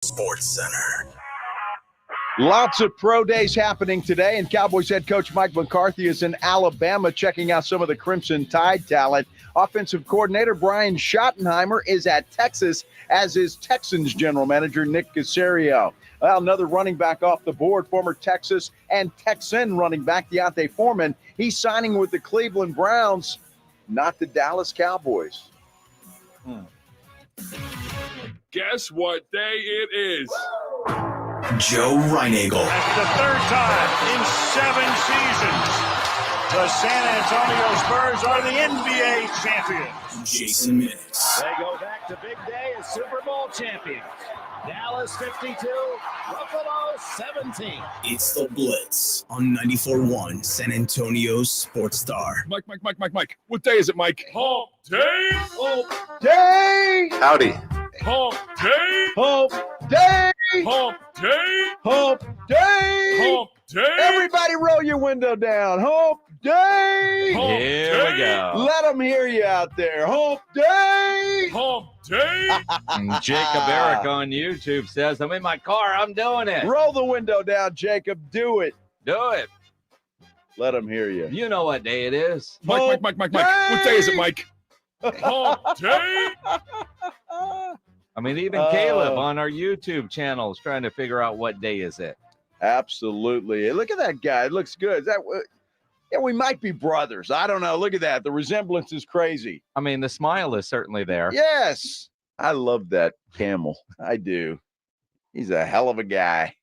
Sports Center. Lots of pro days happening today, and Cowboys head coach Mike McCarthy is in Alabama checking out some of the Crimson Tide talent. Offensive coordinator Brian Schottenheimer is at Texas, as is Texans general manager Nick Caserio. Well, another running back off the board, former Texas and Texan running back Deontay Foreman. He's signing with the Cleveland Browns, not the Dallas Cowboys. Guess what day it is? Joe Reinagel. That's the third time in 7 seasons the San Antonio Spurs are the NBA champions. Jason Minutes. They go back to big day as Super Bowl champions. Dallas 52, Buffalo 17. It's the Blitz on 94.1 San Antonio's Sports Star. Mike. What day is it, Mike? Hump day. Hump day! Howdy. Hump day. Hump day! Hump day. Hump day! Hump day. Everybody roll your window down. Hump day! Hump Here day. we go. Let them hear you out there. Hump day! Hump day. And Jacob Eric on YouTube says, I'm in my car. I'm doing it. Roll the window down, Jacob. Do it. Do it. Let them hear you. You know what day it is. Mike. What day is it, Mike? Hump day. I mean, even Caleb on our YouTube channel is trying to figure out what day is it. Absolutely. Hey, look at that guy. It looks good. Is that yeah, we might be brothers. I don't know. Look at that. The resemblance is crazy. I mean, the smile is certainly there. Yes. I love that camel. I do. He's a hell of a guy.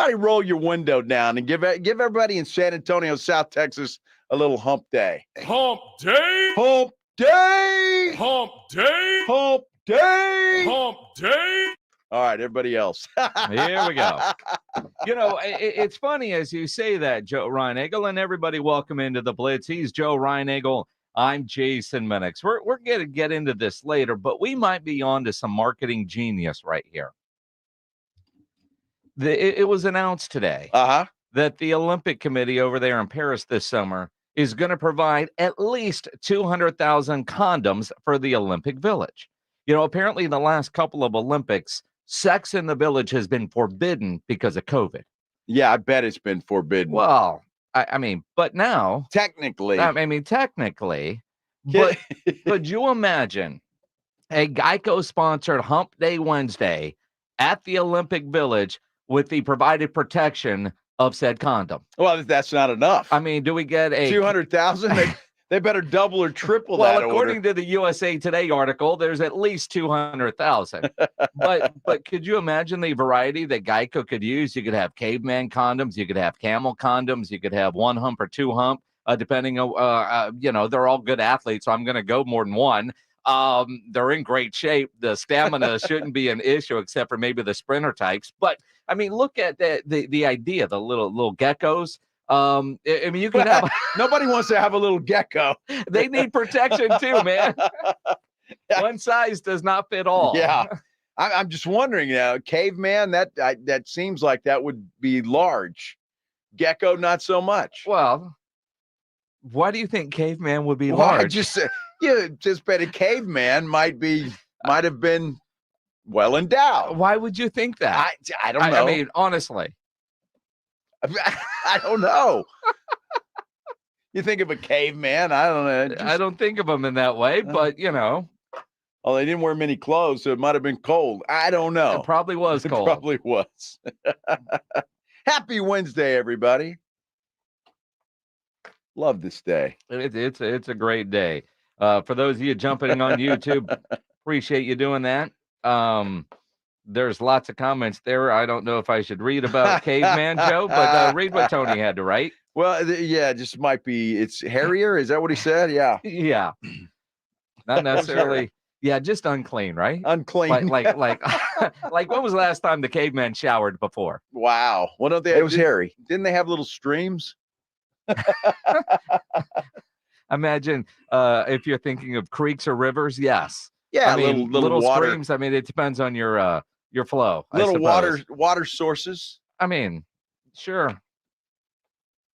Everybody roll your window down and give everybody in San Antonio, South Texas, a little hump day. Hump day. Hump day! Hump day. Hump day! Hump day. All right, everybody else. Here we go. You know, it's funny as you say that, Joe Reinagel, and everybody welcome into the Blitz. He's Joe Reinagel. I'm Jason Minix. We're going to get into this later, but we might be on to some marketing genius right here. It was announced today that the Olympic Committee over there in Paris this summer is going to provide at least 200,000 condoms for the Olympic Village. You know, apparently in the last couple of Olympics, sex in the village has been forbidden because of COVID. Yeah, I bet it's been forbidden. Well, I mean, but now, technically, but could you imagine a Geico-sponsored Hump Day Wednesday at the Olympic Village with the provided protection of said condom? Well, that's not enough. I mean, do we get a 200,000? They better double or triple that. Well, according to the USA Today article, there's at least 200,000. but could you imagine the variety that Geico could use? You could have caveman condoms, you could have camel condoms, you could have 1 hump or 2 hump, depending on they're all good athletes, so I'm going to go more than one. They're in great shape. The stamina shouldn't be an issue, except for maybe the sprinter types. But I mean, look at the idea, the little geckos. I mean, you can have. Nobody wants to have a little gecko. They need protection too, man. One size does not fit all. Yeah, I'm just wondering. Caveman, that seems like that would be large. Gecko, not so much. Well, why do you think caveman would be large? I just bet a caveman might have been well endowed. Why would you think that? I don't know. I mean, honestly. I don't know. You think of a caveman? I don't know. I don't think of them in that way, but Oh, they didn't wear many clothes, so it might have been cold. I don't know. It probably was cold. It probably was. Happy Wednesday, everybody. Love this day. It's a great day. For those of you jumping on YouTube, appreciate you doing that. There's lots of comments there. I don't know if I should read about Caveman Joe, but read what Tony had to write. Well, yeah, just might be. It's hairier. Is that what he said? Yeah. Yeah. Not necessarily. Yeah, just unclean, right? Unclean. Like when was the last time the caveman showered before? Wow. Well, don't they? It was hairy. Didn't they have little streams? Imagine if you're thinking of creeks or rivers. Yes. Yeah. I mean, little water. streams. I mean, it depends on your flow. Little water sources. I mean, sure.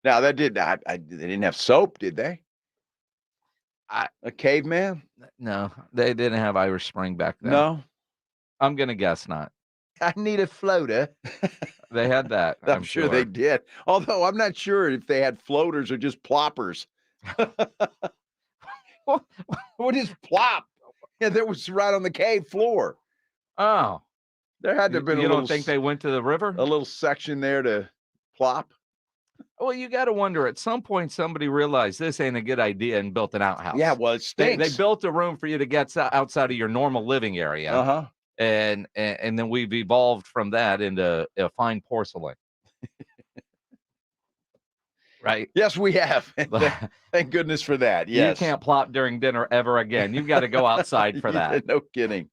Now that did not. They didn't have soap, did they? A caveman? No, they didn't have Irish Spring back then. No, I'm gonna guess not. I need a floater. They had that. I'm sure they did. Although I'm not sure if they had floaters or just ploppers. What is plop? Yeah, that was right on the cave floor. Oh, There had to have been you don't think they went to the river? a little section there to plop. Well, you got to wonder. At some point, somebody realized this ain't a good idea and built an outhouse. Yeah, well, it They stinks. built a room for you to get outside of your normal living area. Uh-huh. And then we've evolved from that into a fine porcelain. Right? Yes, we have. Thank goodness for that. Yes. You can't plop during dinner ever again. You've got to go outside for that. No kidding.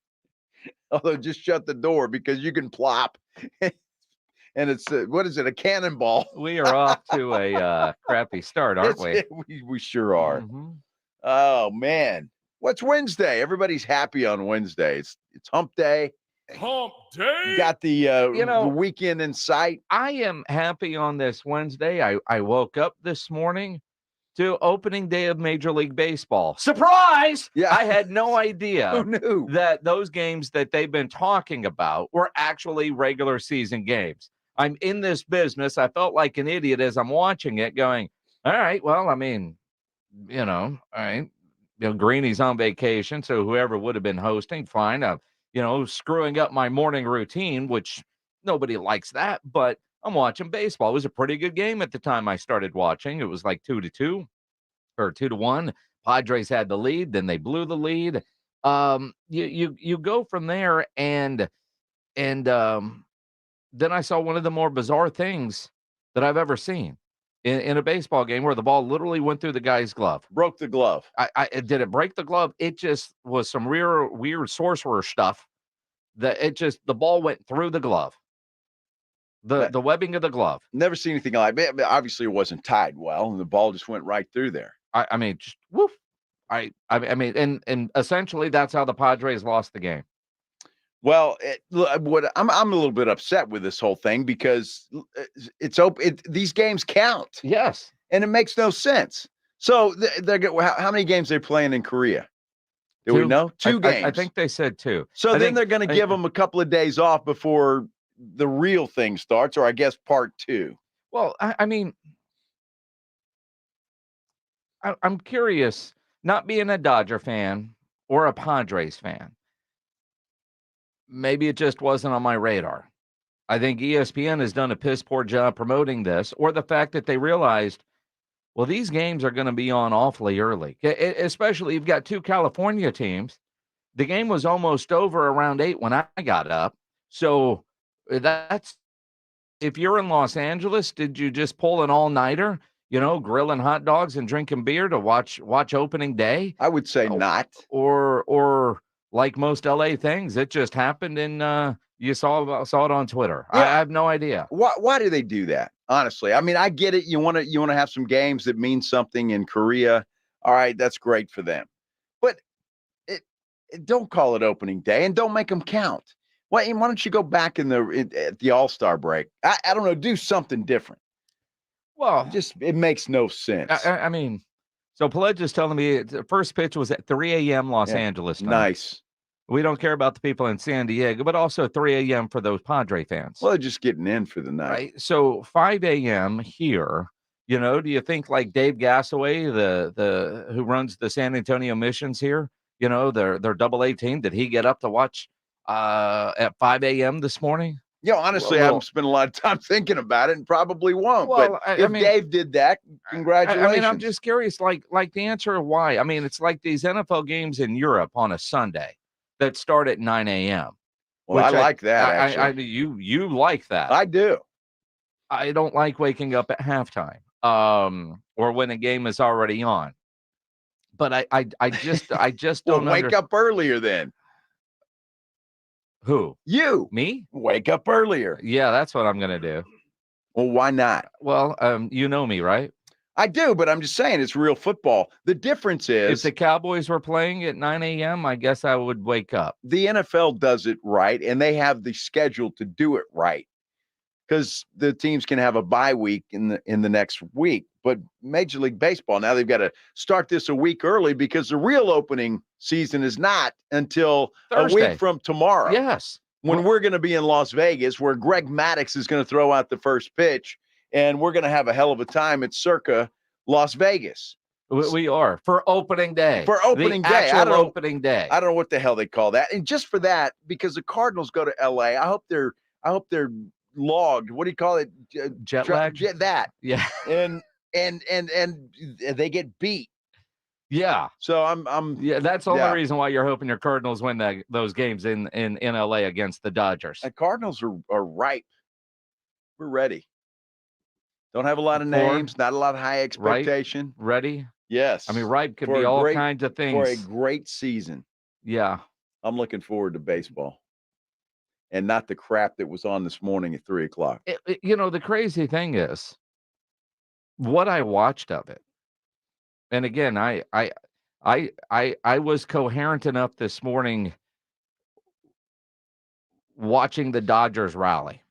Although just shut the door because you can plop. And it's, what is it, a cannonball? We are off to a crappy start, aren't we? We sure are. Mm-hmm. Oh, man. What's Wednesday? Everybody's happy on Wednesday. It's hump day. Hump day. You got the weekend in sight. I am happy on this Wednesday. I woke up this morning to opening day of Major League Baseball. Surprise! Yeah. I had no idea Who knew? that those games that they've been talking about were actually regular season games. I'm in this business. I felt like an idiot as I'm watching it going, all right, well, I mean, all right. Greeny's on vacation, so whoever would have been hosting, fine. Screwing up my morning routine, which nobody likes that, but I'm watching baseball. It was a pretty good game at the time I started watching. It was like 2-2 or 2-1. Padres had the lead, then they blew the lead. You go from there, and then I saw one of the more bizarre things that I've ever seen in a baseball game where the ball literally went through the guy's glove. Broke the glove. Did it break the glove? It just was some weird sorcerer stuff that the ball went through the glove. The webbing of the glove. Never seen anything like it. Obviously, it wasn't tied well, and the ball just went right through there. I mean, just woof. I mean, and essentially that's how the Padres lost the game. Well, I'm a little bit upset with this whole thing because it's open. These games count. Yes, and it makes no sense. So how many games they playing in Korea? Do we know? 2 games. I think they said 2. So then they're going to give them a couple of days off before the real thing starts, or I guess part 2. Well, I mean, I'm curious. Not being a Dodger fan or a Padres fan, maybe it just wasn't on my radar. I think ESPN has done a piss poor job promoting this, or the fact that they realized, well, these games are going to be on awfully early, especially you've got 2 California teams. The game was almost over around 8 when I got up. So that's, if you're in Los Angeles, did you just pull an all-nighter, grilling hot dogs and drinking beer to watch opening day? I would say not. Or like most LA things, it just happened and you saw it on Twitter. Yeah. I have no idea. Why do they do that? Honestly, I mean, I get it. You want to have some games that mean something in Korea. All right, that's great for them. But don't call it opening day and don't make them count. Why don't you go back at the All-Star break? I don't know. Do something different. Well, it makes no sense. I mean, so Pledge is telling me the first pitch was at 3 a.m. Los Angeles time. Nice. We don't care about the people in San Diego, but also 3 a.m. for those Padre fans. Well, they're just getting in for the night. Right? So 5 a.m. here, do you think like Dave Gassaway, the who runs the San Antonio Missions here, their AA team, did he get up to watch at 5 a.m. this morning? Honestly, I haven't spent a lot of time thinking about it and probably won't. Well, but if Dave did that, congratulations. I mean, I'm just curious, like the answer of why. I mean, it's like these NFL games in Europe on a Sunday that start at 9 a.m. Well, I like that, actually. You like that. I do. I don't like waking up at halftime or when a game is already on. But I just don't wake up earlier then. Who? You. Me? Wake up earlier. Yeah, that's what I'm going to do. Well, why not? Well, you know me, right? I do, but I'm just saying it's real football. The difference is if the Cowboys were playing at 9 a.m., I guess I would wake up. The NFL does it right, and they have the schedule to do it right because the teams can have a bye week in the next week. But Major League Baseball, now they've got to start this a week early because the real opening season is not until Thursday. a week from tomorrow. Yes. when we're going to be in Las Vegas, where Greg Maddux is going to throw out the first pitch, and we're going to have a hell of a time at Circa Las Vegas. We are for opening day. For opening the day. Actual opening day. I don't know what the hell they call that. And just for that, because the Cardinals go to LA, I hope they're logged. What do you call it? Jet lag? That. Yeah. And they get beat. Yeah. So I'm yeah, that's the only reason why you're hoping your Cardinals win those games in LA against the Dodgers. The Cardinals are ripe. We're ready. Don't have a lot of names, not a lot of high expectation. Ready? Yes. I mean, ripe could be all kinds of things. For a great season. Yeah. I'm looking forward to baseball. And not the crap that was on this morning at 3:00. The crazy thing is what I watched of it. And again, I was coherent enough this morning watching the Dodgers rally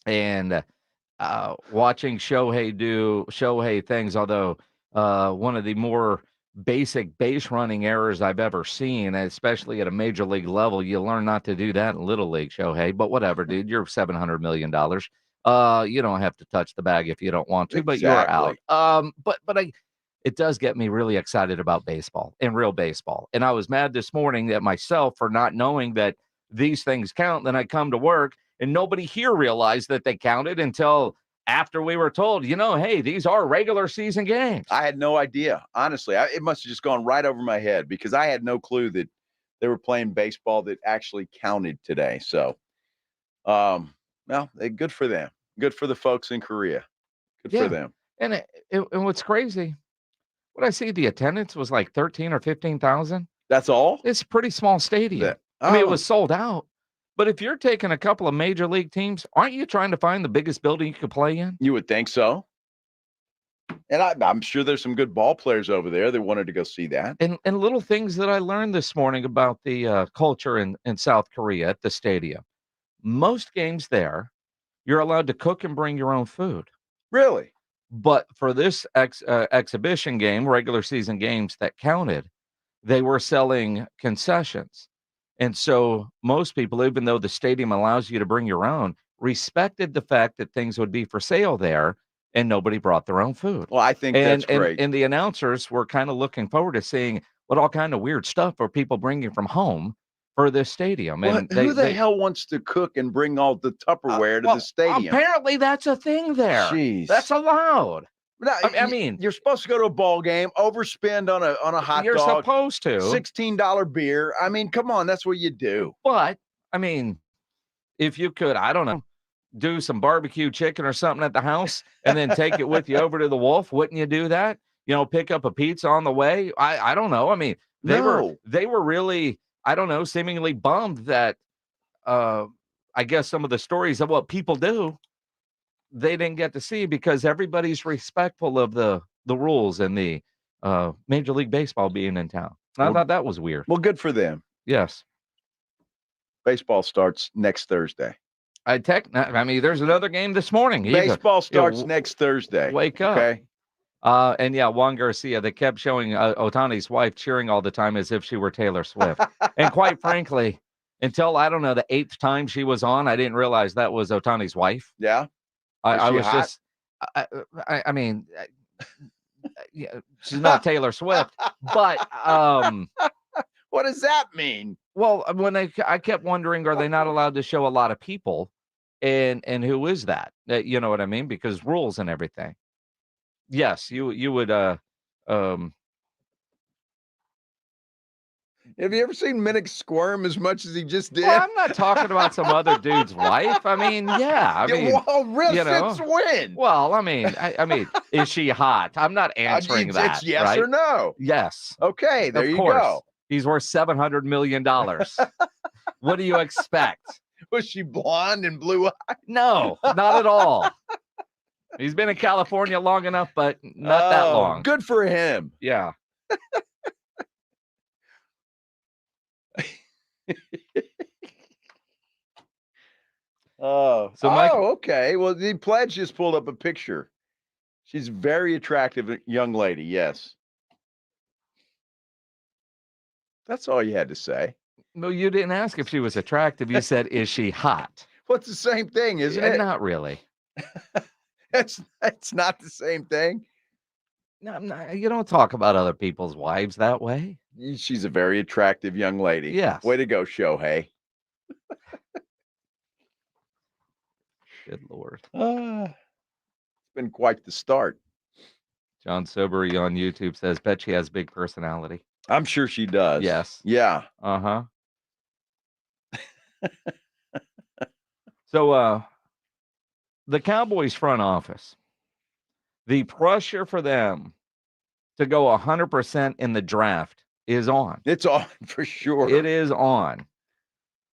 and watching Shohei do Shohei things, although one of the more basic base running errors I've ever seen, especially at a major league level. You learn not to do that in Little League, Shohei, but whatever, dude. You're $700 million. You don't have to touch the bag if you don't want to, but you're out. But it does get me really excited about baseball and real baseball. And I was mad this morning at myself for not knowing that these things count. Then I come to work and nobody here realized that they counted until after we were told, hey, these are regular season games. I had no idea. Honestly, it must have just gone right over my head because I had no clue that they were playing baseball that actually counted today. So, well, good for them. Good for the folks in Korea. Good for them. And what's crazy, what I see, the attendance was like 13 or 15,000. That's all? It's a pretty small stadium. I mean, it was sold out. But if you're taking a couple of major league teams, aren't you trying to find the biggest building you could play in? You would think so. And I'm sure there's some good ball players over there that wanted to go see that. And little things that I learned this morning about the culture in South Korea at the stadium. Most games there, you're allowed to cook and bring your own food. Really? But for this exhibition game, regular season games that counted, they were selling concessions. And so most people, even though the stadium allows you to bring your own, respected the fact that things would be for sale there and nobody brought their own food. Well, I think that's great. And the announcers were kind of looking forward to seeing what all kind of weird stuff are people bringing from home for this stadium. Well, and who the hell wants to cook and bring all the Tupperware to the stadium? Apparently that's a thing there. Jeez. That's allowed. I mean, you're supposed to go to a ball game, overspend on a hot dog. You're supposed to. $16 beer. I mean, come on, that's what you do. But I mean, if you could, I don't know, do some barbecue chicken or something at the house and then take it with you over to the Wolf, wouldn't you do that? Pick up a pizza on the way. I don't know. I mean, they were really, I don't know, seemingly bummed that I guess some of the stories of what people do they didn't get to see because everybody's respectful of the rules and the Major League Baseball being in town. I thought that was weird. Well, good for them. Yes. Baseball starts next Thursday. I mean, there's another game this morning. Baseball starts next Thursday. Wake up. Okay. And yeah, Juan Garcia, they kept showing Ohtani's wife cheering all the time as if she were Taylor Swift. And quite frankly, until, I don't know, the 8th time she was on, I didn't realize that was Ohtani's wife. Yeah. I was hot? Just, I mean, yeah, she's not Taylor Swift, but what does that mean? Well, when I kept wondering, are they not allowed to show a lot of people, and who is that? You know what I mean? Because rules and everything. Yes, you would. Have you ever seen Minnick squirm as much as he just did? Well, I'm not talking about some other dude's wife. I mean, yeah. Since when? Well, I mean, is she hot? I'm not answering that. It's yes right? or no. Yes. Okay, there you go. He's worth $700 million. What do you expect? Was she blonde and blue-eyed? No, not at all. He's been in California long enough, but not that long. Good for him. Yeah. Okay. Well, the Pledge just pulled up a picture. She's a very attractive young lady. Yes. That's all you had to say. No, you didn't ask if she was attractive. You said, is she hot? What's the same thing, isn't it? Not really. It's not the same thing. No, you don't talk about other people's wives that way. She's a very attractive young lady. Yes. Way to go, Shohei. Good Lord. It's been quite the start. John Sobery on YouTube says, bet she has big personality. I'm sure she does. Yes. Yeah. Uh-huh. So, the Cowboys front office, the pressure for them to go 100% in the draft is on. It's on for sure. It is on.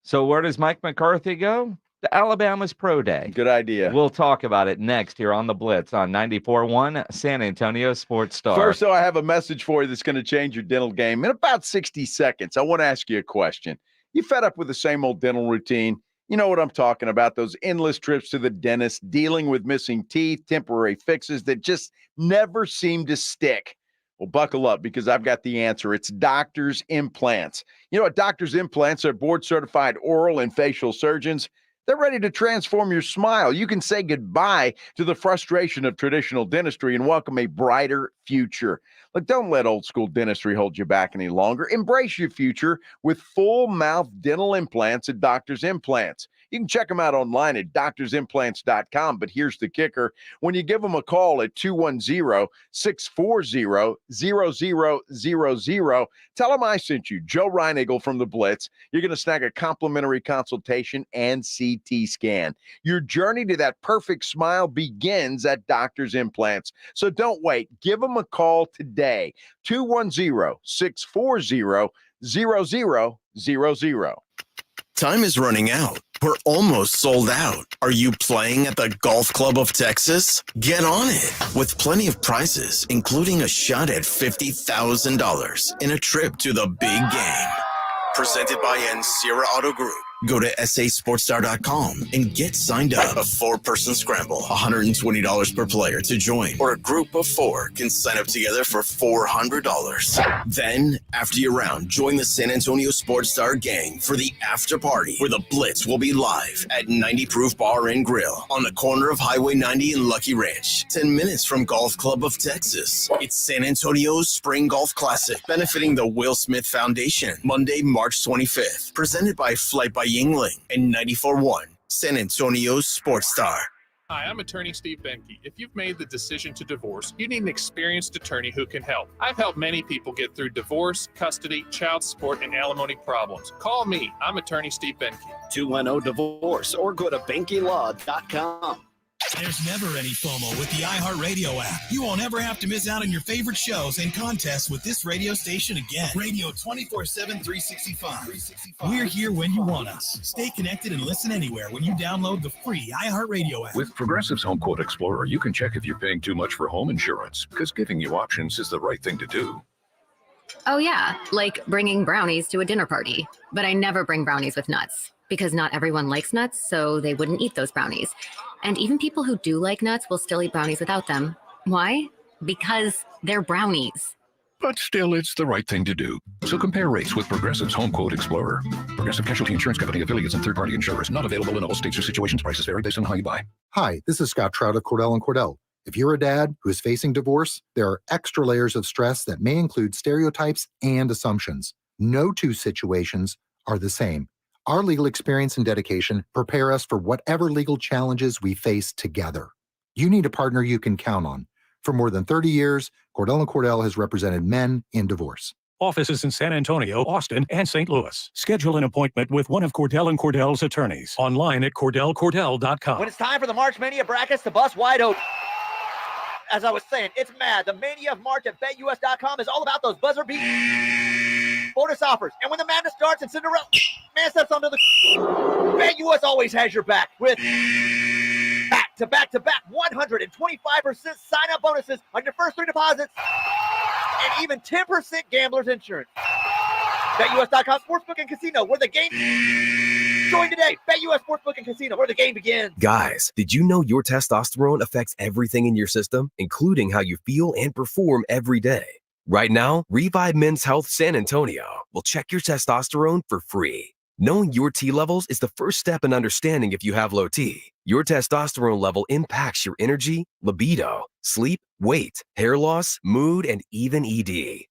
So where does Mike McCarthy go? To Alabama's Pro Day. Good idea. We'll talk about it next here on the Blitz on 94.1 San Antonio Sports Star. First, though, I have a message for you that's going to change your dental game. In about 60 seconds, I want to ask you a question. You fed up with the same old dental routine? You know what I'm talking about, those endless trips to the dentist, dealing with missing teeth, temporary fixes that just never seem to stick. Well, buckle up because I've got the answer. It's Doctor's Implants. You know what? Doctor's Implants are board-certified oral and facial surgeons. They're ready to transform your smile. You can say goodbye to the frustration of traditional dentistry and welcome a brighter future. Look, don't let old school dentistry hold you back any longer. Embrace your future with full mouth dental implants at Doctor's Implants. You can check them out online at doctorsimplants.com. But here's the kicker. When you give them a call at 210-640-0000, tell them I sent you, Joe Reinagle from the Blitz. You're going to snag a complimentary consultation and CT scan. Your journey to that perfect smile begins at Doctor's Implants. So don't wait. Give them a call today. 210-640-0000. Time is running out. We're almost sold out. Are you playing at the Golf Club of Texas? Get on it with plenty of prizes, including a shot at $50,000 in a trip to the big game. Presented by Sierra Auto Group. Go to sasportstar.com and get signed up. A 4-person scramble, $120 per player to join, or a group of 4 can sign up together for $400. Then, after your round, join the San Antonio Sports Star gang for the after party, where the Blitz will be live at 90 Proof Bar and Grill on the corner of Highway 90 and Lucky Ranch, 10 minutes from Golf Club of Texas. It's San Antonio's Spring Golf Classic, benefiting the Will Smith Foundation, Monday, March 25th, presented by Flight by Yingling and 94.1 San Antonio's Sports Star. Hi, I'm attorney Steve Benke. If you've made the decision to divorce, you need an experienced attorney who can help. I've helped many people get through divorce, custody, child support, and alimony problems. Call me. I'm attorney Steve Benke. 210-DIVORCE or go to BenkeLaw.com. There's never any FOMO with the iHeartRadio app. You won't ever have to miss out on your favorite shows and contests with this radio station again. Radio 24/7, 365. We're here when you want us. Stay connected and listen anywhere when you download the free iHeartRadio app. With Progressive's Home Quote Explorer, you can check if you're paying too much for home insurance, because giving you options is the right thing to do. Oh, yeah, like bringing brownies to a dinner party. But I never bring brownies with nuts, because not everyone likes nuts, so they wouldn't eat those brownies. And even people who do like nuts will still eat brownies without them. Why? Because they're brownies. But still, it's the right thing to do. So compare rates with Progressive's Home Quote Explorer. Progressive Casualty Insurance Company, affiliates, and third-party insurers. Not available in all states or situations. Prices vary based on how you buy. Hi, this is Scott Trout of Cordell & Cordell. If you're a dad who is facing divorce, there are extra layers of stress that may include stereotypes and assumptions. No two situations are the same. Our legal experience and dedication prepare us for whatever legal challenges we face together. You need a partner you can count on. For more than 30 years, Cordell & Cordell has represented men in divorce. Offices in San Antonio, Austin, and St. Louis. Schedule an appointment with one of Cordell & Cordell's attorneys. Online at CordellCordell.com. When it's time for the March Mania brackets to bust wide open. As I was saying, it's mad. The Mania of March at BetUS.com is all about those buzzer beat bonus offers. And when the madness starts and Cinderella man steps onto the BetUS always has your back with back-to-back 125% sign-up bonuses on your first 3 deposits and even 10% gambler's insurance. BetUS.com Sportsbook and Casino, where the game... Join today. BetUS Sportsbook and Casino, where the game begins. Guys, did you know your testosterone affects everything in your system, including how you feel and perform every day? Right now, Revive Men's Health San Antonio will check your testosterone for free. Knowing your T levels is the first step in understanding if you have low T. Your testosterone level impacts your energy, libido, sleep, weight, hair loss, mood, and even ED.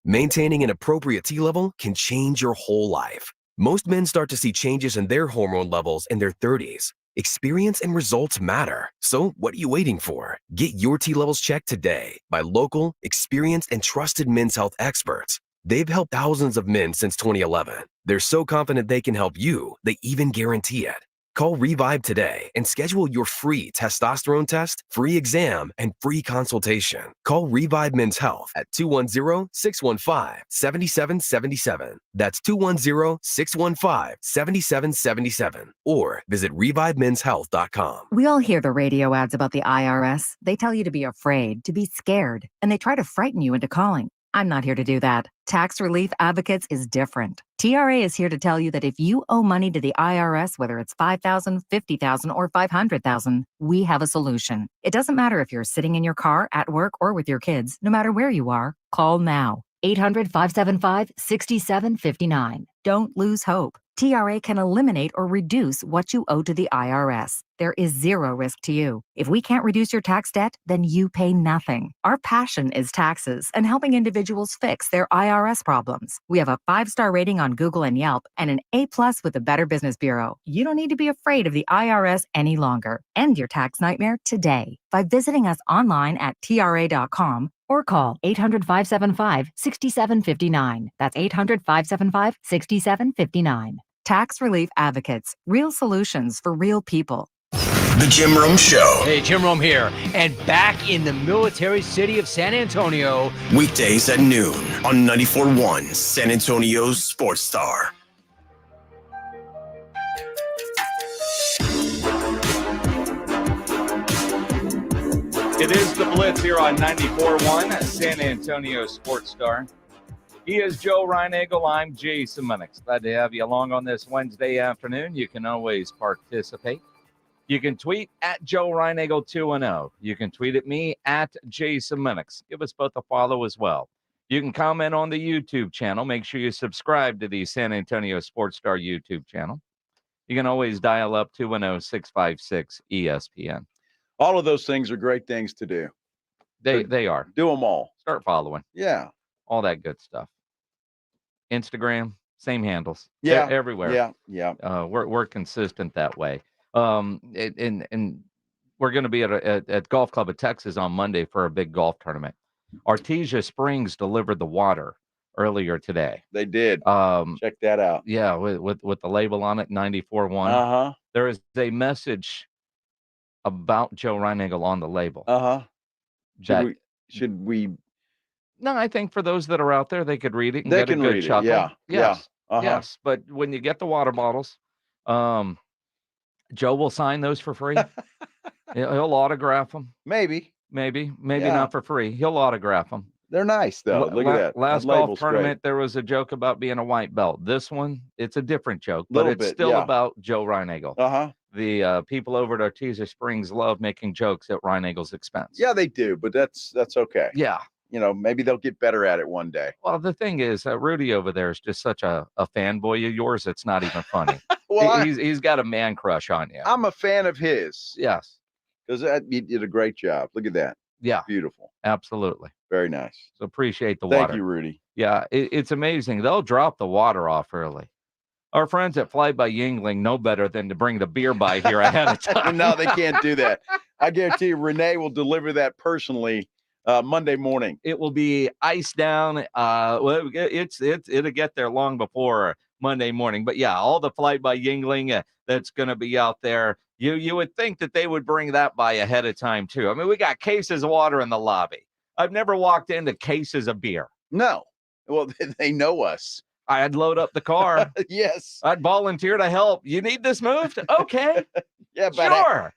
Maintaining an appropriate T level can change your whole life. Most men start to see changes in their hormone levels in their 30s. Experience and results matter. So what are you waiting for? Get your T levels checked today by local, experienced, and trusted men's health experts. They've helped thousands of men since 2011. They're so confident they can help you, they even guarantee it. Call Revive today and schedule your free testosterone test, free exam, and free consultation. Call Revive Men's Health at 210-615-7777. That's 210-615-7777. Or visit ReviveMen'sHealth.com. We all hear the radio ads about the IRS. They tell you to be afraid, to be scared, and they try to frighten you into calling. I'm not here to do that. Tax Relief Advocates is different. TRA is here to tell you that if you owe money to the IRS, whether it's $5,000, $50,000, or $500,000, we have a solution. It doesn't matter if you're sitting in your car, at work, or with your kids. No matter where you are, call now. 800-575-6759. Don't lose hope. TRA can eliminate or reduce what you owe to the IRS. There is zero risk to you. If we can't reduce your tax debt, then you pay nothing. Our passion is taxes and helping individuals fix their IRS problems. We have a 5-star rating on Google and Yelp and an A+ with the Better Business Bureau. You don't need to be afraid of the IRS any longer. End your tax nightmare today by visiting us online at TRA.com or call 800-575-6759. That's 800-575-6759. Tax Relief Advocates. Real solutions for real people. The Jim Rome Show. Hey, Jim Rome here, and back in the military city of San Antonio. Weekdays at noon on 94.1 San Antonio's Sports Star. It is the Blitz here on 94.1 San Antonio Sports Star. He is Joe Reinagel. I'm Jason Minix. Glad to have you along on this Wednesday afternoon. You can always participate. You can tweet at Joe Reinagel 210. You can tweet at me at Jason Minix. Give us both a follow as well. You can comment on the YouTube channel. Make sure you subscribe to the San Antonio Sports Star YouTube channel. You can always dial up 210-656-ESPN. All of those things are great things to do. They are. Do them all. Start following. Yeah. All that good stuff. Instagram, same handles. Yeah. Everywhere. Yeah. We're consistent that way. And we're going to be at Golf Club of Texas on Monday for a big golf tournament. Artesia Springs delivered the water earlier today. They did. Check that out. Yeah, with the label on it, 94.1. Uh-huh. There is a message about Joe Reinagel on the label. Uh-huh. Should we? No, I think for those that are out there, they could read it and They get can a good read it. chuckle. Yeah. Yes. Yeah. Yes. But when you get the water bottles, Joe will sign those for free. He'll autograph them. Maybe Not for free. He'll autograph them. They're nice though. Look at that. Last That golf label's tournament, great. there was a joke about being a white belt. This one, it's a different joke, but Little it's bit, still yeah. about Joe Reinagel. Uh-huh. The people over at Artesia Springs love making jokes at Reinegel's expense. Yeah, they do, but that's okay. Yeah. Maybe they'll get better at it one day. Well, the thing is, Rudy over there is just such a fanboy of yours. It's not even funny. Well, he's got a man crush on you. I'm a fan of his. Yes. Because you did a great job. Look at that. Yeah. Beautiful. Absolutely. Very nice. So appreciate the water. Thank you, Rudy. Yeah, it's amazing. They'll drop the water off early. Our friends at Fly by Yingling know better than to bring the beer by here ahead of time. No, they can't do that. I guarantee you, Renee will deliver that personally Monday morning. It will be iced down. It'll get there long before Monday morning. But yeah, all the Fly by Yingling that's going to be out there. You would think that they would bring that by ahead of time too. I mean, we got cases of water in the lobby. I've never walked into cases of beer. No. Well, they know us. I'd load up the car. Yes. I'd volunteer to help. You need this moved? Okay. Yeah, but sure.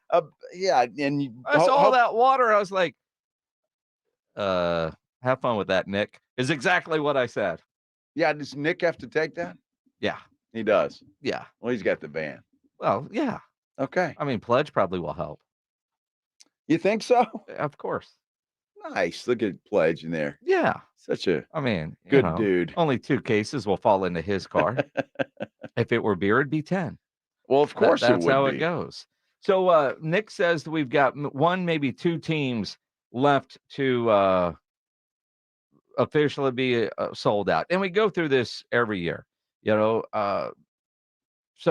Yeah, and I saw that water. I was like, have fun with that, Nick. Is exactly what I said. Yeah, does Nick have to take that? Yeah. He does. Yeah. Well, he's got the van. Well, yeah. Okay. I mean, Pledge probably will help. You think so? Of course. Nice. Look at Pledge in there. Yeah. Such a good dude. Only 2 cases will fall into his car. If it were beer, it'd be 10. Well, of course That's it would how be. it goes. So Nick says that we've got 1, maybe 2 teams left to officially be sold out. And we go through this every year, so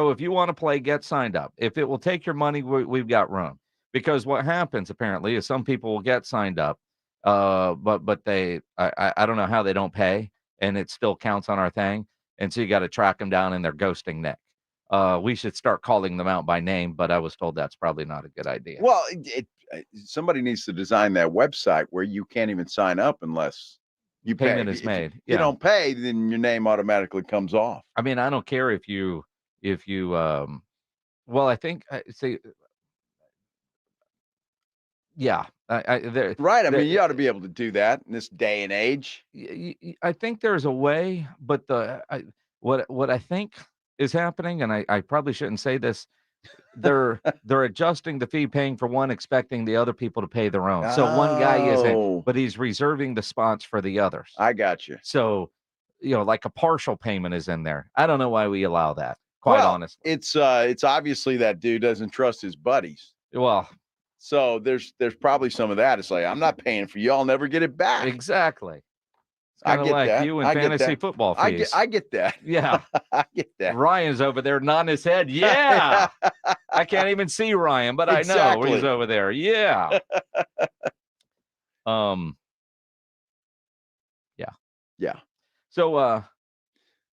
if you want to play, get signed up. If it will take your money, we've got room. Because what happens apparently is some people will get signed up, but I don't know how they don't pay, and it still counts on our thing. And so you got to track them down, and they're ghosting Nick. We should start calling them out by name, but I was told that's probably not a good idea. Well, somebody needs to design that website where you can't even sign up unless you Payment pay. is made. If you don't pay, then your name automatically comes off. I mean, I don't care if you well, I think see. Yeah, Right. I mean, you ought to be able to do that in this day and age. I think there's a way, but what I think is happening, and I probably shouldn't say this, they're adjusting the fee, paying for one, expecting the other people to pay their own. So one guy isn't, but he's reserving the spots for the others. I got you. So, like a partial payment is in there. I don't know why we allow that, quite honestly. It's obviously that dude doesn't trust his buddies. Well, so there's probably some of that. It's like, I'm not paying for you. I'll never get it back. Exactly. I get like that. you and I get fantasy that. football fees. I get that. Yeah. I get that. Ryan's over there nodding his head. Yeah. I can't even see Ryan, but I know he's over there. Yeah. Yeah. Yeah. So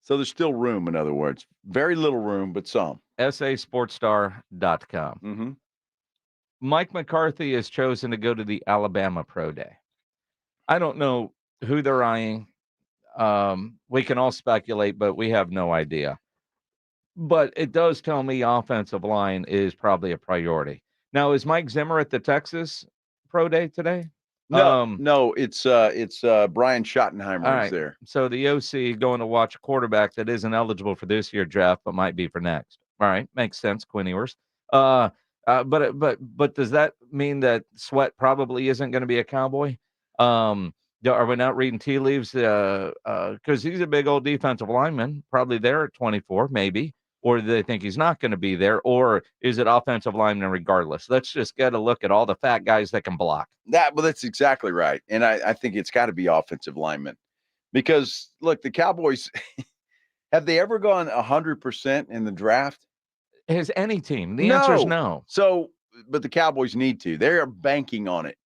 there's still room, in other words. Very little room, but some. sasportstar.com. Mm-hmm. Mike McCarthy has chosen to go to the Alabama Pro Day. I don't know who they're eyeing. We can all speculate, but we have no idea. But it does tell me offensive line is probably a priority. Now, is Mike Zimmer at the Texas Pro Day today? No, it's Brian Schottenheimer is there. So the OC going to watch a quarterback that isn't eligible for this year's draft, but might be for next. All right, makes sense, Quinn Ewers. But does that mean that Sweat probably isn't going to be a Cowboy? Are we not reading tea leaves? Because he's a big old defensive lineman, probably there at 24, maybe. Or do they think he's not going to be there? Or is it offensive lineman regardless? Let's just get a look at all the fat guys that can block. That's exactly right. And I think it's got to be offensive linemen. Because, look, the Cowboys, have they ever gone 100% in the draft? Has any team? The answer is no. So, but the Cowboys need to. They are banking on it.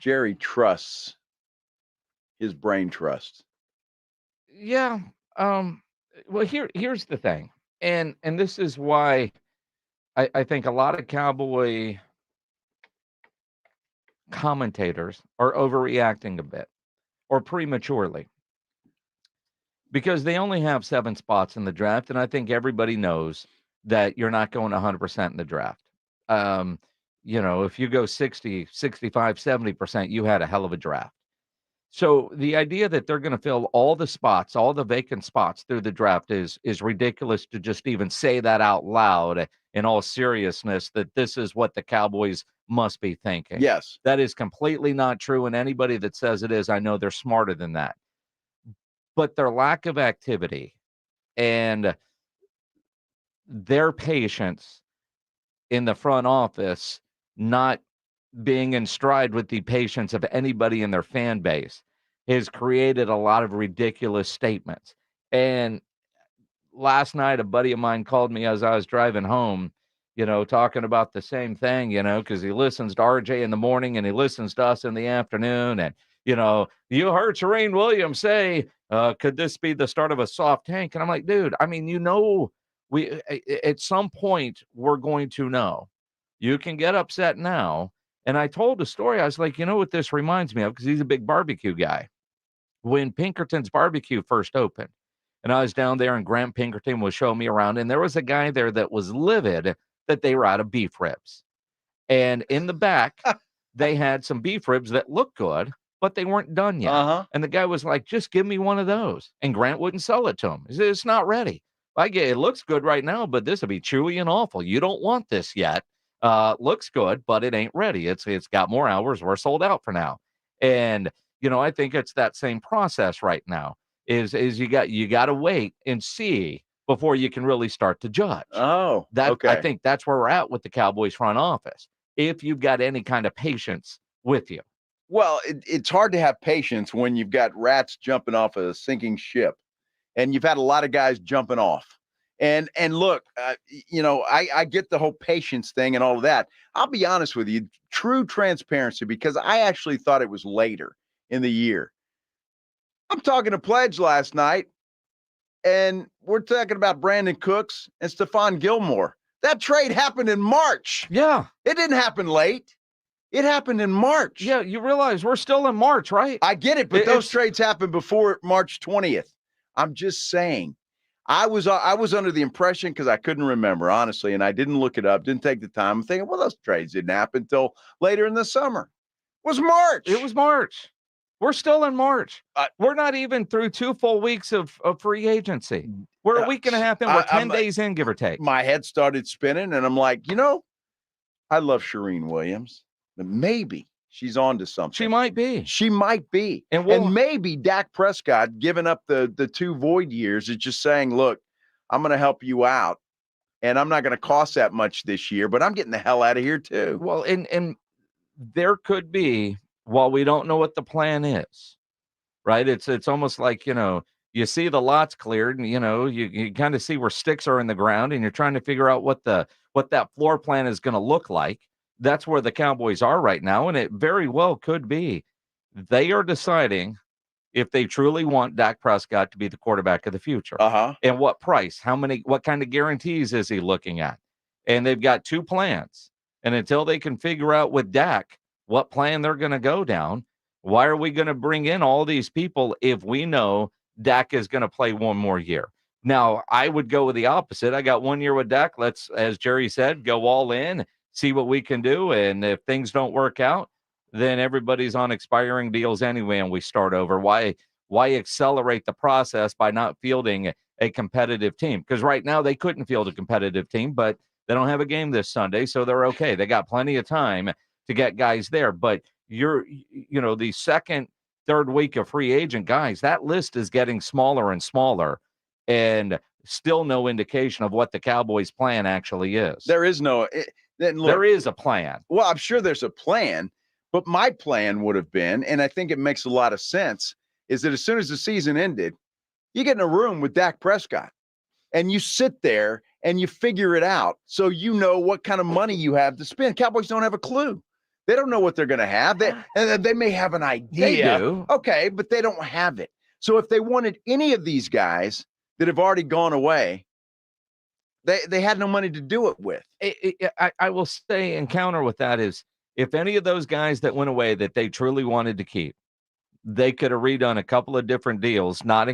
Jerry trusts his brain trust. Yeah. Well, here's the thing, and this is why I think a lot of Cowboy commentators are overreacting a bit or prematurely, because they only have 7 spots in the draft, and I think everybody knows that you're not going 100% in the draft. If you go 60, 65, 70%, you had a hell of a draft. So the idea that they're going to fill all the spots, all the vacant spots through the draft is ridiculous to just even say that out loud in all seriousness, that this is what the Cowboys must be thinking. Yes. That is completely not true. And anybody that says it is, I know they're smarter than that. But their lack of activity and their patience in the front office not being in stride with the patience of anybody in their fan base has created a lot of ridiculous statements. And last night, a buddy of mine called me as I was driving home, talking about the same thing, because he listens to RJ in the morning and he listens to us in the afternoon. And, you heard Serene Williams say, could this be the start of a soft tank? And I'm like, dude, I mean, we at some point we're going to know. You can get upset now. And I told the story. I was like, what this reminds me of? Because he's a big barbecue guy. When Pinkerton's Barbecue first opened, and I was down there, and Grant Pinkerton was showing me around, and there was a guy there that was livid that they were out of beef ribs. And in the back, they had some beef ribs that looked good, but they weren't done yet. Uh-huh. And the guy was like, just give me one of those. And Grant wouldn't sell it to him. He said, it's not ready. It looks good right now, but this will be chewy and awful. You don't want this yet. Looks good, but it ain't ready. It's got more hours. We're sold out for now. And, I think it's that same process right now is you got to wait and see before you can really start to judge. Oh, okay. I think that's where we're at with the Cowboys front office. If you've got any kind of patience with you. Well, it's hard to have patience when you've got rats jumping off a sinking ship, and you've had a lot of guys jumping off. And look, I get the whole patience thing and all of that. I'll be honest with you, true transparency, because I actually thought it was later in the year. I'm talking to Pledge last night, and we're talking about Brandon Cooks and Stephon Gilmore. That trade happened in March. Yeah. It didn't happen late. It happened in March. Yeah, you realize we're still in March, right? I get it, but those trades happened before March 20th. I'm just saying. I was under the impression, because I couldn't remember, honestly, and I didn't look it up, didn't take the time. I'm thinking, well, those trades didn't happen until later in the summer. It was March. It was March. We're still in March. We're not even through 2 full weeks of free agency. We're a week and a half in. We're 10 days in, give or take. My head started spinning, and I'm like, I love Shereen Williams. But maybe she's on to something. She might be. She might be. And maybe Dak Prescott, giving up the 2 void years, is just saying, look, I'm going to help you out, and I'm not going to cost that much this year, but I'm getting the hell out of here too. Well, and there could be, while we don't know what the plan is, right? It's almost like, you see the lots cleared, and, you kind of see where sticks are in the ground, and you're trying to figure out what that floor plan is going to look like. That's where the Cowboys are right now, and it very well could be they are deciding if they truly want Dak Prescott to be the quarterback of the future. And what price, what kind of guarantees is he looking at? And they've got 2 plans. And until they can figure out with Dak what plan they're going to go down, why are we going to bring in all these people if we know Dak is going to play 1 more year? Now, I would go with the opposite. I got 1 year with Dak. Let's, as Jerry said, go all in, see what we can do. And if things don't work out, then everybody's on expiring deals anyway, and we start over. Why accelerate the process by not fielding a competitive team? Because right now they couldn't field a competitive team, but they don't have a game this Sunday, so they're okay. They got plenty of time to get guys there. But the second, third week of free agent guys, that list is getting smaller and smaller, and still no indication of what the Cowboys' plan actually is. There is no. There is a plan. Well, I'm sure there's a plan, but my plan would have been, and I think it makes a lot of sense, is that as soon as the season ended, you get in a room with Dak Prescott, and you sit there and you figure it out, so you know what kind of money you have to spend. Cowboys don't have a clue. They don't know what they're going to have. They may have an idea. They do. Okay, but they don't have it. So if they wanted any of these guys that have already gone away, they had no money to do it with. I will say and counter with that is, if any of those guys that went away that they truly wanted to keep, they could have redone a couple of different deals, not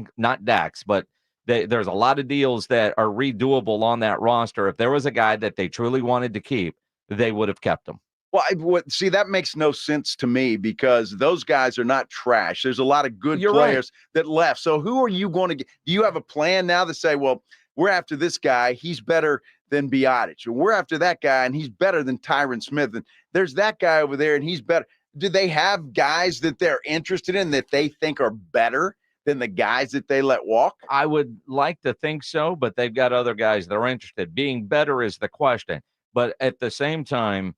Dak's, but there's a lot of deals that are redoable on that roster. If there was a guy that they truly wanted to keep, they would have kept him. Well, see, that makes no sense to me, because those guys are not trash. There's a lot of good players that left. So who are you going to get? Do you have a plan now to say, well, we're after this guy, he's better than Biotic, and we're after that guy, and he's better than Tyron Smith, and there's that guy over there, and he's better? Do they have guys that they're interested in that they think are better than the guys that they let walk? I would like to think so, but they've got other guys that are interested. Being better is the question. But at the same time,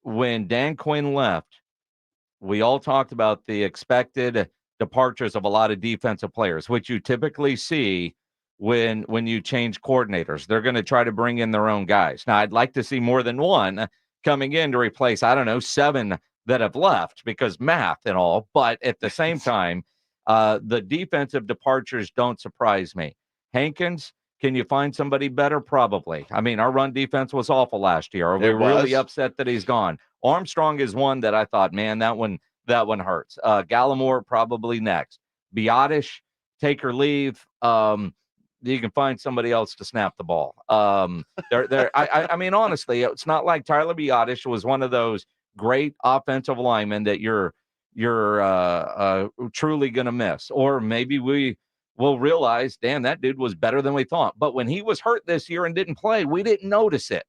when Dan Quinn left, we all talked about the expected departures of a lot of defensive players, which you typically see when you change coordinators. They're going to try to bring in their own guys. Now, I'd like to see more than one coming in to replace, 7 that have left, because math and all. But at the same time, the defensive departures don't surprise me. Hankins, can you find somebody better? Probably. I mean, our run defense was awful last year. Are we really upset that he's gone? Armstrong is one that I thought, man, that one hurts. Gallimore probably next. Biotic, take or leave. You can find somebody else to snap the ball. I mean, honestly, it's not like Tyler Biotic was one of those great offensive linemen that you're truly going to miss. Or maybe we will realize, damn, that dude was better than we thought. But when he was hurt this year and didn't play, we didn't notice it.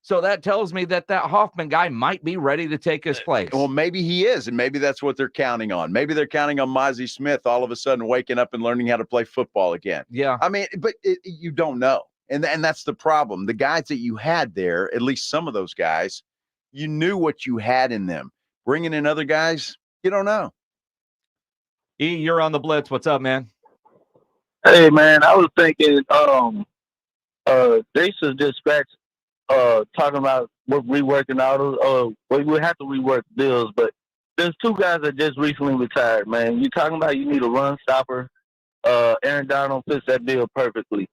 So that tells me that Hoffman guy might be ready to take his place. Well, maybe he is, and maybe that's what they're counting on. Maybe they're counting on Mozzie Smith all of a sudden waking up and learning how to play football again. Yeah. I mean, but you don't know. And that's the problem. The guys that you had there, at least some of those guys, you knew what you had in them. Bringing in other guys, you don't know. E, you're on the Blitz. What's up, man? Hey, man, I was thinking Jason's dispatch talking about what reworking out. We would have to rework deals, but there's two guys that just recently retired, man. You're talking about you need a run stopper. Aaron Donald fits that bill perfectly.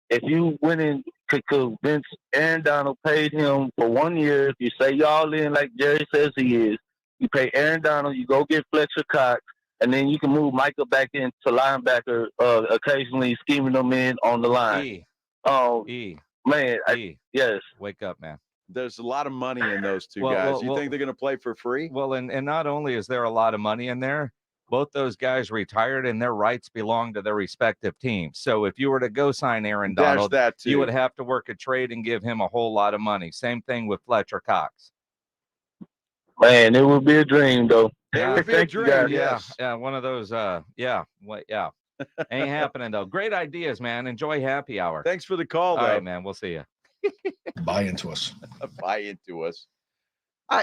If you went in to convince Aaron Donald, paid him for 1 year, if you say y'all in like Jerry says he is, you pay Aaron Donald, you go get Fletcher Cox, and then you can move Micah back into linebacker, occasionally scheming them in on the line. Man, yes. Wake up, man. There's a lot of money in those two guys. You think they're going to play for free? Well, and not only is there a lot of money in there, both those guys retired and their rights belong to their respective teams. So if you were to go sign Aaron Donald, you would have to work a trade and give him a whole lot of money. Same thing with Fletcher Cox. Man, it would be a dream, though. It would be a dream, Yeah, one of those, Ain't happening, though. Great ideas, man. Enjoy happy hour. Thanks for the call, though. All right, man. We'll see you. Buy into us. Buy into us.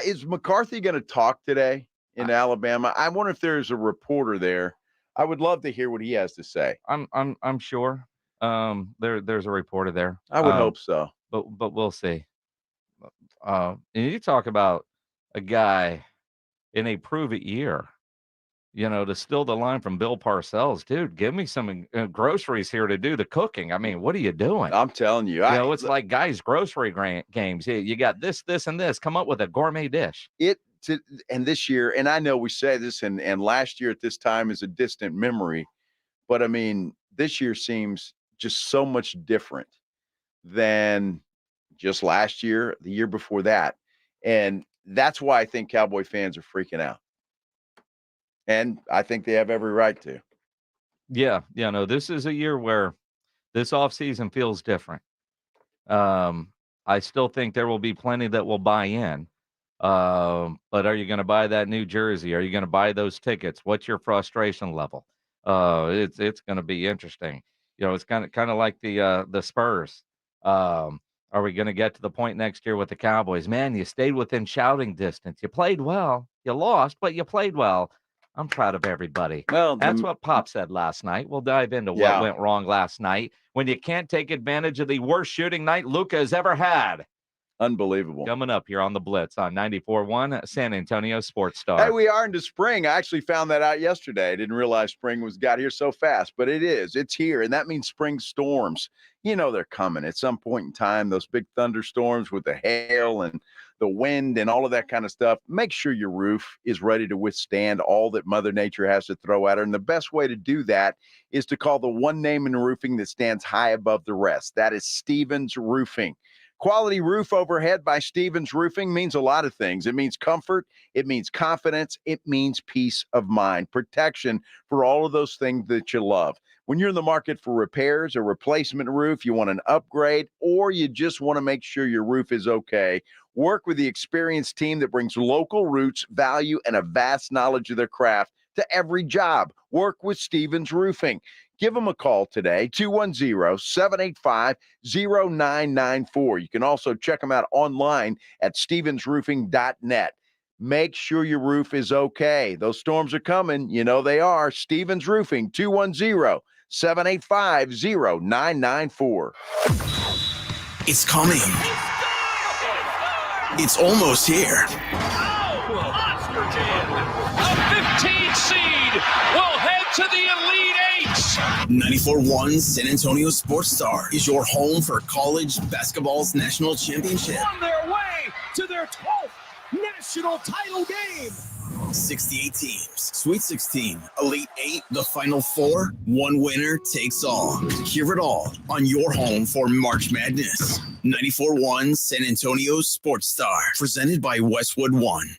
Is McCarthy going to talk today in Alabama? I wonder if there's a reporter there. I would love to hear what he has to say. I'm sure. There's a reporter there. I would hope so. But we'll see. And you talk about a guy in a prove-it year, to steal the line from Bill Parcells. Dude, give me some groceries here to do the cooking. I mean, what are you doing? I'm telling you. It's like guys' grocery games. You got this, and this. Come up with a gourmet dish. And this year, and I know we say this, and last year at this time is a distant memory, but I mean, this year seems just so much different than just last year, the year before that. And that's why I think Cowboy fans are freaking out. And I think they have every right to. Yeah. This is a year where this offseason feels different. I still think there will be plenty that will buy in. But are you going to buy that new jersey? Are you going to buy those tickets? What's your frustration level? It's going to be interesting. It's kind of like the Spurs. Are we going to get to the point next year with the Cowboys? Man, you stayed within shouting distance. You played well. You lost, but you played well. I'm proud of everybody. Well, that's what Pop said last night. We'll dive into what went wrong last night when you can't take advantage of the worst shooting night Luka has ever had. Unbelievable. Coming up here on the Blitz on 94.1 San Antonio Sports Star. Hey, we are into spring. I actually found that out yesterday. I didn't realize spring got here so fast, but it is. It's here, and that means spring storms. They're coming at some point in time, those big thunderstorms with the hail and the wind and all of that kind of stuff. Make sure your roof is ready to withstand all that Mother Nature has to throw at her. And the best way to do that is to call the one name in roofing that stands high above the rest. That is Stevens Roofing. Quality roof overhead by Stevens Roofing means a lot of things. It means comfort. It means confidence. It means peace of mind, protection for all of those things that you love. When you're in the market for repairs, a replacement roof, you want an upgrade, or you just want to make sure your roof is okay, work with the experienced team that brings local roots, value, and a vast knowledge of their craft to every job. Work with Stevens Roofing. Give them a call today, 210-785-0994. You can also check them out online at stevensroofing.net. Make sure your roof is okay. Those storms are coming. They are. Stevens Roofing, 210-785-0994. It's coming. It's almost here. Monster Jam. A 15 seed will head to the Elite Eights. 94.1 San Antonio Sports Star is your home for college basketball's national championship. On their way to their 12th national title game. 68 teams, Sweet 16, Elite 8, the Final Four. One winner takes all. Hear it all on your home for March Madness. 94.1 San Antonio Sports Star, presented by Westwood One.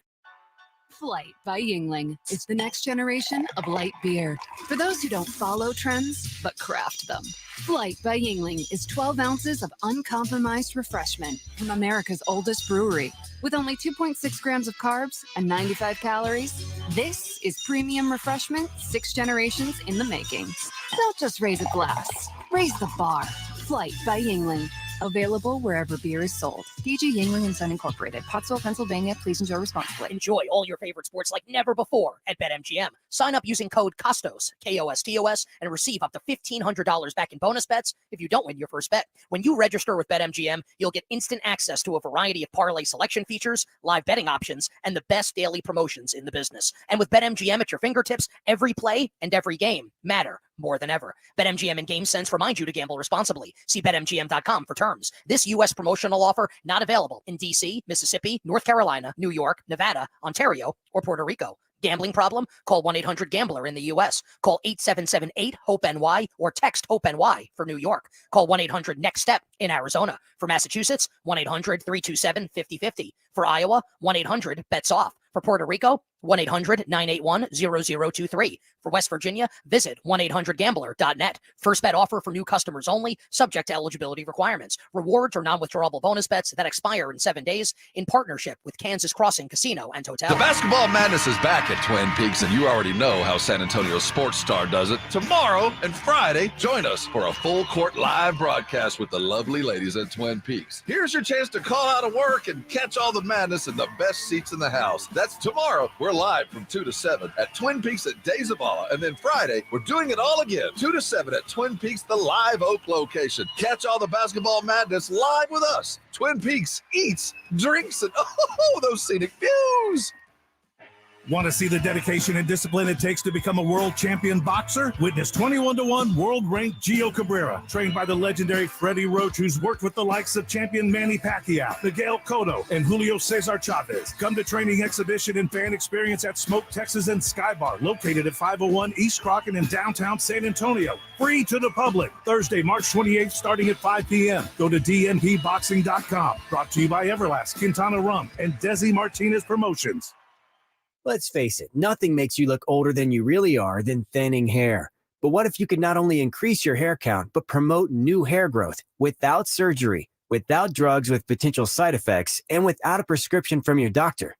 Flight by Yingling is the next generation of light beer. For those who don't follow trends, but craft them. Flight by Yingling is 12 ounces of uncompromised refreshment from America's oldest brewery. With only 2.6 grams of carbs and 95 calories, this is premium refreshment 6 generations in the making. Don't just raise a glass, raise the bar. Flight by Yingling. Available wherever beer is sold. DG Yingling & Son Incorporated, Pottsville, Pennsylvania. Please enjoy responsibly. Enjoy all your favorite sports like never before at BetMGM. Sign up using code KOSTOS, KOSTOS, and receive up to $1,500 back in bonus bets if you don't win your first bet. When you register with BetMGM, you'll get instant access to a variety of parlay selection features, live betting options, and the best daily promotions in the business. And with BetMGM at your fingertips, every play and every game matter more than ever. BetMGM and GameSense remind you to gamble responsibly. See BetMGM.com for terms. This U.S. promotional offer not available in D.C., Mississippi, North Carolina, New York, Nevada, Ontario, or Puerto Rico. Gambling problem? Call 1-800-GAMBLER in the U.S. Call 877-8-HOPE-NY or text HOPE-NY for New York. Call 1-800-NEXT-STEP in Arizona. For Massachusetts, 1-800-327-5050. For Iowa, 1-800-BETS-OFF. For Puerto Rico, 1-800-981-0023. For West Virginia, visit 1-800-GAMBLER.net. First bet offer for new customers only, subject to eligibility requirements. Rewards or non-withdrawable bonus bets that expire in 7 days in partnership with Kansas Crossing Casino and Hotel. The Basketball Madness is back at Twin Peaks, and you already know how San Antonio Sports Star does it. Tomorrow and Friday, join us for a full-court live broadcast with the lovely ladies at Twin Peaks. Here's your chance to call out of work and catch all the madness in the best seats in the house. That's tomorrow. We're live from 2 to 7 at Twin Peaks at Days of Awe. And then Friday, we're doing it all again, 2 to 7 at Twin Peaks, the Live Oak location. Catch all the Basketball Madness live with us. Twin Peaks eats, drinks, and those scenic views. Want to see the dedication and discipline it takes to become a world champion boxer? Witness 21-1 world-ranked Gio Cabrera, trained by the legendary Freddie Roach, who's worked with the likes of champion Manny Pacquiao, Miguel Cotto, and Julio Cesar Chavez. Come to training exhibition and fan experience at Smoke, Texas and Sky Bar, located at 501 East Crockett in downtown San Antonio. Free to the public. Thursday, March 28th, starting at 5 p.m. Go to dnpboxing.com. Brought to you by Everlast, Quintana Rum, and Desi Martinez Promotions. Let's face it, nothing makes you look older than you really are than thinning hair. But what if you could not only increase your hair count, but promote new hair growth without surgery, without drugs with potential side effects, and without a prescription from your doctor?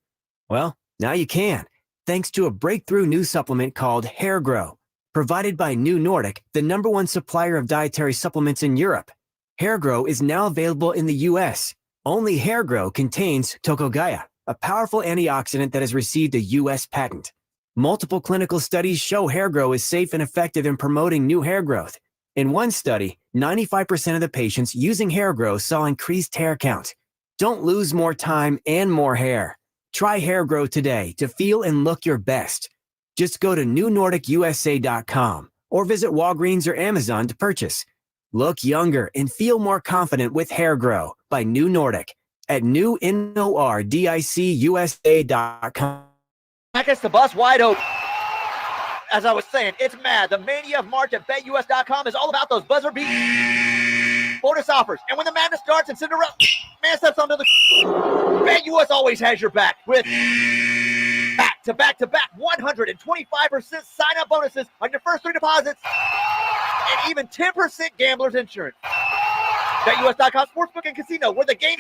Well, now you can, thanks to a breakthrough new supplement called Hair Grow, provided by New Nordic, the #1 supplier of dietary supplements in Europe. Hair Grow is now available in the U.S. Only Hair Grow contains Tocogaya, a powerful antioxidant that has received a U.S. patent. Multiple clinical studies show Hair Grow is safe and effective in promoting new hair growth. In one study, 95% of the patients using Hair Grow saw increased hair count. Don't lose more time and more hair. Try Hair Grow today to feel and look your best. Just go to newnordicusa.com or visit Walgreens or Amazon to purchase. Look younger and feel more confident with Hair Grow by New Nordic at newnordicusa.com. Brackets, the bus wide open. As I was saying, it's mad. The mania of March at BetUS.com is all about those buzzer beat bonus offers. And when the madness starts and Cinderella man steps onto the BetUS always has your back with back-to-back 125% sign-up bonuses on your first 3 deposits and even 10% gambler's insurance. BetUS.com Sportsbook and Casino, where the game...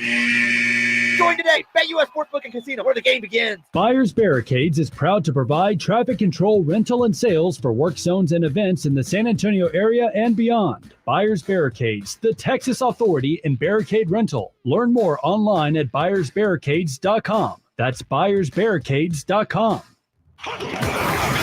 Join today. BetUS Sportsbook and Casino, where the game begins. Buyers Barricades is proud to provide traffic control, rental, and sales for work zones and events in the San Antonio area and beyond. Buyers Barricades, the Texas authority in barricade rental. Learn more online at buyersbarricades.com. That's buyersbarricades.com.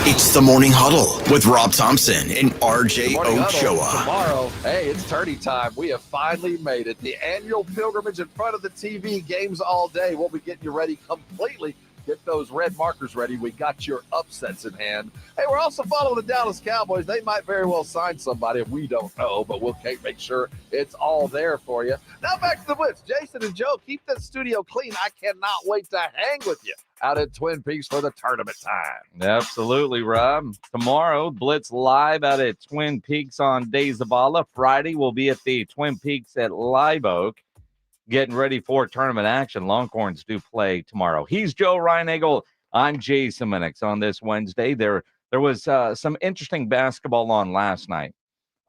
It's the Morning Huddle with Rob Thompson and RJ Ochoa. Tomorrow, hey, it's tourney time. We have finally made it. The annual pilgrimage in front of the TV, games all day. We'll be getting you ready completely. Get those red markers ready. We got your upsets in hand. Hey, we're also following the Dallas Cowboys. They might very well sign somebody. We don't know, but we'll make sure it's all there for you. Now back to the Blitz. Jason and Joe, keep the studio clean. I cannot wait to hang with you out at Twin Peaks for the tournament time. Absolutely, Rob. Tomorrow, Blitz live out at Twin Peaks on Days of Allah. Friday, we'll be at the Twin Peaks at Live Oak, getting ready for tournament action. Longhorns do play tomorrow. He's Joe Reinagel. I'm Jason Minix. On this Wednesday, there was some interesting basketball on last night.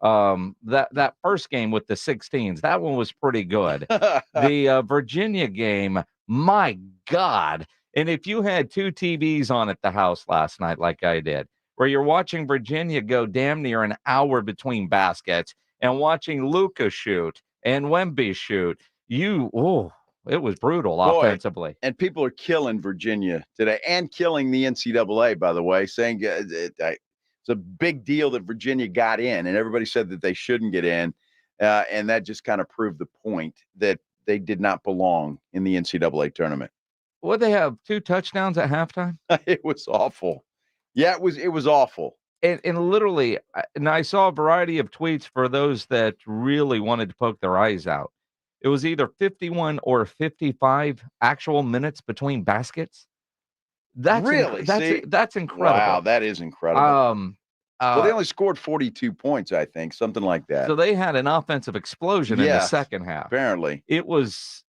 That first game with the 16s, that one was pretty good. The Virginia game, my God. And if you had 2 TVs on at the house last night, like I did, where you're watching Virginia go damn near an hour between baskets and watching Luka shoot and Wemby shoot, it was brutal offensively. And people are killing Virginia today and killing the NCAA, by the way, saying it's a big deal that Virginia got in, and everybody said that they shouldn't get in. And that just kind of proved the point that they did not belong in the NCAA tournament. What, they have 2 touchdowns at halftime? It was awful. Yeah, it was awful. And literally, and I saw a variety of tweets for those that really wanted to poke their eyes out. It was either 51 or 55 actual minutes between baskets. That's incredible. Wow, that is incredible. Well, they only scored 42 points, I think, something like that. So they had an offensive explosion in the second half. Apparently. It was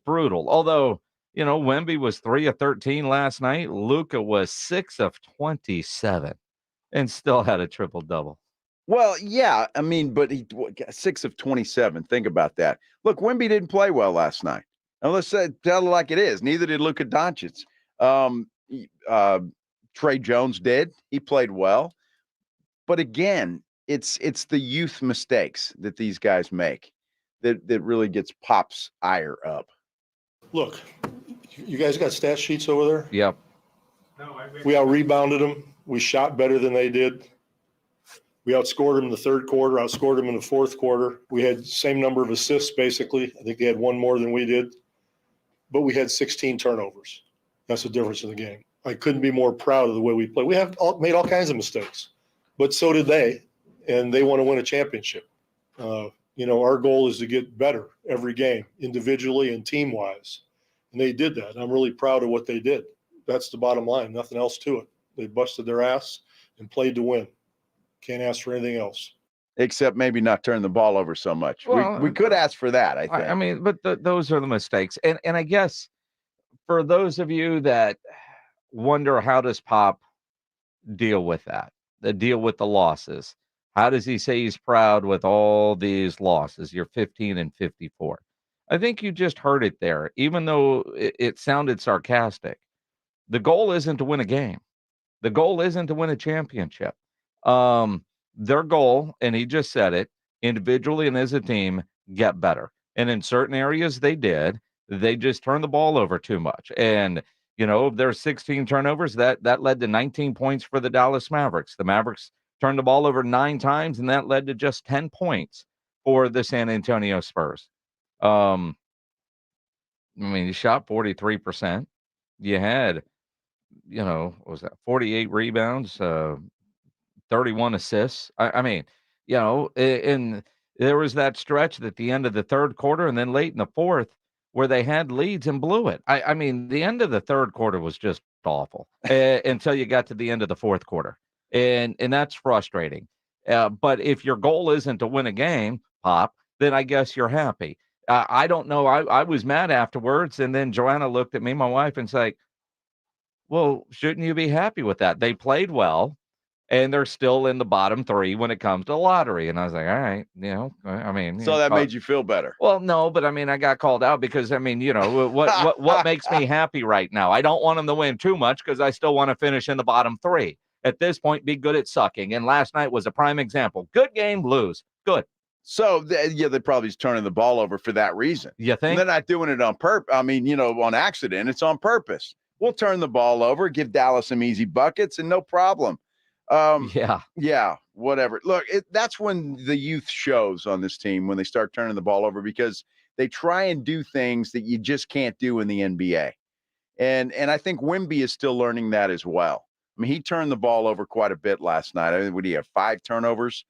brutal. Although, Wemby was 3 of 13 last night. Luka was 6 of 27 and still had a triple-double. Well, yeah, I mean, but he 6 of 27. Think about that. Look, Wemby didn't play well last night. And let's tell it like it is. Neither did Luka Doncic. Trey Jones did. He played well. But again, it's the youth mistakes that these guys make that really gets Pop's ire up. Look, you guys got stat sheets over there? Yep. We out-rebounded them. We shot better than they did. We outscored them in the third quarter, outscored them in the fourth quarter. We had the same number of assists, basically. I think they had 1 more than we did. But we had 16 turnovers. That's the difference in the game. I couldn't be more proud of the way we played. We have made all kinds of mistakes, but so did they, and they want to win a championship. Our goal is to get better every game, individually and team-wise, and they did that. I'm really proud of what they did. That's the bottom line, nothing else to it. They busted their ass and played to win. Can't ask for anything else. Except maybe not turn the ball over so much. Well, we could ask for that, I think. I mean, but those are the mistakes. And I guess for those of you that wonder, how does Pop deal with that, deal with the losses? How does he say he's proud with all these losses? You're 15 and 54. I think you just heard it there, even though it sounded sarcastic. The goal isn't to win a game. The goal isn't to win a championship. Their goal, and he just said it, individually and as a team, get better. And in certain areas they did. They just turned the ball over too much. And, there's 16 turnovers. That led to 19 points for the Dallas Mavericks. The Mavericks turned the ball over 9 times, and that led to just 10 points for the San Antonio Spurs. You shot 43%. You had, what was that, 48 rebounds, 31 assists. And there was that stretch at the end of the third quarter and then late in the fourth where they had leads and blew it. The end of the third quarter was just awful until you got to the end of the fourth quarter. And that's frustrating. But if your goal isn't to win a game, Pop, then I guess you're happy. I don't know. I was mad afterwards. And then Joanna looked at me, my wife, and said, well, shouldn't you be happy with that? They played well, and they're still in the bottom 3 when it comes to lottery. And I was like, all right, So that made you feel better. Well, no, but I got called out because what makes me happy right now? I don't want them to win too much because I still want to finish in the bottom 3. At this point, be good at sucking. And last night was a prime example. Good game, lose. Good. So, they probably is turning the ball over for that reason. You think? And they're not doing it on purpose. On accident. It's on purpose. We'll turn the ball over, give Dallas some easy buckets, and no problem. Yeah, whatever. Look, that's when the youth shows on this team, when they start turning the ball over, because they try and do things that you just can't do in the NBA. And I think Wemby is still learning that as well. He turned the ball over quite a bit last night. What do you have, 5 turnovers?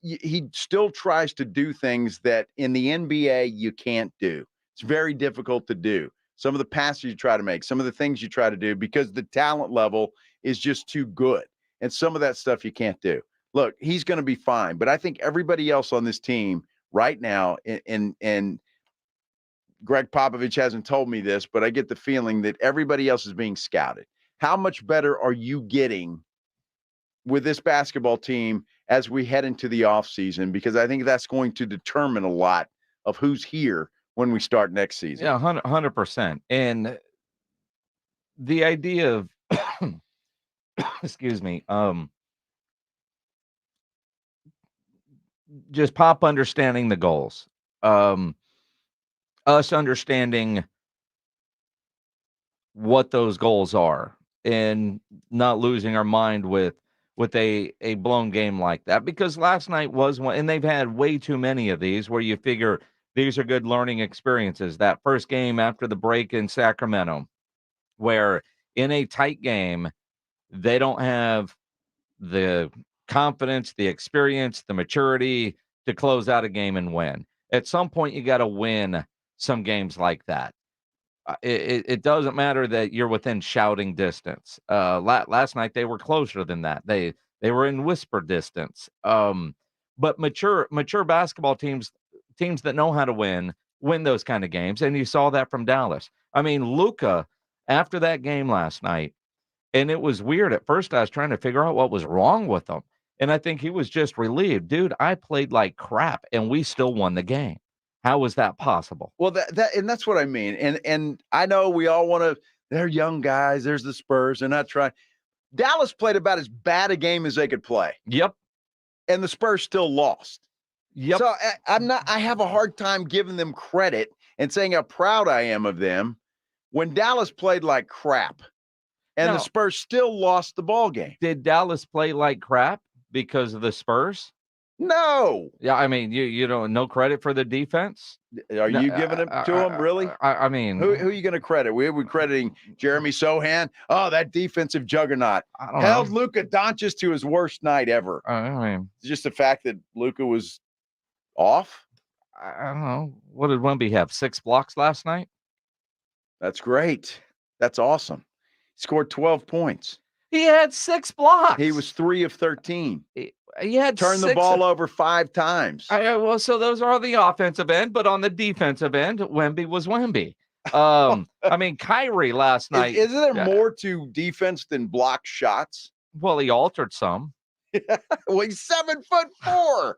He still tries to do things that in the NBA you can't do. It's very difficult to do. Some of the passes you try to make, some of the things you try to do, because the talent level is just too good. And some of that stuff you can't do. Look, he's going to be fine. But I think everybody else on this team right now, and Greg Popovich hasn't told me this, but I get the feeling that everybody else is being scouted. How much better are you getting with this basketball team as we head into the offseason? Because I think that's going to determine a lot of who's here when we start next season. Yeah, 100%. And the idea of, excuse me, just Pop understanding the goals, us understanding what those goals are, and not losing our mind with a blown game like that, because last night was one, and they've had way too many of these where you figure these are good learning experiences. That first game after the break in Sacramento, where in a tight game, they don't have the confidence, the experience, the maturity to close out a game and win. At some point, you got to win some games like that. It doesn't matter that you're within shouting distance. Last night they were closer than that. They were in whisper distance. But mature basketball teams that know how to win those kind of games, and you saw that from Dallas. I mean, Luka, after that game last night, and it was weird. At first, I was trying to figure out what was wrong with him, and I think he was just relieved. Dude, I played like crap, and we still won the game. How was that possible? Well, that's what I mean. And I know we all want to, they're young guys. There's the Spurs. They're not trying. Dallas played about as bad a game as they could play. Yep. And the Spurs still lost. Yep. So I have a hard time giving them credit and saying how proud I am of them when Dallas played like crap and the Spurs still lost the ball game. Did Dallas play like crap because of the Spurs? No. Yeah, I mean, you don't no credit for the defense. Are you giving it to them, really? I mean, who are you going to credit? We're crediting Jeremy Sohan. Oh, that defensive juggernaut I don't held know. Luka Doncic to his worst night ever. I mean, It's just the fact that Luka was off. I don't know. What did Wemby have? 6 blocks last night? That's great. That's awesome. He scored 12 points. He had 6 blocks. He was 3 of 13. He had turned the ball over 5 times. Well, so those are the offensive end, but on the defensive end, Wemby was Wemby. I mean, Kyrie last night. Isn't there more to defense than block shots? Well, he altered some. Well, he's 7'4".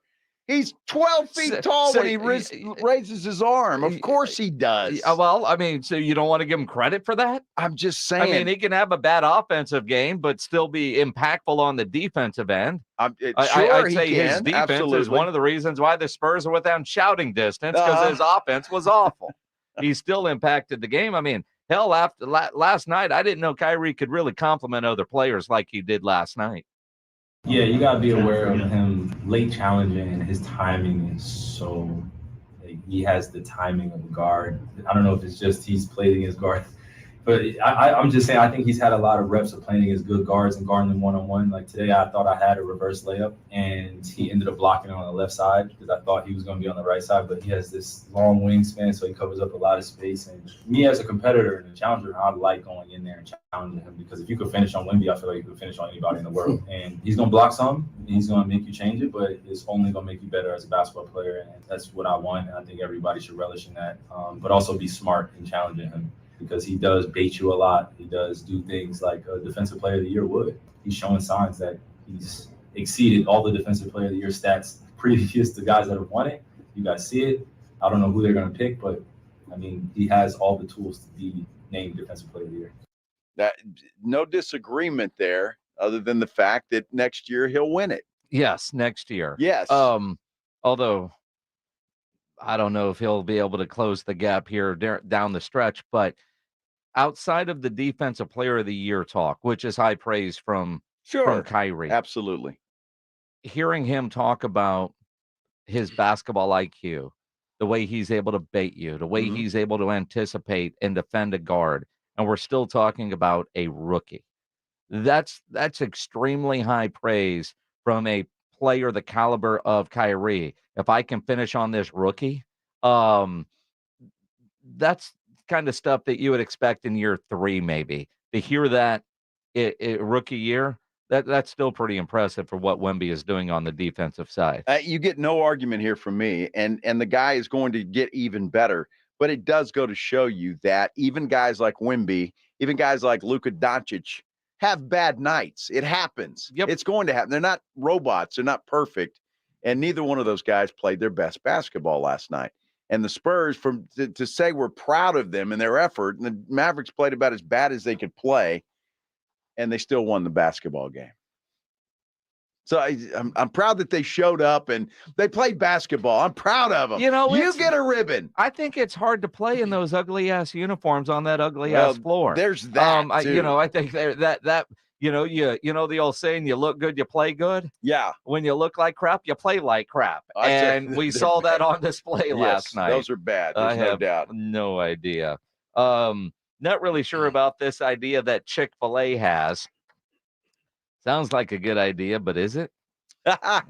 He's 12 feet tall when he raises his arm. Of course he does. Well, I mean, so you don't want to give him credit for that? I'm just saying. I mean, he can have a bad offensive game, but still be impactful on the defensive end. I'd say his defense is one of the reasons why the Spurs are within shouting distance, because his offense was awful. He still impacted the game. I mean, hell, after last night, I didn't know Kyrie could really compliment other players like he did last night. Yeah, you got to be aware of him late challenging, and his timing is so he has the timing of a guard. I don't know if it's just he's played against guards, but I'm just saying I think he's had a lot of reps of playing against good guards and guarding them one-on-one. Like today, I thought I had a reverse layup, and he ended up blocking on the left side because I thought he was going to be on the right side, but he has this long wingspan, so he covers up a lot of space. And me as a competitor and a challenger, I like going in there and challenging him, because if you could finish on Wemby, I feel like you could finish on anybody in the world. And he's going to block some, and he's going to make you change it, but it's only going to make you better as a basketball player, and that's what I want, and I think everybody should relish in that, but also be smart in challenging him, because he does bait you a lot. He does do things like a defensive player of the year would. He's showing signs that he's exceeded all the defensive player of the year stats previous to guys that have won it. You guys see it. I don't know who they're going to pick, but I mean, he has all the tools to be named defensive player of the year. That no disagreement there, other than the fact that next year he'll win it. Yes, next year. Yes. Although I don't know if he'll be able to close the gap here down the stretch, but outside of the defensive player of the year talk, which is high praise from Kyrie. Absolutely. Hearing him talk about his basketball IQ, the way he's able to bait you, the way he's able to anticipate and defend a guard, and we're still talking about a rookie. That's extremely high praise from a player the caliber of Kyrie. If I can finish on this rookie, that's kind of stuff that you would expect in year 3, maybe. To hear that rookie year, that's still pretty impressive for what Wemby is doing on the defensive side. You get no argument here from me, and the guy is going to get even better. But it does go to show you that even guys like Wemby, even guys like Luka Doncic have bad nights. It happens. Yep. It's going to happen. They're not robots. They're not perfect. And neither one of those guys played their best basketball last night. And the Spurs, to say we're proud of them and their effort, and the Mavericks played about as bad as they could play, and they still won the basketball game. So I'm proud that they showed up and they played basketball. I'm proud of them. You get a ribbon. I think it's hard to play in those ugly ass uniforms on that ugly ass floor. There's that. Too. I think that you know the old saying, you look good, you play good. Yeah. When you look like crap, you play like crap. And we saw that on display last night. Those are bad. There's no doubt. No idea. Not really sure about this idea that Chick-fil-A has. Sounds like a good idea, but is it?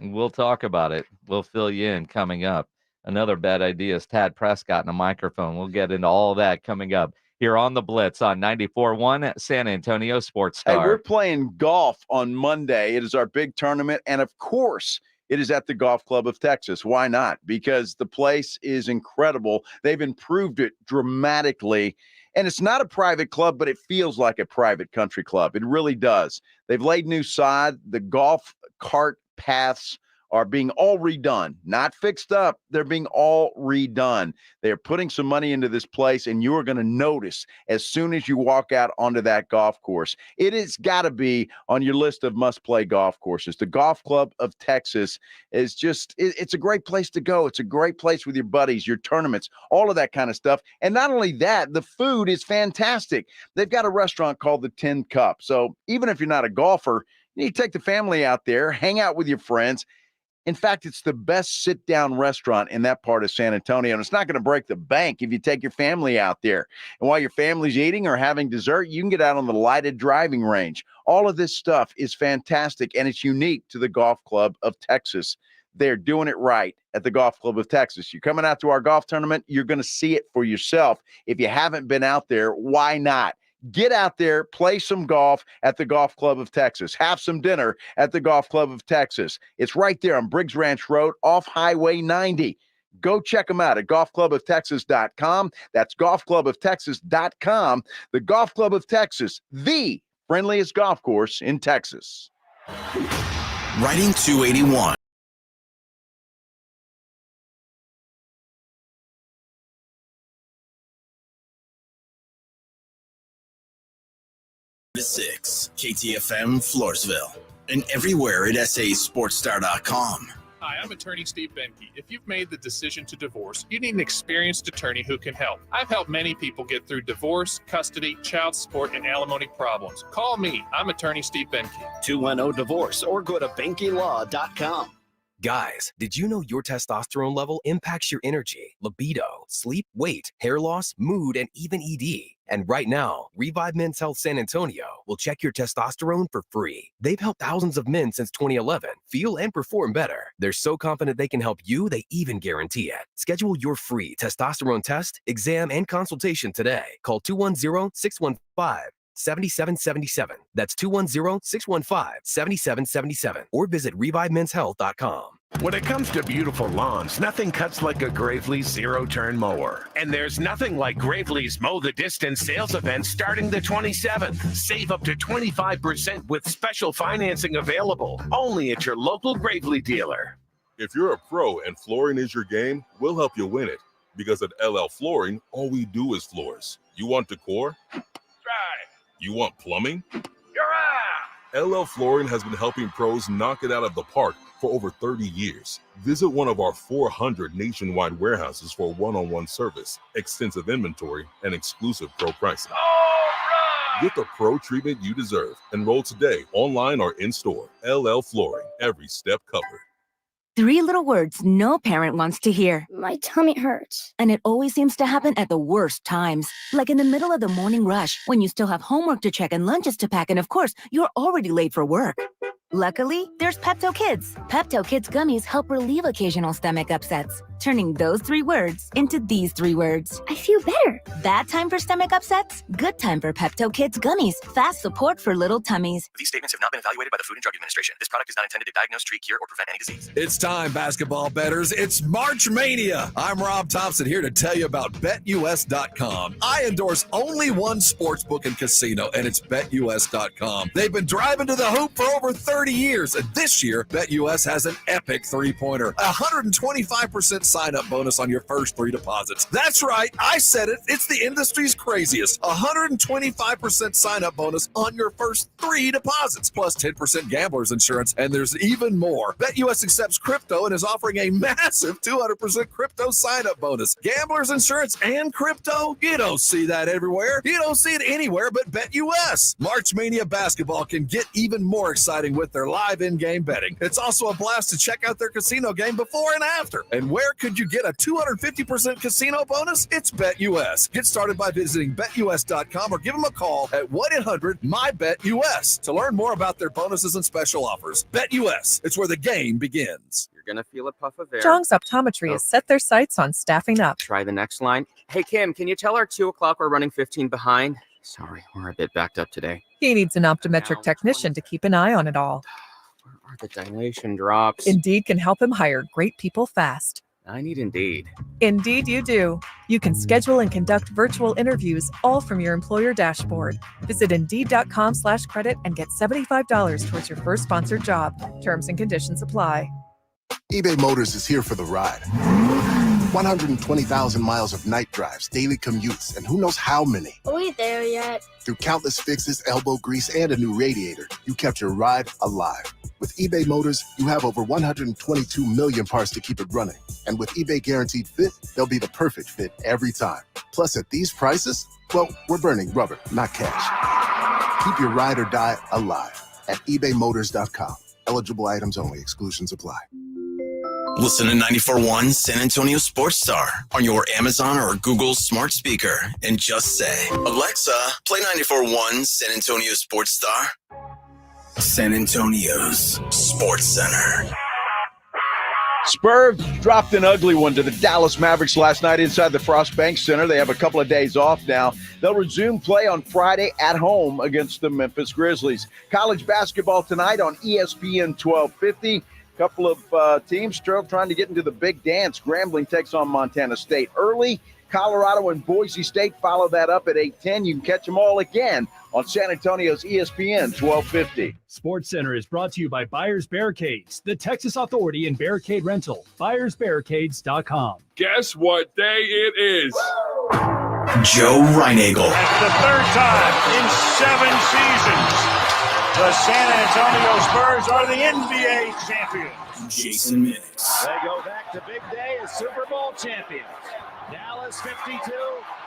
We'll talk about it. We'll fill you in coming up. Another bad idea is Dak Prescott and a microphone. We'll get into all that coming up here on the Blitz on 94.1 San Antonio Sports Star. Hey, we're playing golf on Monday. It is our big tournament, and of course, it is at the Golf Club of Texas. Why not? Because the place is incredible. They've improved it dramatically. And it's not a private club, but it feels like a private country club. It really does. They've laid new sod. The golf cart paths are being all redone, not fixed up. They're being all redone. They're putting some money into this place, and you are going to notice as soon as you walk out onto that golf course. It has got to be on your list of must-play golf courses. The Golf Club of Texas is it's a great place to go. It's a great place with your buddies, your tournaments, all of that kind of stuff. And not only that, the food is fantastic. They've got a restaurant called the Tin Cup. So even if you're not a golfer, you need to take the family out there, hang out with your friends. In fact, it's the best sit-down restaurant in that part of San Antonio, and it's not going to break the bank if you take your family out there. And while your family's eating or having dessert, you can get out on the lighted driving range. All of this stuff is fantastic, and it's unique to the Golf Club of Texas. They're doing it right at the Golf Club of Texas. You're coming out to our golf tournament, you're going to see it for yourself. If you haven't been out there, why not? Get out there, play some golf at the Golf Club of Texas. Have some dinner at the Golf Club of Texas. It's right there on Briggs Ranch Road off Highway 90. Go check them out at golfcluboftexas.com. That's golfcluboftexas.com. The Golf Club of Texas, the friendliest golf course in Texas. Writing 281. To 6, KTFM Floresville, and everywhere at sasportstar.com. Hi, I'm attorney Steve Benke. If you've made the decision to divorce, you need an experienced attorney who can help. I've helped many people get through divorce, custody, child support, and alimony problems. Call me. I'm attorney Steve Benke. 210-DIVORCE or go to BenkeLaw.com. Guys, did you know your testosterone level impacts your energy, libido, sleep, weight, hair loss, mood, and even ED? And right now, Revive Men's Health San Antonio will check your testosterone for free. They've helped thousands of men since 2011 feel and perform better. They're so confident they can help you, they even guarantee it. Schedule your free testosterone test, exam, and consultation today. Call 210-615-7777. That's 210-615-7777. Or visit ReviveMen'sHealth.com. When it comes to beautiful lawns, nothing cuts like a Gravely zero-turn mower. And there's nothing like Gravely's Mow the Distance sales event starting the 27th. Save up to 25% with special financing available only at your local Gravely dealer. If you're a pro and flooring is your game, we'll help you win it. Because at LL Flooring, all we do is floors. You want decor? Try. You want plumbing? You're LL Flooring has been helping pros knock it out of the park for over 30 years. Visit one of our 400 nationwide warehouses for one-on-one service, extensive inventory, and exclusive pro pricing. Get the pro treatment you deserve. Enroll today, online or in-store. LL Flooring, every step covered. 3 little words no parent wants to hear. My tummy hurts. And it always seems to happen at the worst times. Like in the middle of the morning rush, when you still have homework to check and lunches to pack, and of course, you're already late for work. Luckily, there's Pepto Kids. Pepto Kids gummies help relieve occasional stomach upsets, turning those 3 words into these 3 words. I feel better. Bad time for stomach upsets? Good time for Pepto Kids gummies. Fast support for little tummies. These statements have not been evaluated by the Food and Drug Administration. This product is not intended to diagnose, treat, cure, or prevent any disease. It's time, basketball bettors. It's March Mania. I'm Rob Thompson here to tell you about BetUS.com. I endorse only one sportsbook and casino, and it's BetUS.com. They've been driving to the hoop for over 30 years, and this year, BetUS has an epic three-pointer. 125% sign-up bonus on your first 3 deposits. That's right, I said it. It's the industry's craziest. 125% sign-up bonus on your first 3 deposits, plus 10% gambler's insurance, and there's even more. BetUS accepts crypto and is offering a massive 200% crypto sign-up bonus. Gambler's insurance and crypto? You don't see that everywhere. You don't see it anywhere but BetUS. March Mania basketball can get even more exciting with their live in-game betting. It's also a blast to check out their casino game before and after. And where could you get a 250% casino bonus? It's BetUS. Get started by visiting BetUS.com or give them a call at 1-800-MyBetUS to learn more about their bonuses and special offers. BetUS. It's where the game begins. You're going to feel a puff of air. Jong's Optometry has set their sights on staffing up. Try the next line. Hey, Kim, can you tell our 2 o'clock we're running 15 behind? Sorry, we're a bit backed up today. He needs an optometric technician to keep an eye on it all. Where are the dilation drops? Indeed can help him hire great people fast. I need Indeed. Indeed you do. You can schedule and conduct virtual interviews all from your employer dashboard. Visit Indeed.com/credit and get $75 towards your first sponsored job. Terms and conditions apply. eBay Motors is here for the ride. 120,000 miles of night drives, daily commutes, and who knows how many. Are we there yet? Through countless fixes, elbow grease, and a new radiator, you kept your ride alive. With eBay Motors, you have over 122 million parts to keep it running. And with eBay Guaranteed Fit, they'll be the perfect fit every time. Plus, at these prices, well, we're burning rubber, not cash. Keep your ride or die alive at ebaymotors.com. Eligible items only. Exclusions apply. Listen to 94.1 San Antonio Sports Star on your Amazon or Google smart speaker and just say, Alexa, play 94.1 San Antonio Sports Star. San Antonio's Sports Center. Spurs dropped an ugly one to the Dallas Mavericks last night inside the Frost Bank Center. They have a couple of days off now. They'll resume play on Friday at home against the Memphis Grizzlies. College basketball tonight on ESPN 1250. Couple of teams still trying to get into the big dance. Grambling takes on Montana State early. Colorado and Boise State follow that up at 8:10. You can catch them all again on San Antonio's ESPN 1250. Sports Center is brought to you by Buyers Barricades, the Texas Authority in Barricade Rental. BuyersBarricades.com. Guess what day it is? Joe Reinagel. That's the 3rd time in 7 seasons. The San Antonio Spurs are the NBA champions. Jason Minix. They go back to big day as Super Bowl champions. Dallas 52,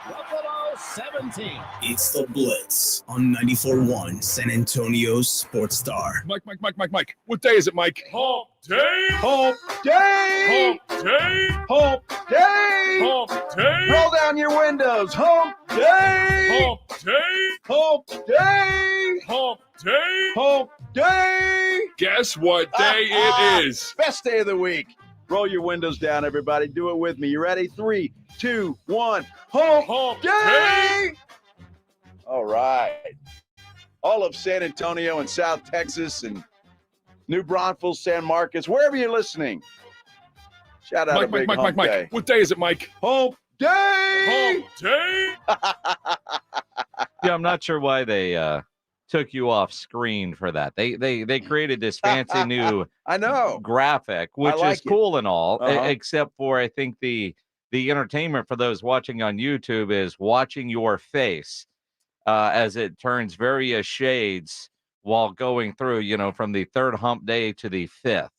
Buffalo 17. It's the Blitz on 94.1 San Antonio Sports Star. Mike. What day is it, Mike? Hump day. Hump day. Hump day. Hump day. Hump day. Roll down your windows. Hump day. Hump day. Hump day. Hump day. Hump day. Guess what day it is? Best day of the week. Roll your windows down, everybody. Do it with me. You ready? 3, 2, 1. Hump day. All right. All of San Antonio and South Texas and New Braunfels, San Marcos, wherever you're listening. Shout out to Big Hump Day. What day is it, Mike? Hump day. Hump day. Yeah, I'm not sure why they took you off screen for that. They created this fancy new I know graphic, which like is cool and all, Uh-huh. except for I think the entertainment for those watching on YouTube is watching your face as it turns various shades while going through, from the 3rd hump day to the 5th.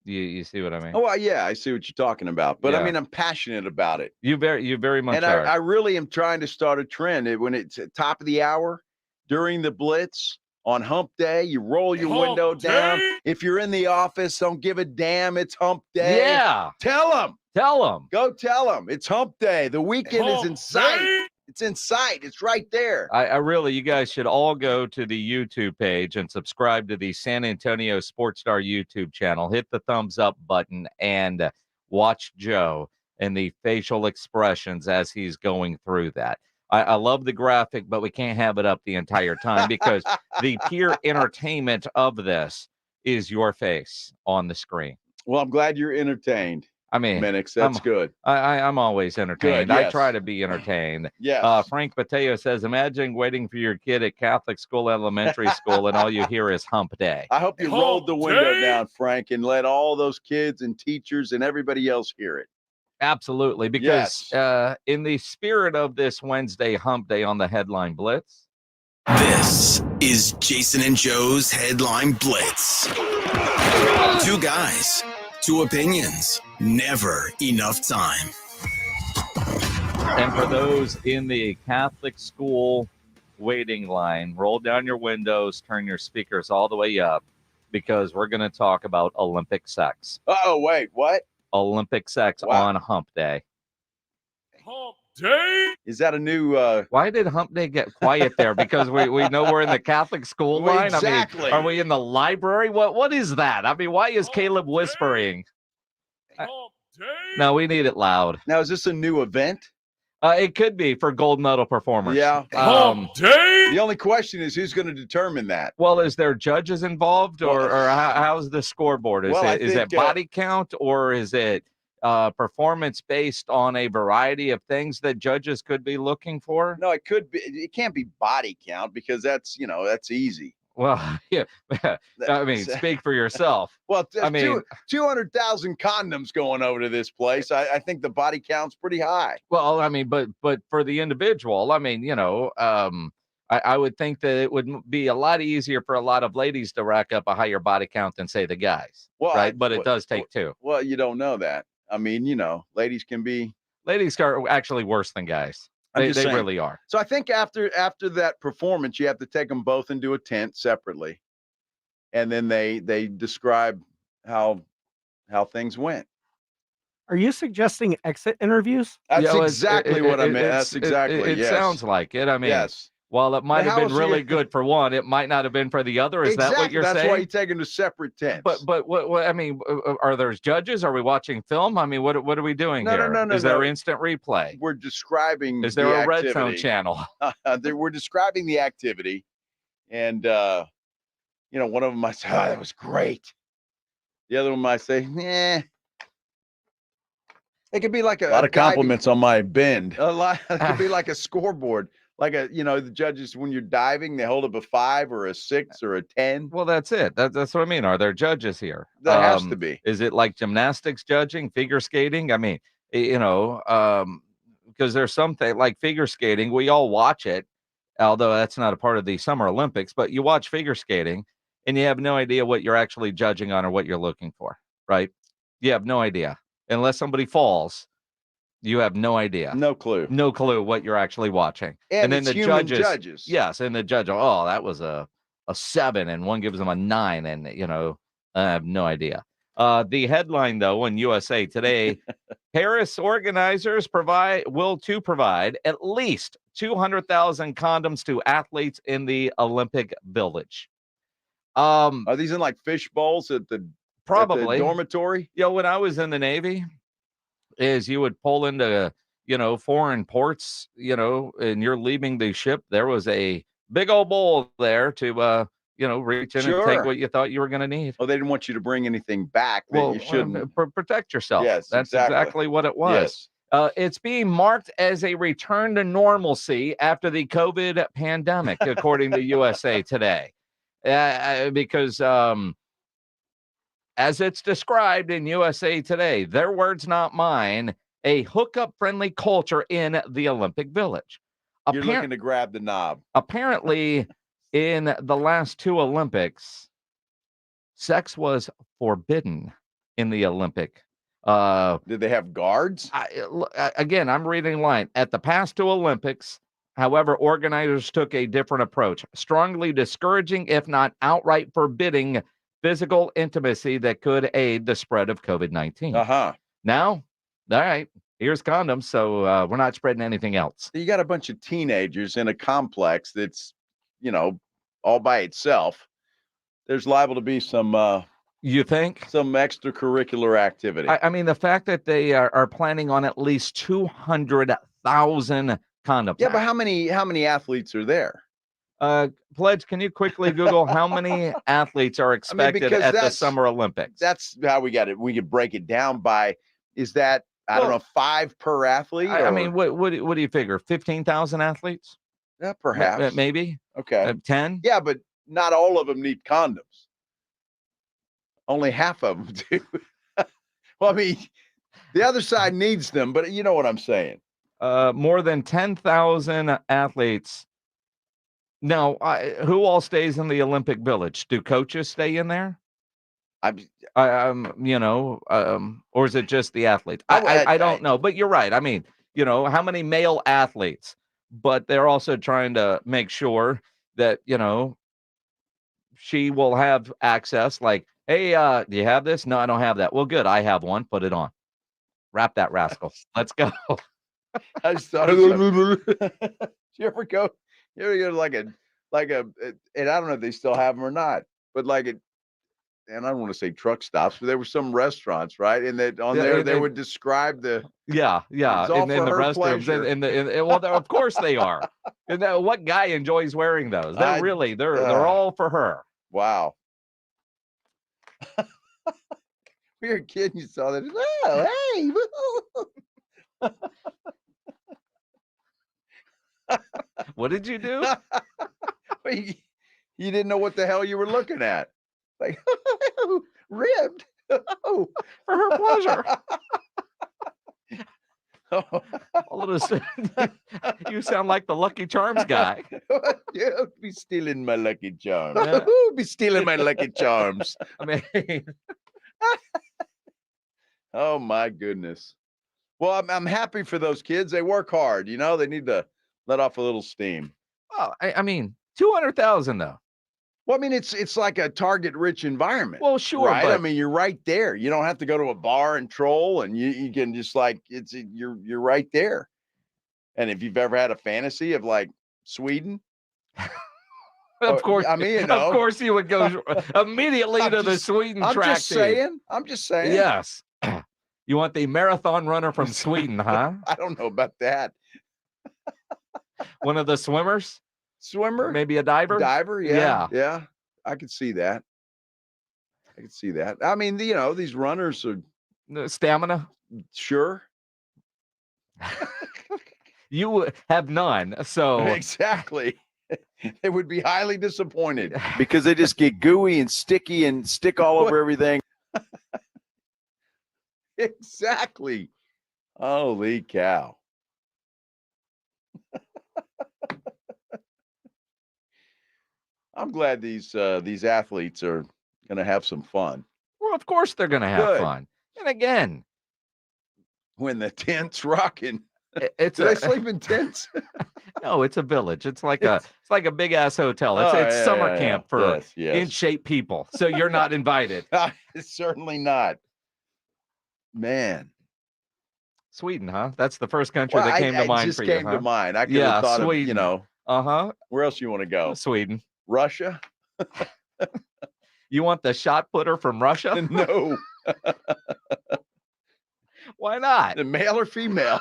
You see what I mean? Oh, well, yeah, I see what you're talking about. But, Yeah. I mean, I'm passionate about it. You very much and are. I really am trying to start a trend. When it's at top of the hour, during the Blitz, on hump day, you roll your window down. If you're in the office, don't give a damn. It's hump day. Yeah. Tell them. Tell them. Go tell them. It's hump day. The weekend is in sight. It's in sight. It's right there. I really, you guys should all go to the YouTube page and subscribe to the San Antonio Sports Star YouTube channel. Hit the thumbs up button and watch Joe and the facial expressions as he's going through that. I love the graphic, but we can't have it up the entire time because the pure entertainment of this is your face on the screen. Well, I'm glad you're entertained. I mean, Minix, that's good. I'm always entertained. Good, yes. I try to be entertained. Yes. Frank Mateo says, imagine waiting for your kid at Catholic school, elementary school, and all you hear is hump day. I hope you rolled the window down, Frank, and let all those kids and teachers and everybody else hear it. Absolutely, because in the spirit of this Wednesday hump day on the Headline Blitz. This is Jason and Joe's Headline Blitz. Two guys, two opinions, never enough time. And for those in the Catholic school waiting line, roll down your windows, turn your speakers all the way up, because we're going to talk about Olympic sex. Oh, wait, what? Olympic sex on Hump Day. Hump Day? Is that a new... Why did Hump Day get quiet there? Because we know we're in the Catholic school line? Exactly. I mean, are we in the library? What is that? I mean, why is Caleb whispering? No, we need it loud. Now, is this a new event? It could be for gold medal performers. Yeah. The only question is who's going to determine that? Well, is there judges involved, or how's the scoreboard? Is it body count, or is it performance based on a variety of things that judges could be looking for? No, it could be. It can't be body count because that's easy. Well, yeah. I mean, speak for yourself. Well, I mean, 200,000 condoms going over to this place. I think the body count's pretty high. Well, I mean, but for the individual, I mean, I would think that it would be a lot easier for a lot of ladies to rack up a higher body count than, say, the guys. Well, right? But it does take two. Well, you don't know that. I mean, ladies can be. Ladies are actually worse than guys. They really are. So I think after that performance, you have to take them both into a tent separately, and then they describe how things went. Are you suggesting exit interviews? That's exactly what I meant. That's exactly it sounds like it. I mean, yes. While it might have been really good for one, it might not have been for the other. Is that what you're saying? That's why you take them to separate tents. But what I mean, are there judges? Are we watching film? I mean, what are we doing here? No. Is there instant replay? We're describing. Is there a red zone channel? We're describing the activity, and one of them might say, "Oh, that was great." The other one might say, "Yeah." It could be like a lot of compliments on my bend. It could be like a scoreboard. Like the judges, when you're diving, they hold up a 5 or a 6 or a 10. Well, that's it. That's what I mean. Are there judges here? There has to be. Is it like gymnastics judging, figure skating? I mean, because there's something like figure skating. We all watch it, although that's not a part of the Summer Olympics. But you watch figure skating, and you have no idea what you're actually judging on or what you're looking for, right? You have no idea unless somebody falls. You have no idea. No clue. No clue what you're actually watching. And then the judges. Yes, and the judge, oh, that was a 7, and one gives them a 9, and I have no idea. The headline, though, in USA Today, Paris organizers will provide at least 200,000 condoms to athletes in the Olympic Village. Are these in like fish bowls at the dormitory? When I was in the Navy, is you would pull into foreign ports, and you're leaving the ship. There was a big old bowl there to reach in and take what you thought you were going to need. Well, they didn't want you to bring anything back that you shouldn't. Protect yourself. Yes, that's exactly what it was. Yes. It's being marked as a return to normalcy after the COVID pandemic, according to USA Today, because as it's described in USA Today, their words, not mine, a hookup-friendly culture in the Olympic Village. You're looking to grab the knob. Apparently, in the last 2 Olympics, sex was forbidden in the Olympic. Did they have guards? Again, I'm reading line. At the past 2 Olympics, however, organizers took a different approach, strongly discouraging, if not outright forbidding, physical intimacy that could aid the spread of COVID-19. Uh-huh. Now, all right, here's condoms, so we're not spreading anything else. You got a bunch of teenagers in a complex that's, all by itself. There's liable to be some you think? Some extracurricular activity. I mean, the fact that they are planning on at least 200,000 condoms. Yeah, but how many athletes are there? Pledge, can you quickly Google how many athletes are expected at the Summer Olympics? That's how we got it. We could break it down by, is that, I don't know, 5 per athlete? I mean, what do you figure? 15,000 athleets? Yeah, perhaps. Maybe. Okay. 10? Yeah, but not all of them need condoms. Only half of them do. Well, I mean, the other side needs them, but you know what I'm saying. More than 10,000 athletes. Now, who all stays in the Olympic Village? Do coaches stay in there? Or is it just the athletes? I don't know, but you're right. I mean, how many male athletes? But they're also trying to make sure that, she will have access. Like, hey, do you have this? No, I don't have that. Well, good. I have one. Put it on. Wrap that rascal. Let's go. I just thought you ever go to like a, and I don't know if they still have them or not, but and I don't want to say truck stops, but there were some restaurants, right? And that they would describe the yeah, and then the restrooms, well, of course they are. And what guy enjoys wearing those? They're all for her. Wow. We were a kid, and you saw that. Oh, hey. What did you do? You didn't know what the hell you were looking at. Like, ribbed. Oh, for her pleasure. All of a sudden, you sound like the Lucky Charms guy. Yeah, be stealing my Lucky Charms. Be stealing my Lucky Charms. I mean, oh my goodness. Well, I'm happy for those kids. They work hard. They need to let off a little steam. Well, I mean, 200,000 though. Well, I mean, it's like a target-rich environment. Well, sure, right? but I mean, you're right there. You don't have to go to a bar and troll, and you can just you're right there. And if you've ever had a fantasy of like Sweden, of course, I mean, of course, you would go immediately to the Sweden track team. I'm just saying. Yes, you want the marathon runner from Sweden, huh? I don't know about that. One of the swimmers. Swimmer, maybe a diver. Yeah. I could see that. I mean, these runners are stamina. Sure. You have none, so exactly. They would be highly disappointed because they just get gooey and sticky and stick all over everything. Exactly. Holy cow. I'm glad these athletes are going to have some fun. Well, of course they're going to have fun. And again, when the tent's rocking, do they sleep in tents? No, it's a village. It's like a big ass hotel. It's summer camp for in shape people. So you're not invited. It's certainly not. Man. Sweden, huh? That's the first country that came to mind for you. Came to mind. I could have thought Sweden. of, where else you want to go? Sweden. Russia? You want the shot putter from Russia? No. Why not? The male or female?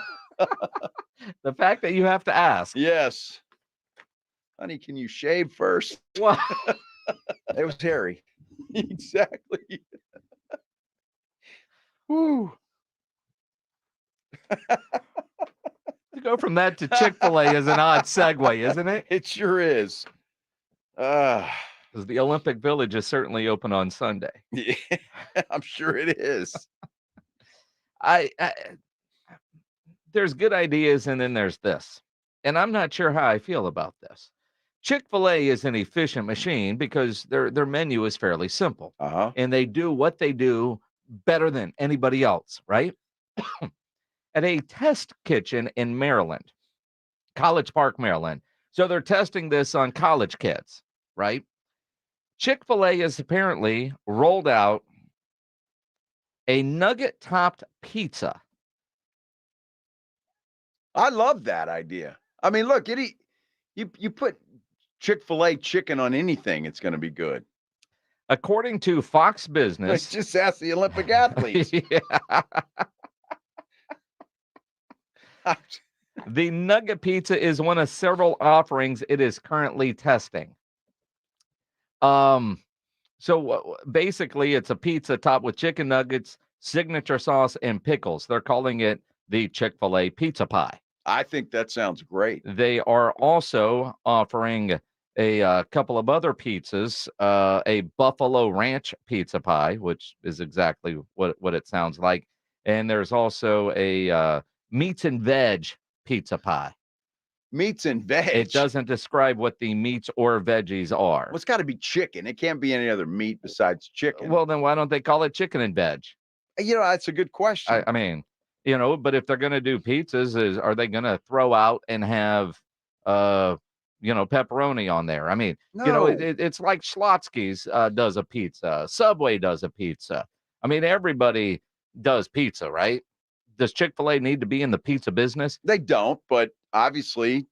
The fact that you have to ask. Yes. Honey, can you shave first? Well, it was Harry. Exactly. Woo. To go from that to Chick-fil-A is an odd segue, isn't it? It sure is. Because the Olympic Village is certainly open on Sunday. Yeah, I'm sure it is. There's good ideas, and then there's this. And I'm not sure how I feel about this. Chick-fil-A is an efficient machine because their menu is fairly simple. And they do what they do better than anybody else, right? At a test kitchen in Maryland, College Park, Maryland. So they're testing this on college kids, right? Chick-fil-A has apparently rolled out a nugget-topped pizza I love that idea. I mean, look, you put Chick-fil-A chicken on anything, it's going to be good. According to Fox Business. Let's just ask the Olympic athletes. The Nugget Pizza is one of several offerings it is currently testing. So basically, it's a pizza topped with chicken nuggets, signature sauce, and pickles. They're calling it the Chick-fil-A Pizza Pie. I think that sounds great. They are also offering a couple of other pizzas, a Buffalo Ranch Pizza Pie, which is exactly what it sounds like. And there's also a meats and veg pizza pie. Meats and veg? It doesn't describe what the meats or veggies are. Well, it's got to be chicken. It can't be any other meat besides chicken. Well, then why don't they call it chicken and veg? That's a good question. I mean, but if they're going to do pizzas, are they going to throw out and have, pepperoni on there? I mean, No. it's like Schlotsky's does a pizza. Subway does a pizza. I mean, everybody does pizza, right? Does Chick-fil-A need to be in the pizza business? They don't, but obviously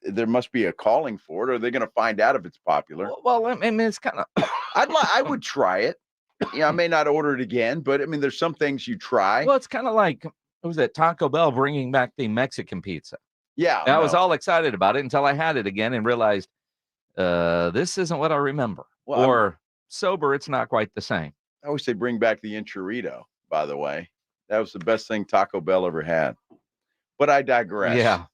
there must be a calling for it. Or are they going to find out if it's popular? Well, I mean, it's kind of... I would try it. I may not order it again, but I mean, there's some things you try. Well, it's kind of like, what was it, Taco Bell bringing back the Mexican pizza. Yeah. I was all excited about it until I had it again and realized this isn't what I remember. Well, or sober, it's not quite the same. I wish they bring back the enchilada, by the way. That was the best thing Taco Bell ever had. But I digress. Yeah.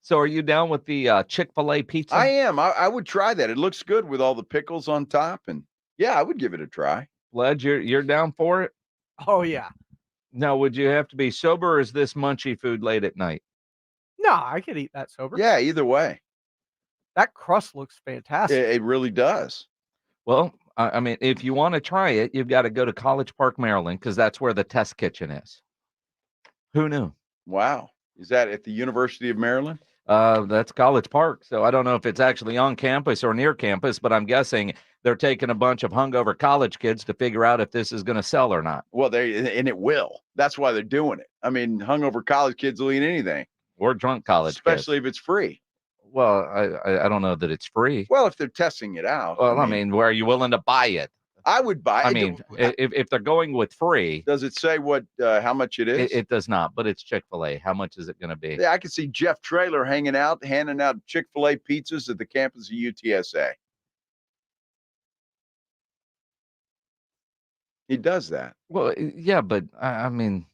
So are you down with the Chick-fil-A pizza? I am. I would try that. It looks good with all the pickles on top. And yeah, I would give it a try. Pledge, you're down for it? Oh, yeah. Now, would you have to be sober, or is this munchy food late at night? No, I could eat that sober. Yeah, either way. That crust looks fantastic. It really does. Well, I mean, if you want to try it, you've got to go to College Park, Maryland, because that's where the test kitchen is. Who knew? Wow. Is that at the University of Maryland? That's College Park. So I don't know if it's actually on campus or near campus, but I'm guessing they're taking a bunch of hungover college kids to figure out if this is going to sell or not. Well, and it will. That's why they're doing it. I mean, hungover college kids will eat anything. Or drunk college Especially kids. if it's free. Well, I don't know that it's free. Well, if they're testing it out. Well, I mean, where are you willing to buy it? I would buy it. I mean, if they're going with free. Does it say how much it is? It does not, but it's Chick-fil-A. How much is it going to be? Yeah, I can see Jeff Traylor handing out Chick-fil-A pizzas at the campus of UTSA. He does that. Well, yeah, but I mean,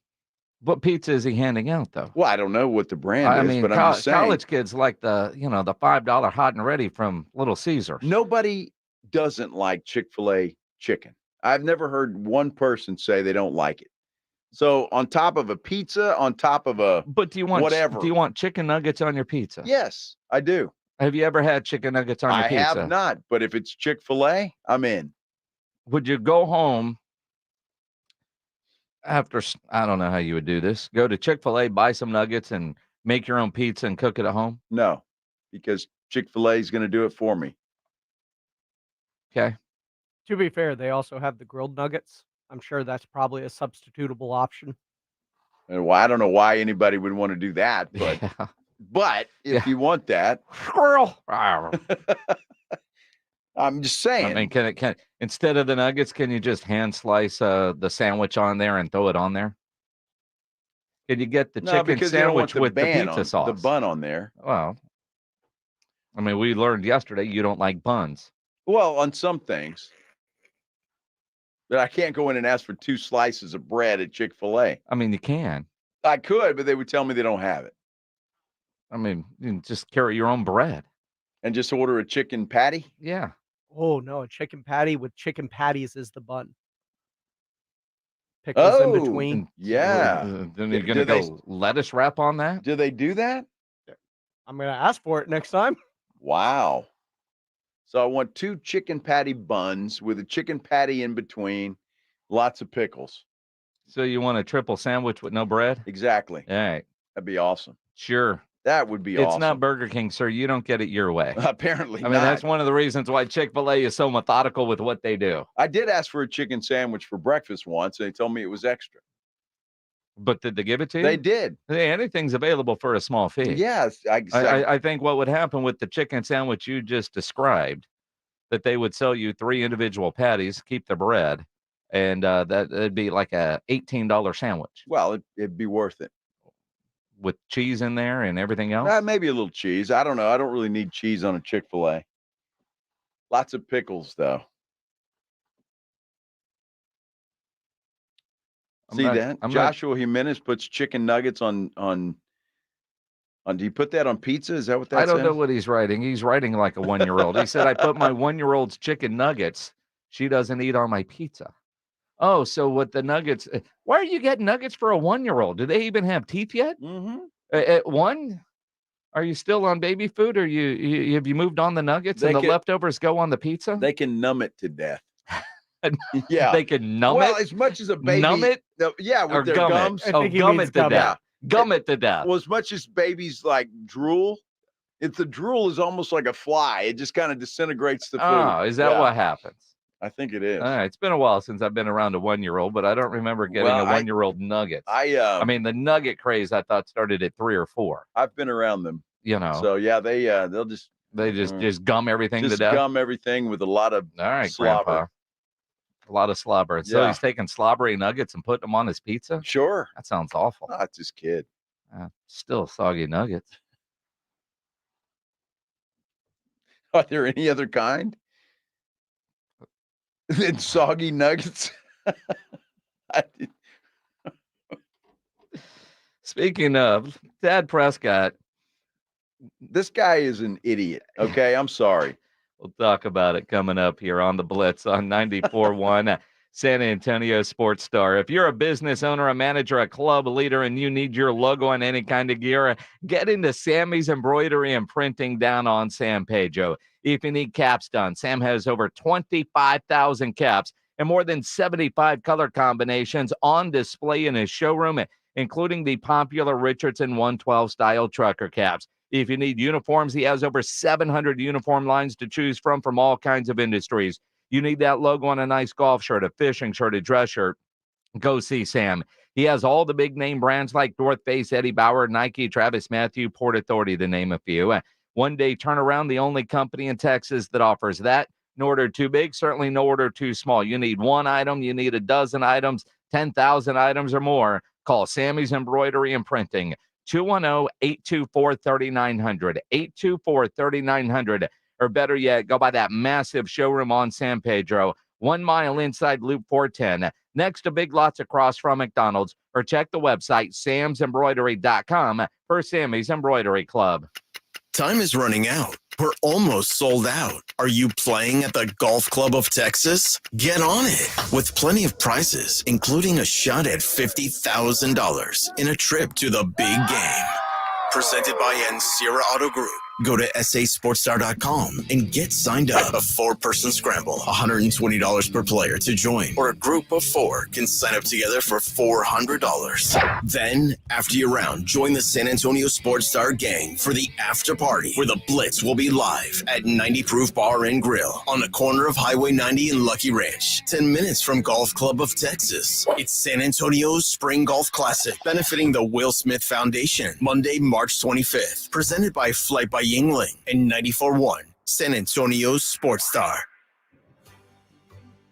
what pizza is he handing out, though? Well, I don't know what the brand is, but I'm just saying. College kids like the $5 hot and ready from Little Caesars. Nobody doesn't like Chick-fil-A chicken. I've never heard one person say they don't like it. So on top of a pizza, on top of but do you want whatever? Do you want chicken nuggets on your pizza? Yes, I do. Have you ever had chicken nuggets on your pizza? I have not, but if it's Chick-fil-A, I'm in. Would you go home after, I don't know how you would do this, go to Chick-fil-A, buy some nuggets, and make your own pizza and cook it at home? No, because Chick-fil-A is going to do it for me. Okay. To be fair, they also have the grilled nuggets. I'm sure that's probably a substitutable option. And I don't know why anybody would want to do that, but but if you want that, squirrel. I'm just saying. I mean, can instead of the nuggets, can you just hand slice the sandwich on there and throw it on there? Can you get the chicken sandwich with the pizza sauce? The bun on there. Well, I mean, we learned yesterday you don't like buns. Well, on some things. But I can't go in and ask for 2 slices of bread at Chick-fil-A. I mean, you can. I could, but they would tell me they don't have it. I mean, you can just carry your own bread. And just order a chicken patty? Yeah. Oh, no, a chicken patty with chicken patties is the bun. Pickles in between. Yeah. Then you're going to go lettuce wrap on that? Do they do that? I'm going to ask for it next time. Wow. So I want 2 chicken patty buns with a chicken patty in between, lots of pickles. So you want a triple sandwich with no bread? Exactly. All right. That'd be awesome. Sure. That would be awesome. It's not Burger King, sir. You don't get it your way. Apparently I mean, that's one of the reasons why Chick-fil-A is so methodical with what they do. I did ask for a chicken sandwich for breakfast once, and they told me it was extra. But did they give it to you? They did. Hey, anything's available for a small fee. Yes. I think what would happen with the chicken sandwich you just described, that they would sell you 3 individual patties, keep the bread, and that it'd be like a $18 sandwich. Well, it'd be worth it. With cheese in there and everything else? Maybe a little cheese. I don't know. I don't really need cheese on a Chick-fil-A. Lots of pickles, though. Joshua Jimenez puts chicken nuggets on. Do you put that on pizza? Is that what that I don't says? know what he's writing. He's writing like a 1-year-old. He said, I put my 1-year-old's chicken nuggets. She doesn't eat on my pizza. Oh, so what the nuggets? Why are you getting nuggets for a 1-year-old? Do they even have teeth yet? Mm-hmm. At 1? Are you still on baby food, or have you moved on the nuggets and the leftovers go on the pizza? They can numb it to death. Yeah, they can numb it. Well, as much as a baby numb it, with their gums. Gum it to death. Gum it to death. Well, as much as babies like drool, if the drool is almost like a fly, it just kind of disintegrates the food. Oh, is that what happens? I think it is. All right, it's been a while since I've been around a 1-year-old, but I don't remember getting a 1-year-old nugget. I mean, the nugget craze I thought started at 3 or 4. I've been around them. So yeah, they'll just gum everything to death. Just gum everything with a lot of slobber. Grandpa. A lot of slobber. So he's taking slobbery nuggets and putting them on his pizza? Sure. That sounds awful. Oh, it's his kid. Still soggy nuggets. Are there any other kind than soggy nuggets? Speaking of Dak Prescott, this guy is an idiot. Okay, I'm sorry. We'll talk about it coming up here on the Blitz on 94.1 San Antonio Sports Star. If you're a business owner, a manager, a club leader, and you need your logo on any kind of gear, get into Sammy's Embroidery and Printing down on San Pedro. If you need caps done, Sam has over 25,000 caps and more than 75 color combinations on display in his showroom, including the popular Richardson 112 style trucker caps. If you need uniforms, he has over 700 uniform lines to choose from all kinds of industries. You need that logo on a nice golf shirt, a fishing shirt, a dress shirt, go see Sam. He has all the big name brands like North Face, Eddie Bauer, Nike, Travis Matthew, Port Authority, to name a few. One day turnaround, the only company in Texas that offers that. No order too big, certainly no order too small. You need one item, you need a dozen items, 10,000 items or more. Call Sammy's Embroidery and Printing. 210-824-3900, 824-3900, or better yet, go by that massive showroom on San Pedro, 1 mile inside Loop 410, next to Big Lots across from McDonald's, or check the website samsembroidery.com for Sammy's Embroidery Club. Time is running out. We're almost sold out. Are you playing at the Golf Club of Texas? Get on it with plenty of prizes, including a shot at $50,000 in a trip to the big game. Presented by Sierra Auto Group. Go to sasportstar.com and get signed up. A 4-person scramble, $120 per player to join, or a group of 4 can sign up together for $400. Then, after your round, join the San Antonio Sports Star gang for the after party, where the Blitz will be live at 90 Proof Bar and Grill on the corner of Highway 90 and Lucky Ranch, 10 minutes from Golf Club of Texas. It's San Antonio's Spring Golf Classic, benefiting the Will Smith Foundation, Monday, March 25th, presented by Flight by Yingling and 94.1 San Antonio's Sports Star.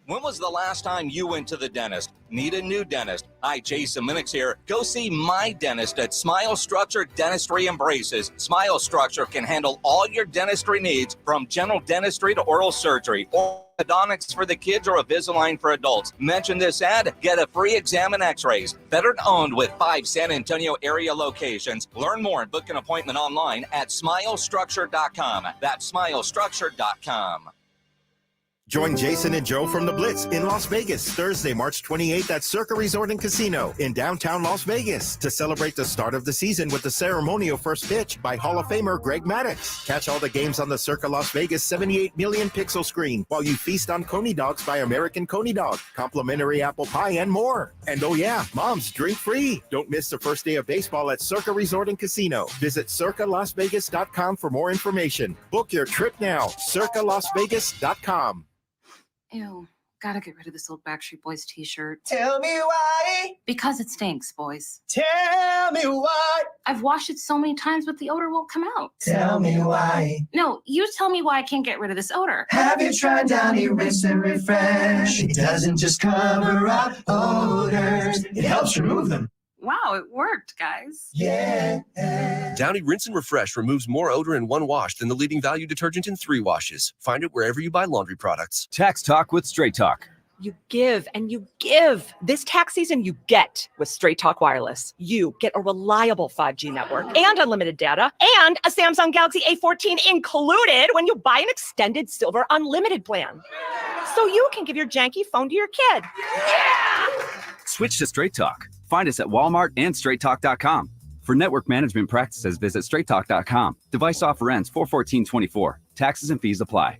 When was the last time you went to the dentist? Need a new dentist? Hi, Jason Minix here. Go see my dentist at Smile Structure Dentistry and Braces. Smile Structure can handle all your dentistry needs, from general dentistry to oral surgery, orthodontics for the kids, or Invisalign for adults. Mention this ad, get a free exam and x-rays. Veteran owned with 5 San Antonio area locations. Learn more and book an appointment online at smilestructure.com. That's smilestructure.com. Join Jason and Joe from the Blitz in Las Vegas Thursday, March 28th at Circa Resort and Casino in downtown Las Vegas to celebrate the start of the season with the ceremonial first pitch by Hall of Famer Greg Maddux. Catch all the games on the Circa Las Vegas 78 million pixel screen while you feast on Coney Dogs by American Coney Dog, complimentary apple pie, and more. And oh yeah, moms, drink free. Don't miss the first day of baseball at Circa Resort and Casino. Visit circalasvegas.com for more information. Book your trip now, circalasvegas.com. Ew, Gotta get rid of this old Backstreet Boys t-shirt. Tell me why. Because it stinks, boys. Tell me why. I've washed it so many times, but the odor won't come out. Tell me why. No, you tell me why I can't get rid of this odor. Have you tried Downy Rinse and Refresh? It doesn't just cover up odors, it helps remove them. Wow, it worked, guys. Yeah. Downy Rinse and Refresh removes more odor in one wash than the leading value detergent in 3 washes. Find it wherever you buy laundry products. Tax Talk with Straight Talk. You give and you give. This tax season, you get with Straight Talk Wireless. You get a reliable 5G network and unlimited data and a Samsung Galaxy A14 included when you buy an extended silver unlimited plan. So you can give your janky phone to your kid. Yeah! Switch to Straight Talk. Find us at Walmart and straighttalk.com. For network management practices, visit straighttalk.com. Device offer ends 4/14/24. Taxes and fees apply.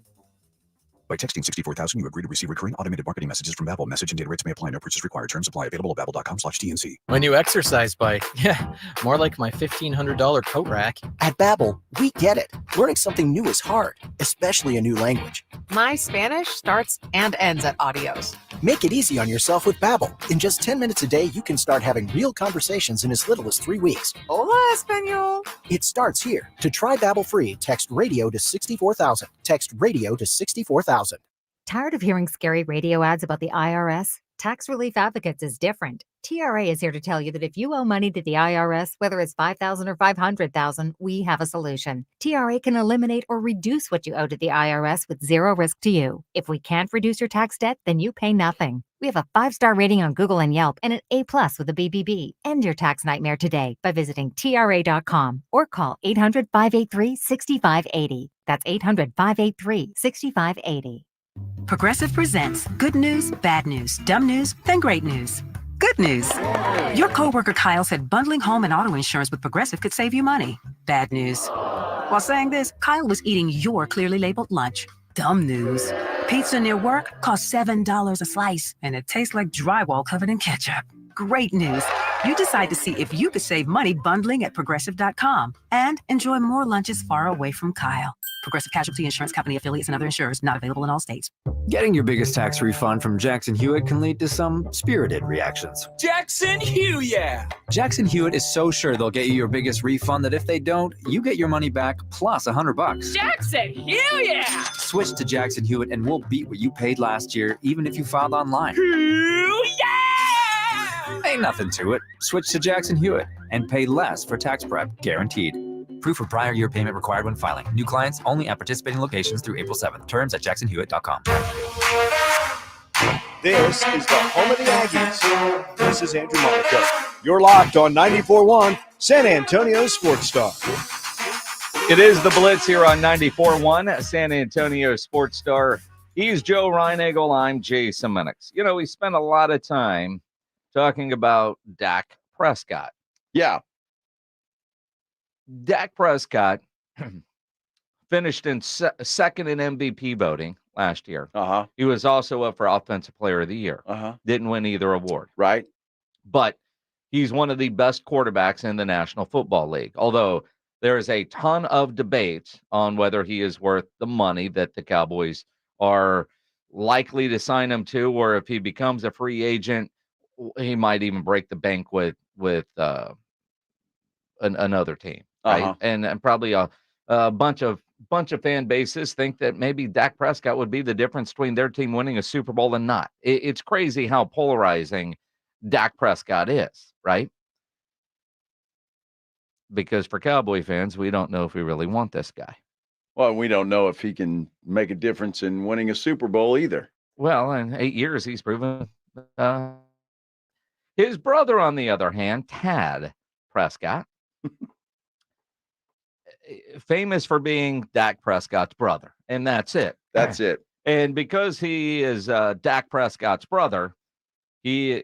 By texting 64,000, you agree to receive recurring automated marketing messages from Babbel. Message and data rates may apply. No purchase required. Terms apply. Available at babbel.com/TNC. My new exercise bike. Yeah, more like my $1,500 coat rack. At Babbel, we get it. Learning something new is hard, especially a new language. My Spanish starts and ends at Adios. Make it easy on yourself with Babbel. In just 10 minutes a day, you can start having real conversations in as little as 3 weeks. Hola, Espanol. It starts here. To try Babbel free, text radio to 64,000. Text radio to 64,000. Tired of hearing scary radio ads about the IRS? Tax Relief Advocates is different. TRA is here to tell you that if you owe money to the IRS, whether it's $5,000 or $500,000, we have a solution. TRA can eliminate or reduce what you owe to the IRS with zero risk to you. If we can't reduce your tax debt, then you pay nothing. We have a 5-star rating on Google and Yelp and an A+ with a BBB. End your tax nightmare today by visiting TRA.com or call 800-583-6580. That's 800-583-6580. Progressive presents good news, bad news, dumb news, then great news. Good news. Your coworker Kyle said bundling home and auto insurance with Progressive could save you money. Bad news. While saying this, Kyle was eating your clearly labeled lunch. Dumb news. Pizza near work costs $7 a slice, and it tastes like drywall covered in ketchup. Great news. You decide to see if you could save money bundling at Progressive.com and enjoy more lunches far away from Kyle. Progressive Casualty Insurance Company affiliates and other insurers not available in all states. Getting your biggest tax refund from Jackson Hewitt can lead to some spirited reactions. Jackson Hewitt, yeah! Jackson Hewitt is so sure they'll get you your biggest refund that if they don't, you get your money back plus $100. Jackson Hewitt, yeah! Switch to Jackson Hewitt and we'll beat what you paid last year, even if you filed online. Yeah! Ain't nothing to it. Switch to Jackson Hewitt and pay less for tax prep, guaranteed. Proof of prior year payment required when filing. New clients only at participating locations through April 7th. Terms at jacksonhewitt.com. This is the home of the Aggies. This is Andrew Monaco. You're locked on 94.1 San Antonio Sports Star. It is the Blitz here on 94.1 San Antonio Sports Star. He's Joe Reinagel. I'm Jason Minix. You know, we spent a lot of time talking about Dak Prescott. Yeah. Dak Prescott finished in second in MVP voting last year. He was also up for Offensive Player of the Year. Didn't win either award. Right. But he's one of the best quarterbacks in the National Football League. Although there is a ton of debate on whether he is worth the money that the Cowboys are likely to sign him to, or if he becomes a free agent, he might even break the bank with another team. Right. And probably a bunch of fan bases think that maybe Dak Prescott would be the difference between their team winning a Super Bowl and not. It's crazy how polarizing Dak Prescott is, right? Because for Cowboy fans, we don't know if we really want this guy. Well, we don't know if he can make a difference in winning a Super Bowl either. Well, in 8 years, he's proven. His brother, on the other hand, Tad Prescott, famous for being Dak Prescott's brother, and that's it. That's it. And because he is Dak Prescott's brother, he,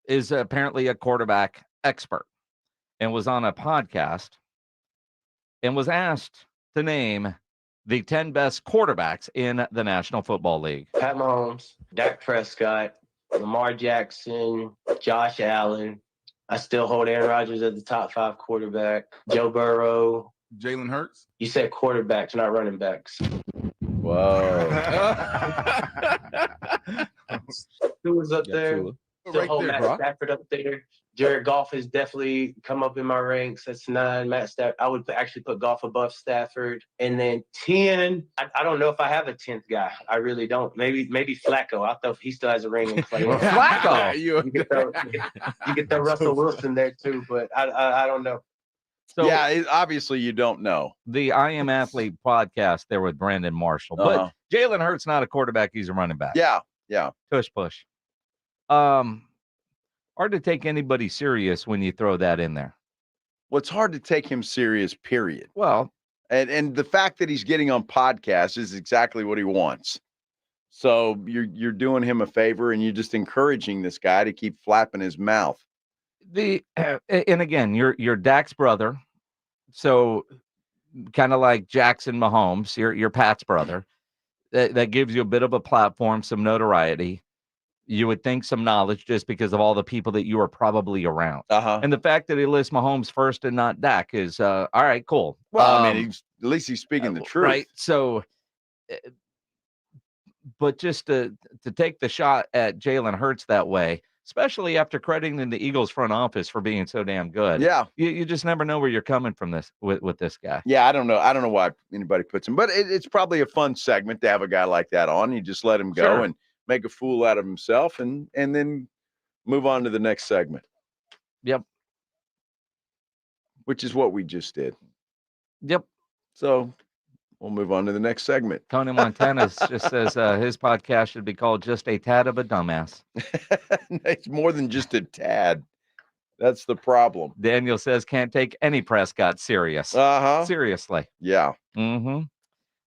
is apparently a quarterback expert and was on a podcast and was asked to name the 10 best quarterbacks in the National Football League. Pat Mahomes, Dak Prescott, Lamar Jackson, Josh Allen. I still hold Aaron Rodgers as the top 5 quarterback. Joe Burrow. Jalen Hurts. You said quarterbacks, not running backs. Whoa. Who was up Yeah, there? Tula. The Right whole there, Matt Brock. Stafford up there. Jared Goff has definitely come up in my ranks. That's 9. Matt Stafford. I would actually put Goff above Stafford. And then 10. I don't know if I have a 10th guy. I really don't. Maybe Flacco. I thought he still has a ring in play. Flacco. You get the Russell Wilson there too, but I don't know. So yeah, obviously you don't know. the I Am Athlete podcast there with Brandon Marshall. But Jalen Hurts not a quarterback, he's a running back. Yeah. Push. Hard to take anybody serious when you throw that in there. Well, it's hard to take him serious, period. Well, and the fact that he's getting on podcasts is exactly what he wants. So you're doing him a favor, and you're just encouraging this guy to keep flapping his mouth. And again, you're Dak's brother, so kind of like Jackson Mahomes, you're Pat's brother. That gives you a bit of a platform, some notoriety. You would think some knowledge just because of all the people that you are probably around. And the fact that he lists Mahomes first and not Dak is all right, cool. Well, I mean, at least he's speaking the truth. Right. So, but just to take the shot at Jalen Hurts that way, especially after crediting the Eagles front office for being so damn good. Yeah. You just never know where you're coming from this with this guy. Yeah, I don't know why anybody puts him, but it's probably a fun segment to have a guy like that on. You just let him go and make a fool out of himself and then move on to the next segment. Yep. Which is what we just did. Yep. So we'll move on to the next segment. Tony Montana just says his podcast should be called Just a Tad of a Dumbass. It's more than just a tad. That's the problem. Daniel says can't take any Prescott serious. Seriously. Yeah. Mm-hmm.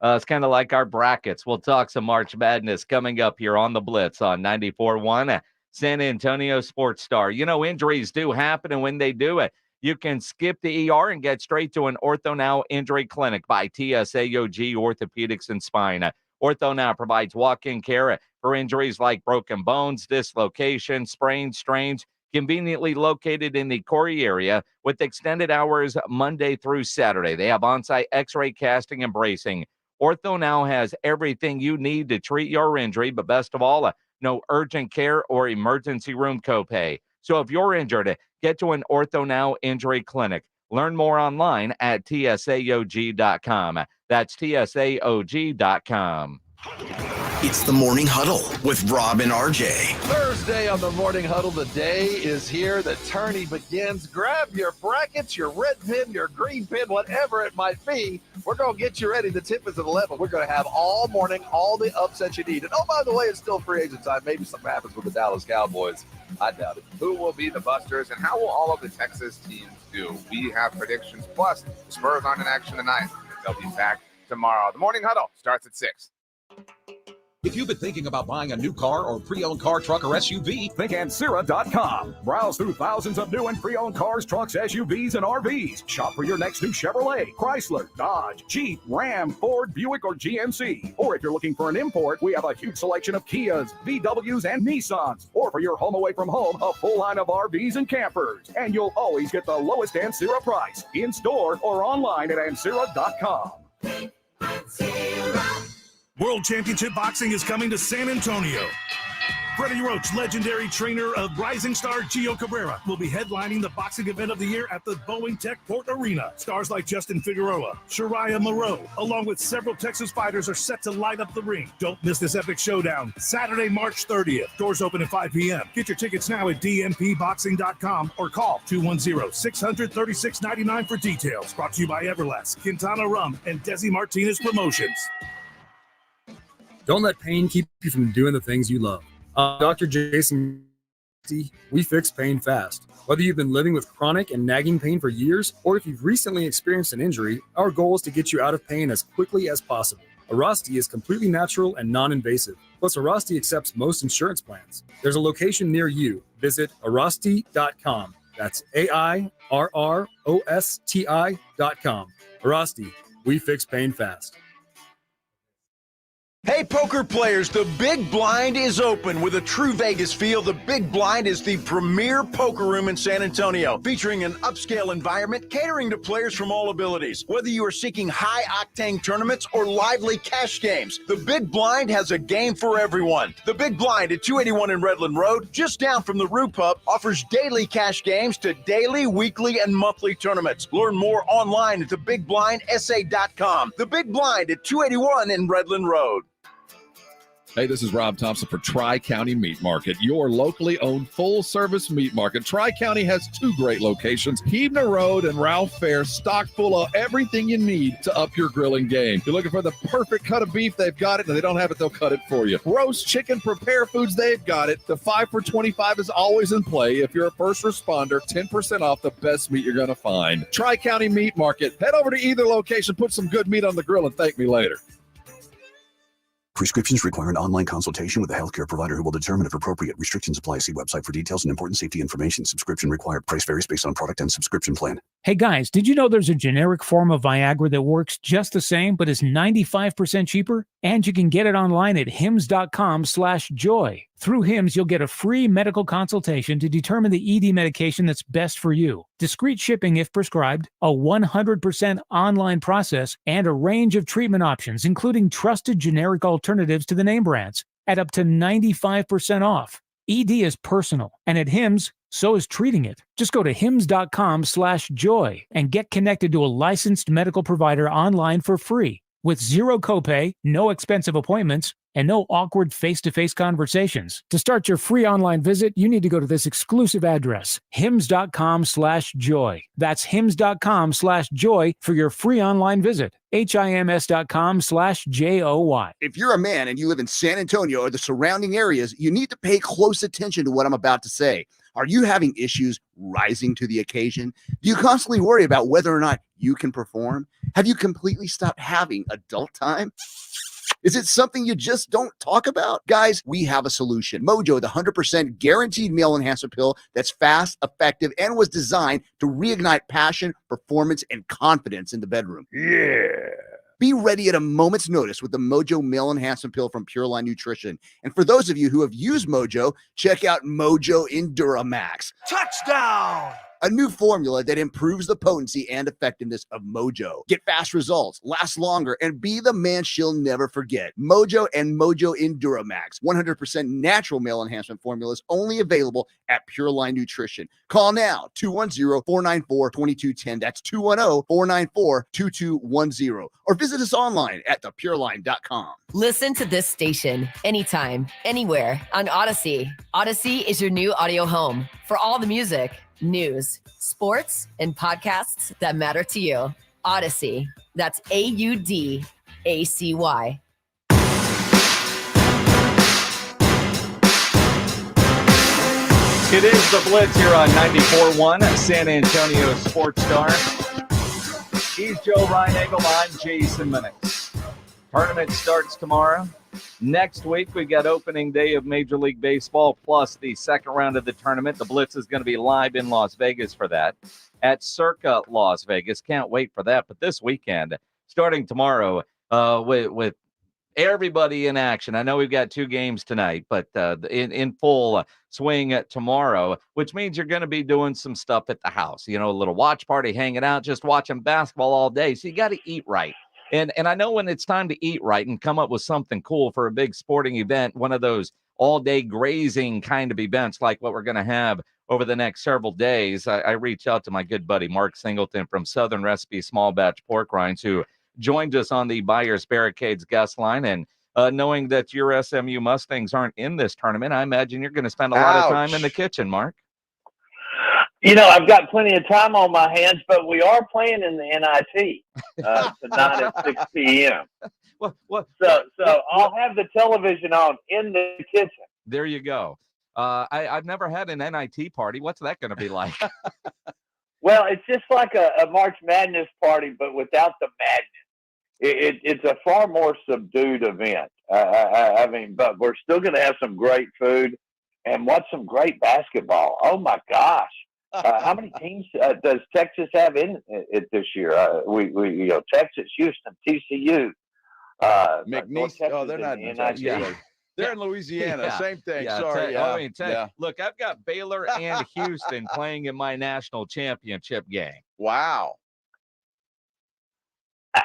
It's kind of like our brackets. We'll talk some March Madness coming up here on the Blitz on 94.1 San Antonio Sports Star. You know, injuries do happen, and when they do it, you can skip the ER and get straight to an Ortho Now injury clinic by TSAOG Orthopedics and Spine. Ortho Now provides walk-in care for injuries like broken bones, dislocation, sprains, strains, conveniently located in the Corey area with extended hours Monday through Saturday. They have on-site x-ray casting and bracing. Ortho Now has everything you need to treat your injury, but best of all, no urgent care or emergency room copay. So if you're injured, get to an Ortho Now injury clinic. Learn more online at tsaog.com. That's tsaog.com. It's the Morning Huddle with Rob and RJ. Thursday on the Morning Huddle, the day is here. The tourney begins. Grab your brackets, your red pin, your green pin, whatever it might be. We're going to get you ready. The tip is at 11. We're going to have all morning, all the upsets you need. And oh, by the way, it's still free agent time. Maybe something happens with the Dallas Cowboys. I doubt it. Who will be the busters, and how will all of the Texas teams do? We have predictions. Plus, the Spurs aren't in action tonight. They'll be back tomorrow. The Morning Huddle starts at 6. If you've been thinking about buying a new car or pre-owned car, truck, or SUV, think Ancira.com. Browse through thousands of new and pre-owned cars, trucks, SUVs, and RVs. Shop for your next new Chevrolet, Chrysler, Dodge, Jeep, Ram, Ford, Buick, or GMC. Or if you're looking for an import, we have a huge selection of Kias, VWs, and Nissans. Or for your home away from home, a full line of RVs and campers. And you'll always get the lowest Ancira price, in-store or online at Ancira.com. World Championship Boxing is coming to San Antonio. Freddie Roach, legendary trainer of rising star Gio Cabrera, will be headlining the boxing event of the year at the Boeing Tech Port Arena. Stars like Justin Figueroa, Shariah Moreau, along with several Texas fighters are set to light up the ring. Don't miss this epic showdown. Saturday, March 30th. Doors open at 5 p.m. Get your tickets now at dmpboxing.com or call 210-600-3699 for details. Brought to you by Everlast, Quintana Rum, and Desi Martinez Promotions. Don't let pain keep you from doing the things you love. Dr. Jason, we fix pain fast. Whether you've been living with chronic and nagging pain for years, or if you've recently experienced an injury, our goal is to get you out of pain as quickly as possible. Arasti is completely natural and non-invasive. Plus, Arasti accepts most insurance plans. There's a location near you. Visit Arasti.com. That's AIRROSTI.com. Arasti, we fix pain fast. Hey, poker players, the Big Blind is open. With a true Vegas feel, the Big Blind is the premier poker room in San Antonio, featuring an upscale environment catering to players from all abilities. Whether you are seeking high-octane tournaments or lively cash games, the Big Blind has a game for everyone. The Big Blind at 281 in Redland Road, just down from the Rue Pub, offers daily cash games to daily, weekly, and monthly tournaments. Learn more online at thebigblindsa.com. The Big Blind at 281 in Redland Road. Hey, this is Rob Thompson for Tri-County Meat Market, your locally owned full-service meat market. Tri-County has 2 great locations, Keebner Road and Ralph Fair, stocked full of everything you need to up your grilling game. If you're looking for the perfect cut of beef, they've got it. If they don't have it, they'll cut it for you. Roast chicken, prepare foods, they've got it. The 5 for $25 is always in play. If you're a first responder, 10% off the best meat you're going to find. Tri-County Meat Market. Head over to either location, put some good meat on the grill, and thank me later. Prescriptions require an online consultation with a healthcare provider who will determine if appropriate. Restrictions apply. See website for details and important safety information. Subscription required. Price varies based on product and subscription plan. Hey guys, did you know there's a generic form of Viagra that works just the same but is 95% cheaper? And you can get it online at hims.com/joy. Through Hims, you'll get a free medical consultation to determine the ED medication that's best for you. Discreet shipping if prescribed, a 100% online process, and a range of treatment options, including trusted generic alternatives to the name brands, at up to 95% off. ED is personal, and at Hims, so is treating it. Just go to hims.com/joy and get connected to a licensed medical provider online for free with zero copay, no expensive appointments, and no awkward face-to-face conversations. To start your free online visit, you need to go to this exclusive address, hims.com/joy. That's hims.com/joy for your free online visit. HIMS.com/JOY. If you're a man and you live in San Antonio or the surrounding areas, you need to pay close attention to what I'm about to say. Are you having issues rising to the occasion? Do you constantly worry about whether or not you can perform? Have you completely stopped having adult time? Is it something you just don't talk about? Guys, we have a solution. Mojo, the 100% guaranteed male enhancer pill that's fast, effective, and was designed to reignite passion, performance, and confidence in the bedroom. Yeah. Be ready at a moment's notice with the Mojo Male Enhancement Pill from Pure Line Nutrition. And for those of you who have used Mojo, check out Mojo Enduramax. Touchdown! A new formula that improves the potency and effectiveness of Mojo. Get fast results, last longer, and be the man she'll never forget. Mojo and Mojo Enduramax. 100% natural male enhancement formulas only available at Pure Line Nutrition. Call now, 210-494-2210. That's 210-494-2210. Or visit us online at thepureline.com. Listen to this station anytime, anywhere on Odyssey. Odyssey is your new audio home for all the music, news, sports, and podcasts that matter to you. Odyssey. That's AUDACY. It is the Blitz here on 94.1 San Antonio Sports Star. He's Joe Reinagel. I'm Jason Minix. Tournament starts tomorrow. Next week, we got opening day of Major League Baseball, plus the second round of the tournament. The Blitz is going to be live in Las Vegas for that at Circa Las Vegas. Can't wait for that. But this weekend, starting tomorrow, with everybody in action. I know we've got 2 games tonight, but in full swing tomorrow, which means you're going to be doing some stuff at the house. You know, a little watch party, hanging out, just watching basketball all day. So you got to eat right. And I know when it's time to eat right and come up with something cool for a big sporting event, one of those all-day grazing kind of events like what we're going to have over the next several days, I reach out to my good buddy Mark Singleton from Southern Recipe Small Batch Pork Rinds, who joined us on the Buyers Barricades guest line. And knowing that your SMU Mustangs aren't in this tournament, I imagine you're going to spend a lot of time in the kitchen, Mark. You know, I've got plenty of time on my hands, but we are playing in the NIT tonight at 6 p.m. So I'll have the television on in the kitchen. There you go. I've never had an NIT party. What's that going to be like? Well, it's just like a March Madness party, but without the madness. It's a far more subdued event. I mean, but we're still going to have some great food and watch some great basketball. Oh, my gosh. How many teams does Texas have in it this year? We Texas, Houston, TCU, McNeese. Oh, they're not in Texas. Yeah. They're in Louisiana. Yeah. Same thing. Yeah, Sorry. Look, I've got Baylor and Houston playing in my national championship game. Wow. I'd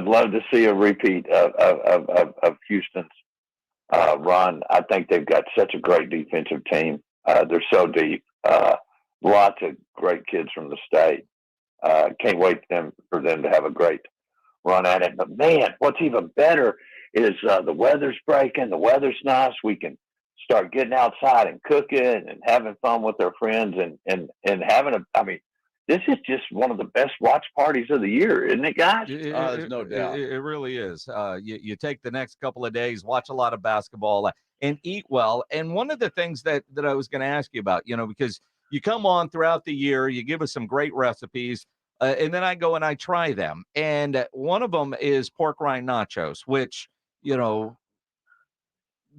love to see a repeat of Houston's run. I think they've got such a great defensive team. They're so deep. Lots of great kids from the state. Can't wait for them to have a great run at it. But man, what's even better is the weather's breaking. The weather's nice. We can start getting outside and cooking and having fun with our friends and having this is just one of the best watch parties of the year, isn't it, guys? There's no doubt. It really is. You take the next couple of days, watch a lot of basketball, and eat well. And one of the things that I was going to ask you about, because you come on throughout the year, you give us some great recipes, and then I go and I try them. And one of them is pork rind nachos, which,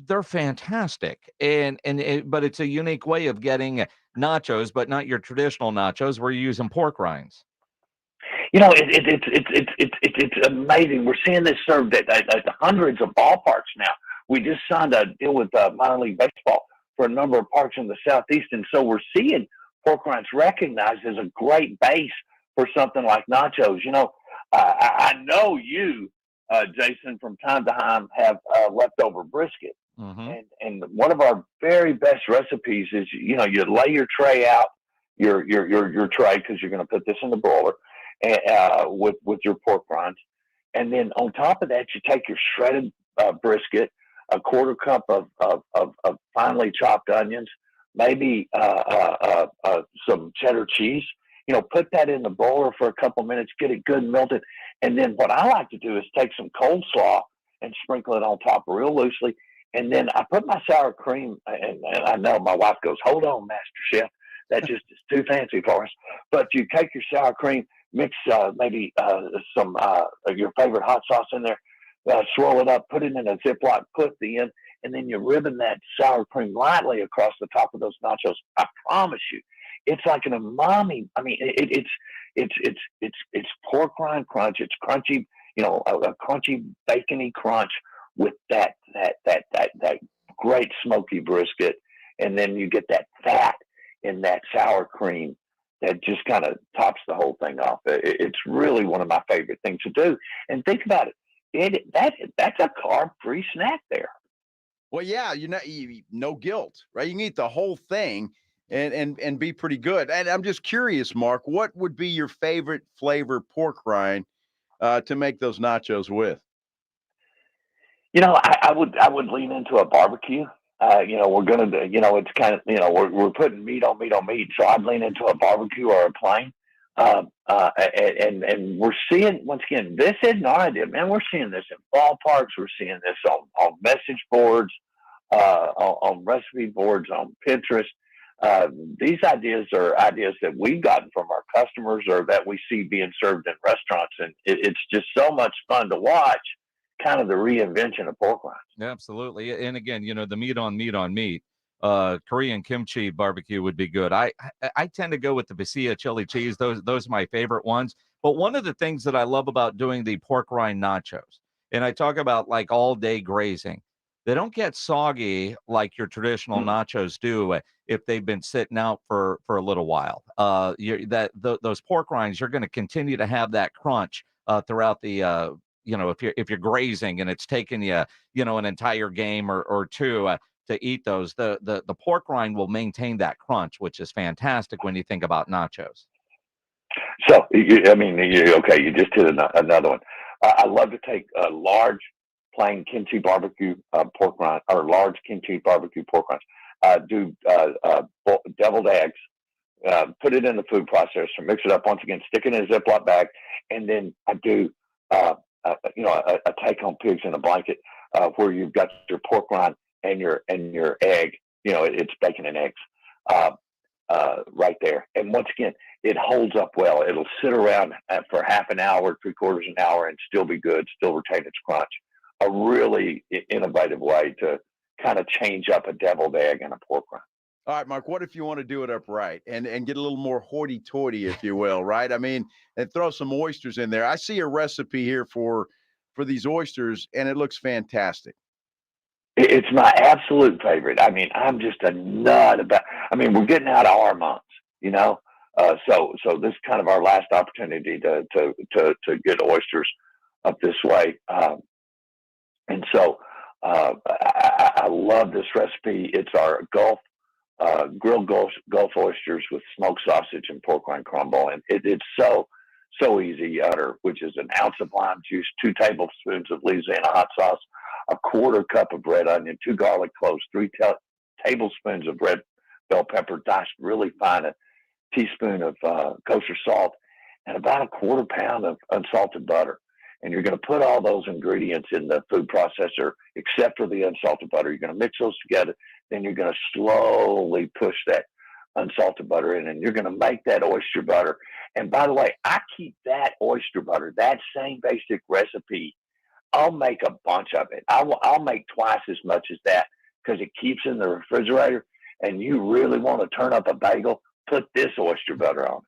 they're fantastic. But it's a unique way of getting nachos, but not your traditional nachos. We're using pork rinds. It's amazing. We're seeing this served at hundreds of ballparks now. We just signed a deal with minor league baseball for a number of parks in the Southeast, and so we're seeing pork rinds recognized as a great base for something like nachos. I know you, Jason, from time to time have leftover brisket. Mm-hmm. And one of our very best recipes is, you lay your tray out, your tray, because you're going to put this in the broiler, with your pork rinds. And then on top of that, you take your shredded brisket, a quarter cup of finely chopped onions, maybe some cheddar cheese. Put that in the broiler for a couple minutes, get it good and melted. And then what I like to do is take some cold slaw and sprinkle it on top real loosely. And then I put my sour cream, and I know my wife goes, "Hold on, Master Chef, that just is too fancy for us." But you take your sour cream, mix maybe some your favorite hot sauce in there, swirl it up, put it in a Ziploc, put the end, and then you ribbon that sour cream lightly across the top of those nachos. I promise you, it's like an umami. I mean, it's pork rind crunch. It's crunchy, a crunchy bacony crunch with that great smoky brisket, and then you get that fat in that sour cream that just kind of tops the whole thing off. It's really one of my favorite things to do. And think about it, that's a carb-free snack there. Well, yeah, no guilt, right? You can eat the whole thing and be pretty good. And I'm just curious, Mark, what would be your favorite flavor pork rind to make those nachos with? I would lean into a barbecue. We're going to, it's kind of, we're putting meat on meat. So I'd lean into a barbecue or a plain. And we're seeing, once again, this isn't our idea, man. We're seeing this in ballparks. We're seeing this on message boards, on recipe boards, on Pinterest. These ideas are ideas that we've gotten from our customers or that we see being served in restaurants. And it's just so much fun to watch, kind of the reinvention of pork rinds. Absolutely. And again, the meat on meat, Korean kimchi barbecue would be good. I tend to go with the Pasilla chili cheese. Those are my favorite ones. But one of the things that I love about doing the pork rind nachos, and I talk about like all day grazing, they don't get soggy like your traditional nachos do if they've been sitting out for a little while. Those pork rinds, you're going to continue to have that crunch throughout the if you're grazing and it's taken you an entire game or two to eat those, the pork rind will maintain that crunch, which is fantastic when you think about nachos. So you just hit another one. I love to take a large plain kimchi barbecue pork rind, or large kimchi barbecue pork rinds. Do deviled eggs, put it in the food processor, mix it up once again, stick it in a Ziploc bag, and then I do a take-home pigs in a blanket where you've got your pork rind and your egg. It's bacon and eggs right there. And once again, it holds up well. It'll sit around for half an hour, 3/4 an hour, and still be good, still retain its crunch. A really innovative way to kind of change up a deviled egg and a pork rind. All right, Mark, what if you want to do it upright and get a little more hoity-toity, if you will, right? I mean, and throw some oysters in there. I see a recipe here for these oysters, and it looks fantastic. It's my absolute favorite. I mean, I'm just a nut about. I mean, we're getting out of our months, you know. So this is kind of our last opportunity to get oysters up this way, and so I love this recipe. It's our grilled Gulf oysters with smoked sausage and pork rind crumble, and it's so easy utter, which is an ounce of lime juice, 2 tablespoons of Louisiana hot sauce, a 1/4 cup of red onion, 2 garlic cloves, 3 tablespoons of red bell pepper diced really fine, a teaspoon of kosher salt, and about a 1/4 pound of unsalted butter. And you're going to put all those ingredients in the food processor, except for the unsalted butter. You're going to mix those together. Then you're going to slowly push that unsalted butter in, and you're going to make that oyster butter. And by the way, I keep that oyster butter, that same basic recipe. I'll make a bunch of it. I'll make twice as much as that because it keeps in the refrigerator. And you really want to turn up a bagel, put this oyster butter on it.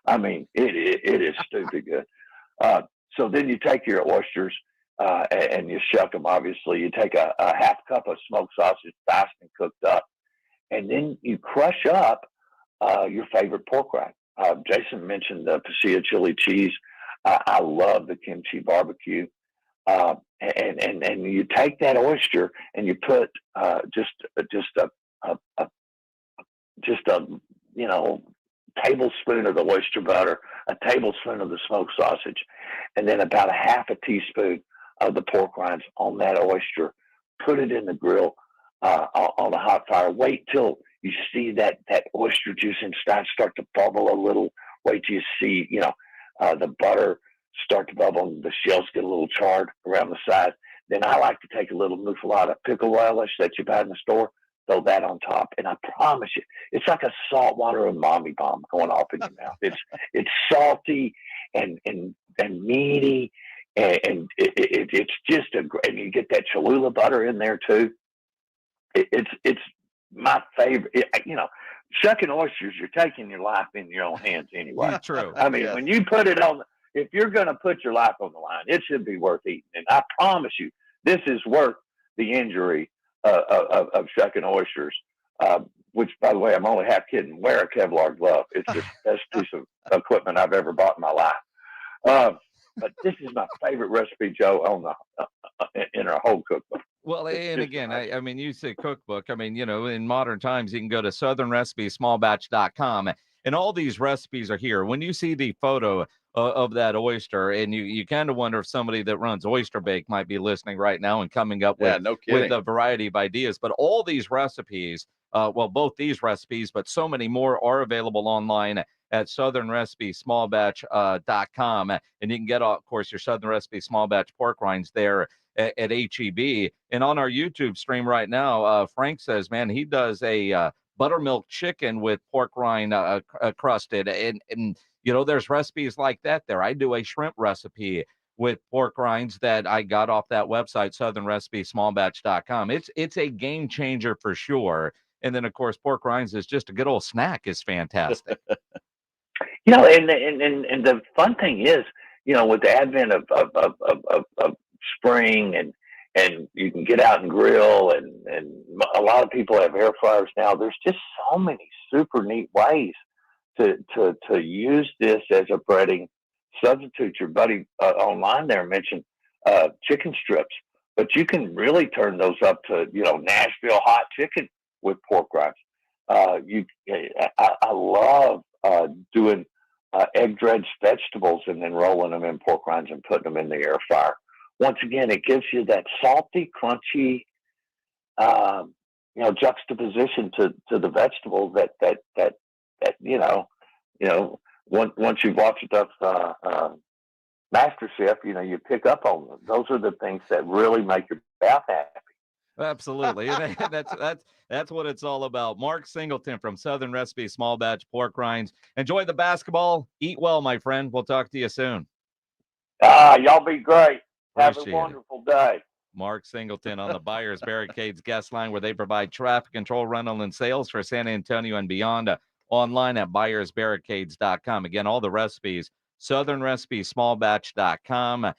I mean, it is stupid good. So then you take your oysters and you shuck them, obviously. You take a 1/2 cup of smoked sausage, diced and cooked up. And then you crush up your favorite pork rind. Jason mentioned the pasilla chili cheese. I love the kimchi barbecue. And you take that oyster and you put just a tablespoon of the oyster butter, a tablespoon of the smoked sausage, and then about a 1/2 teaspoon of the pork rinds on that oyster. Put it in the grill on a hot fire. Wait till you see that oyster juice inside start to bubble a little. Wait till you see, the butter start to bubble and the shells get a little charred around the sides. Then I like to take a little muffalata pickle relish that you buy in the store, throw that on top, and I promise you, it's like a saltwater umami bomb going off in your mouth. It's salty and meaty, and it's just and you get that Cholula butter in there too. It's my favorite. Shucking oysters, you're taking your life in your own hands anyway. True. I mean, when you put it on, if you're going to put your life on the line, it should be worth eating. And I promise you, this is worth the injury of shucking oysters, which, by the way, I'm only half kidding. Wear a Kevlar glove. It's the best piece of equipment I've ever bought in my life. But this is my favorite recipe, Joe, on in our whole cookbook. Well, and again, I mean, you say cookbook. I mean, in modern times, you can go to southernrecipesmallbatch.com, and all these recipes are here. When you see the photo of that oyster, and you kind of wonder if somebody that runs Oyster Bake might be listening right now and coming up with a variety of ideas. But all these recipes, both these recipes, but so many more are available online at southernrecipesmallbatch.com. And you can get, of course, your Southern Recipe Small Batch pork rinds there at HEB. And on our YouTube stream right now, Frank says, man, he does a buttermilk chicken with pork rind crusted. And there's recipes like that there. I do a shrimp recipe with pork rinds that I got off that website, southernrecipesmallbatch.com. It's a game changer for sure. And then, of course, pork rinds is just a good old snack. Is fantastic. And the fun thing is, with the advent of spring and you can get out and grill and a lot of people have air fryers now. There's just so many super neat ways to use this as a breading substitute. Your buddy online there mentioned chicken strips, but you can really turn those up to Nashville hot chicken with pork rinds. I love doing egg dredged vegetables and then rolling them in pork rinds and putting them in the air fryer. Once again, it gives you that salty, crunchy, juxtaposition to the vegetable that once you've watched enough MasterChef, you pick up on them. Those are the things that really make your mouth happy. Absolutely. That's what it's all about. Mark Singleton from Southern Recipe Small Batch Pork Rinds. Enjoy the basketball. Eat well, my friend. We'll talk to you soon. Y'all be great. Have a Appreciate wonderful day. Mark Singleton on the Buyers Barricades guest line, where they provide traffic control, rental, and sales for San Antonio and beyond. Online at buyersbarricades.com. Again, all the recipes, Southern Recipes, smallbatch.com.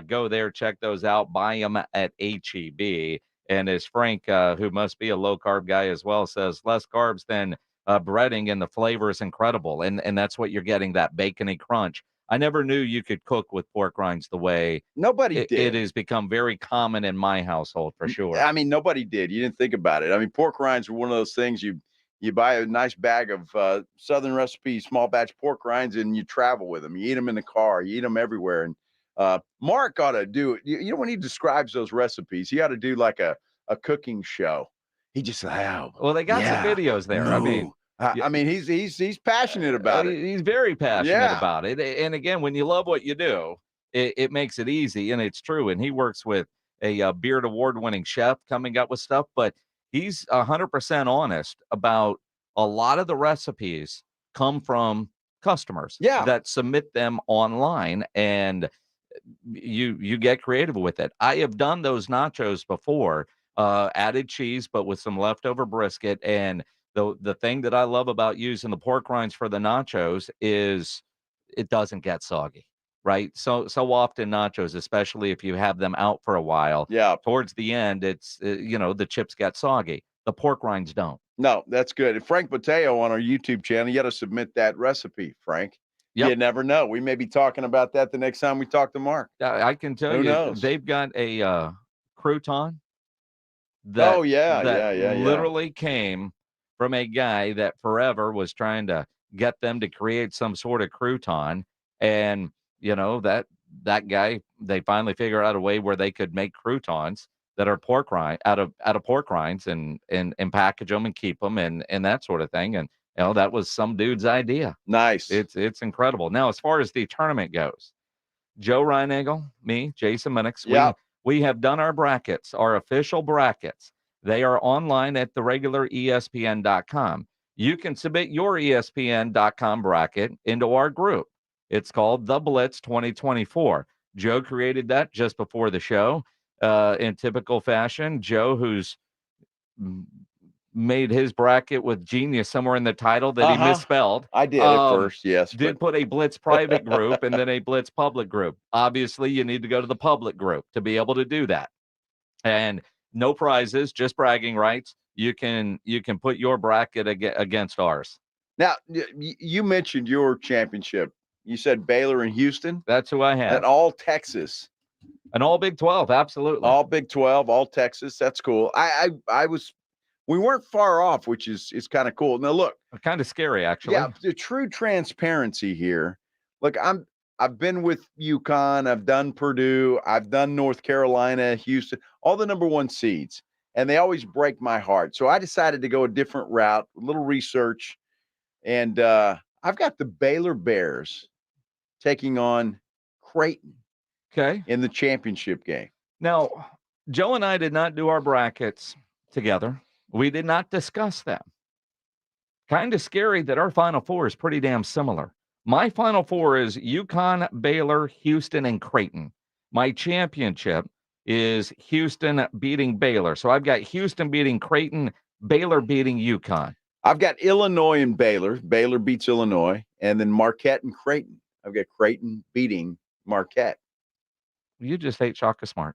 Go there, check those out, buy them at HEB. And as Frank, who must be a low-carb guy as well, says, less carbs than breading, and the flavor is incredible. And that's what you're getting, that bacony crunch. I never knew you could cook with pork rinds the way nobody did. It has become very common in my household, for sure. I mean, nobody did. You didn't think about it. I mean, pork rinds were one of those things you buy a nice bag of Southern Recipe small batch pork rinds and you travel with them. You eat them in the car. You eat them everywhere. And Mark ought to do it. You know, when he describes those recipes, he ought to do like a cooking show. He just, well, they got some videos there. I mean, he's passionate about it. He's very passionate about it. And again, when you love what you do, it makes it easy, and it's true. And he works with a Beard Award-winning chef coming up with stuff, but he's 100% honest about a lot of the recipes come from customers that submit them online, and you get creative with it. I have done those nachos before, added cheese, but with some leftover brisket. And the thing that I love about using the pork rinds for the nachos is it doesn't get soggy, right? So often nachos, especially if you have them out for a while, towards the end, it's, the chips get soggy. The pork rinds don't. No, that's good. And Frank Mateo on our YouTube channel, you got to submit that recipe, Frank. You never know. We may be talking about that the next time we talk to Mark. I can tell Who you, knows? They've got a crouton that, literally came from a guy that forever was trying to get them to create some sort of crouton. And, that guy, they finally figured out a way where they could make croutons that are pork rind out of pork rinds and package them and keep them and that sort of thing. And, that was some dude's idea. Nice. It's incredible. Now, as far as the tournament goes, Joe Reinagel, me, Jason Minix, we have done our brackets, our official brackets. They are online at the regular ESPN.com. You can submit your ESPN.com bracket into our group. It's called the Blitz 2024. Joe created that just before the show. In typical fashion, Joe, who's made his bracket with genius somewhere in the title that he misspelled. I did at first, yes. Did put a Blitz private group and then a Blitz public group. Obviously, you need to go to the public group to be able to do that. And no prizes, just bragging rights. You can put your bracket against ours. Now, you mentioned your championship. You said Baylor and Houston. That's who I had. And all Texas. An all Big 12, absolutely. All Big 12, all Texas. That's cool. We weren't far off, which is kind of cool. Now look, kind of scary actually. Yeah, the true transparency here. Look, I've been with UConn, I've done Purdue, I've done North Carolina, Houston, all the number one seeds, and they always break my heart. So I decided to go a different route, a little research, and I've got the Baylor Bears taking on Creighton. Okay. In the championship game. Now, Joe and I did not do our brackets together. We did not discuss them. Kind of scary that our Final Four is pretty damn similar. My Final Four is UConn, Baylor, Houston, and Creighton. My championship is Houston beating Baylor. So I've got Houston beating Creighton, Baylor beating UConn. I've got Illinois and Baylor. Baylor beats Illinois. And then Marquette and Creighton. I've got Creighton beating Marquette. You just hate Shaka Smart.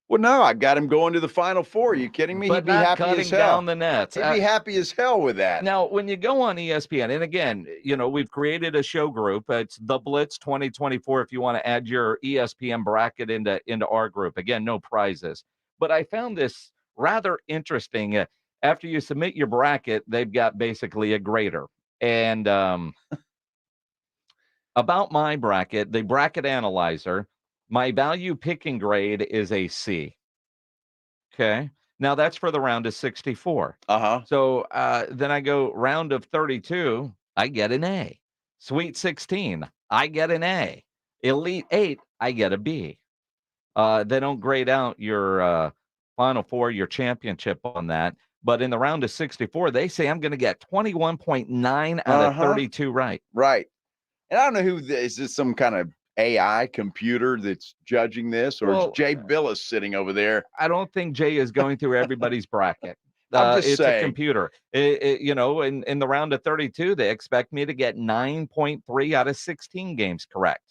Well, no, I got him going to the Final Four. Are you kidding me? But He'd be not happy cutting as hell. down the nets. He'd be happy as hell with that. Now, when you go on ESPN, and again, we've created a show group. It's the Blitz 2024. If you want to add your ESPN bracket into our group, again, no prizes. But I found this rather interesting. After you submit your bracket, they've got basically a grader. And about my bracket, the bracket analyzer, my value picking grade is a C. Okay. Now that's for the round of 64. So then I go round of 32, I get an A. Sweet 16, I get an A. Elite 8, I get a B. They don't grade out your Final Four, your championship on that. But in the round of 64, they say I'm going to get 21.9 out of 32 right. Right. And I don't know is this some kind of AI computer that's judging this, or is Jay Billis sitting over there? I don't think Jay is going through everybody's bracket. I'm just it's saying. a computer. In the round of 32, they expect me to get 9.3 out of 16 games correct.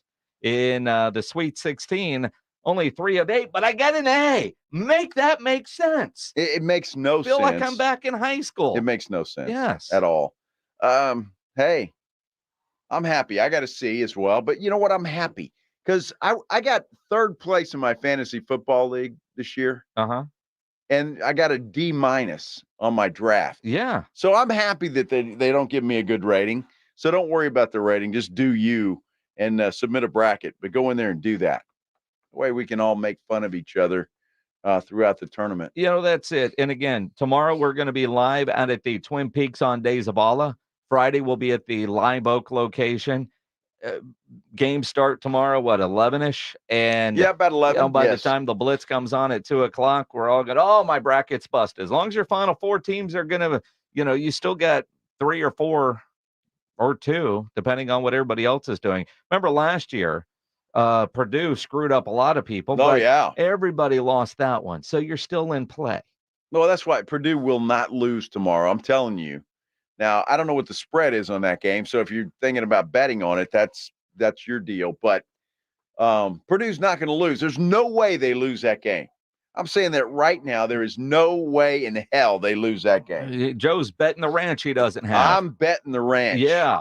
In the Sweet 16, only 3 of 8, but I got an A. Make that make sense. It makes no sense. Feel like I'm back in high school. It makes no sense. Yes. At all. Hey, I'm happy. I got a C as well, but you know what? I'm happy because I got 3rd place in my fantasy football league this year. And I got a D- on my draft. Yeah. So I'm happy that they don't give me a good rating. So don't worry about the rating. Just do you and submit a bracket, but go in there and do that. The way we can all make fun of each other throughout the tournament. That's it. And again, tomorrow we're going to be live out at the Twin Peaks on Days of Allah. Friday we'll be at the Live Oak location. Games start tomorrow, 11-ish? And yeah, about 11. By the time the Blitz comes on at 2:00, we're all going, oh, my bracket's busted. As long as your final 4 teams are going to, you still got 3 or 4 or 2, depending on what everybody else is doing. Remember last year, Purdue screwed up a lot of people. Oh, yeah. Everybody lost that one. So you're still in play. Well, that's why Purdue will not lose tomorrow. I'm telling you. Now, I don't know what the spread is on that game. So if you're thinking about betting on it, that's your deal. But Purdue's not going to lose. There's no way they lose that game. I'm saying that right now. There is no way in hell they lose that game. Joe's betting the ranch he doesn't have. I'm betting the ranch. Yeah.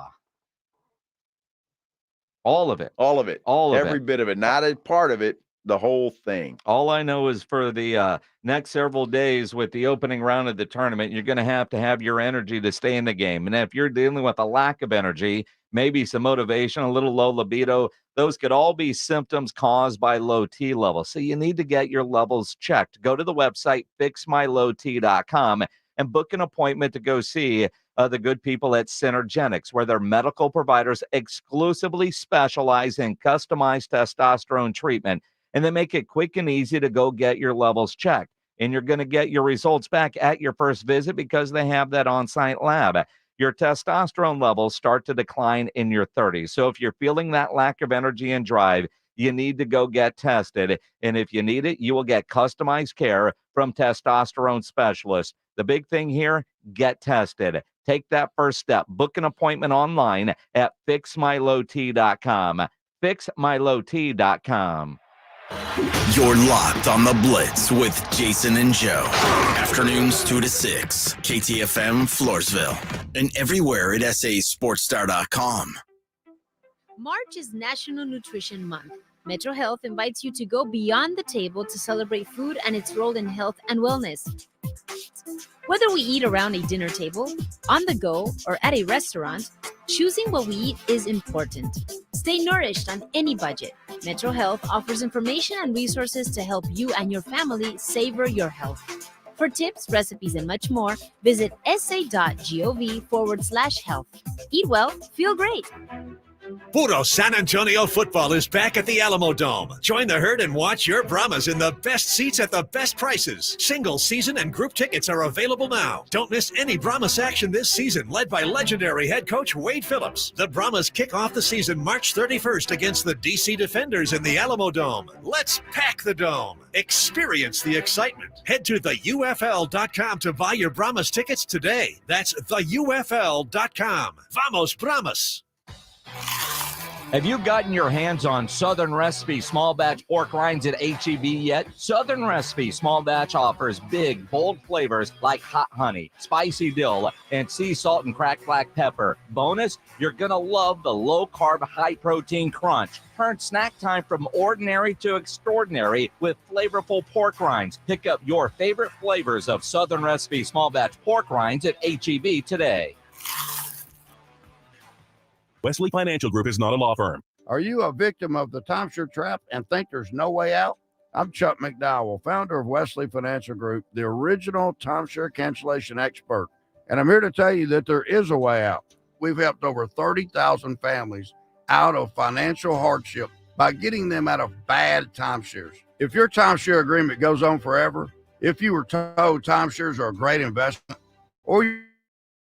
All of it. All of it. All of it. Every bit of it. Not a part of it. The whole thing. All I know is for the next several days with the opening round of the tournament, you're going to have your energy to stay in the game. And if you're dealing with a lack of energy, maybe some motivation, a little low libido, those could all be symptoms caused by low T levels. So you need to get your levels checked. Go to the website, fixmylowt.com, and book an appointment to go see the good people at Synergenics, where their medical providers exclusively specialize in customized testosterone treatment. And they make it quick and easy to go get your levels checked. And you're going to get your results back at your first visit because they have that on-site lab. Your testosterone levels start to decline in your 30s. So if you're feeling that lack of energy and drive, you need to go get tested. And if you need it, you will get customized care from testosterone specialists. The big thing here, get tested. Take that first step. Book an appointment online at fixmylowt.com. Fixmylowt.com. You're locked on the Blitz with Jason and Joe. Afternoons 2 to 6. KTFM Floresville. And everywhere at sasportstar.com. March is National Nutrition Month. Metro Health invites you to go beyond the table to celebrate food and its role in health and wellness. Whether we eat around a dinner table, on the go, or at a restaurant, choosing what we eat is important. Stay nourished on any budget. Metro Health offers information and resources to help you and your family savor your health. For tips, recipes, and much more, visit sa.gov/health. Eat well, feel great. Puro San Antonio football is back at the Alamo Dome. Join the herd and watch your Brahmas in the best seats at the best prices. Single, season, and group tickets are available now. Don't miss any Brahmas action this season, led by legendary head coach Wade Phillips. The Brahmas kick off the season March 31st against the DC Defenders in the Alamo Dome. Let's pack the dome. Experience the excitement. Head to theufl.com to buy your Brahmas tickets today. That's theufl.com. Vamos Brahmas! Have you gotten your hands on Southern Recipe small batch pork rinds at HEB yet? Southern Recipe small batch offers big, bold flavors like hot honey, spicy dill, and sea salt and cracked black pepper. Bonus, you're going to love the low-carb, high-protein crunch. Turn snack time from ordinary to extraordinary with flavorful pork rinds. Pick up your favorite flavors of Southern Recipe small batch pork rinds at HEB today. Wesley Financial Group is not a law firm. Are you a victim of the timeshare trap and think there's no way out? I'm Chuck McDowell, founder of Wesley Financial Group, the original timeshare cancellation expert. And I'm here to tell you that there is a way out. We've helped over 30,000 families out of financial hardship by getting them out of bad timeshares. If your timeshare agreement goes on forever, if you were told timeshares are a great investment, or you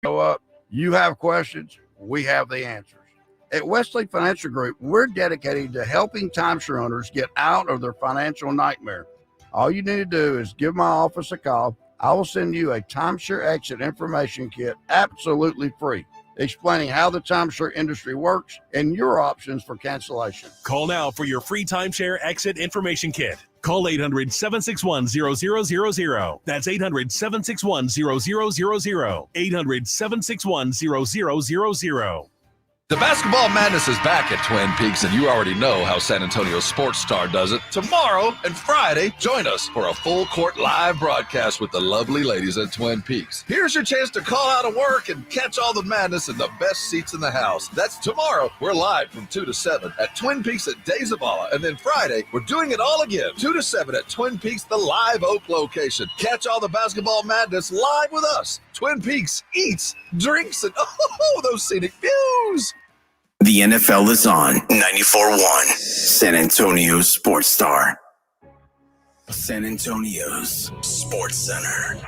go up, you have questions, we have the answers. At Wesley Financial Group, we're dedicated to helping timeshare owners get out of their financial nightmare. All you need to do is give my office a call. I will send you a timeshare exit information kit absolutely free, explaining how the timeshare industry works and your options for cancellation. Call now for your free timeshare exit information kit. Call 800-761-0000. That's 800-761-0000. 800-761-0000. The Basketball Madness is back at Twin Peaks, and you already know how San Antonio Sports Star does it. Tomorrow and Friday, join us for a full-court live broadcast with the lovely ladies at Twin Peaks. Here's your chance to call out of work and catch all the madness in the best seats in the house. That's tomorrow. We're live from 2 to 7 at Twin Peaks at Days of Allah. And then Friday, we're doing it all again, 2 to 7 at Twin Peaks, the Live Oak location. Catch all the Basketball Madness live with us. Twin Peaks eats, drinks, and those scenic views. The NFL is on 94.1 San Antonio Sports Star. San Antonio's Sports Center.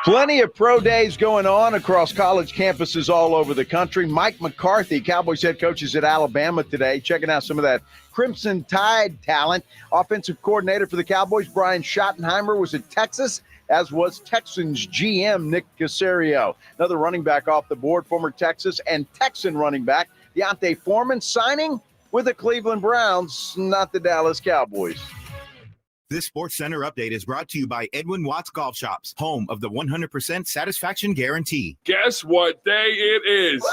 Plenty of pro days going on across college campuses all over the country. Mike McCarthy, Cowboys head coach, is at Alabama today, checking out some of that Crimson Tide talent. Offensive coordinator for the Cowboys, Brian Schottenheimer, was at Texas, as was Texans GM Nick Caserio. Another running back off the board, former Texas and Texan running back Deontay Foreman, signing with the Cleveland Browns, not the Dallas Cowboys. This Sports Center update is brought to you by Edwin Watts Golf Shops, home of the 100% satisfaction guarantee. Guess what day it is?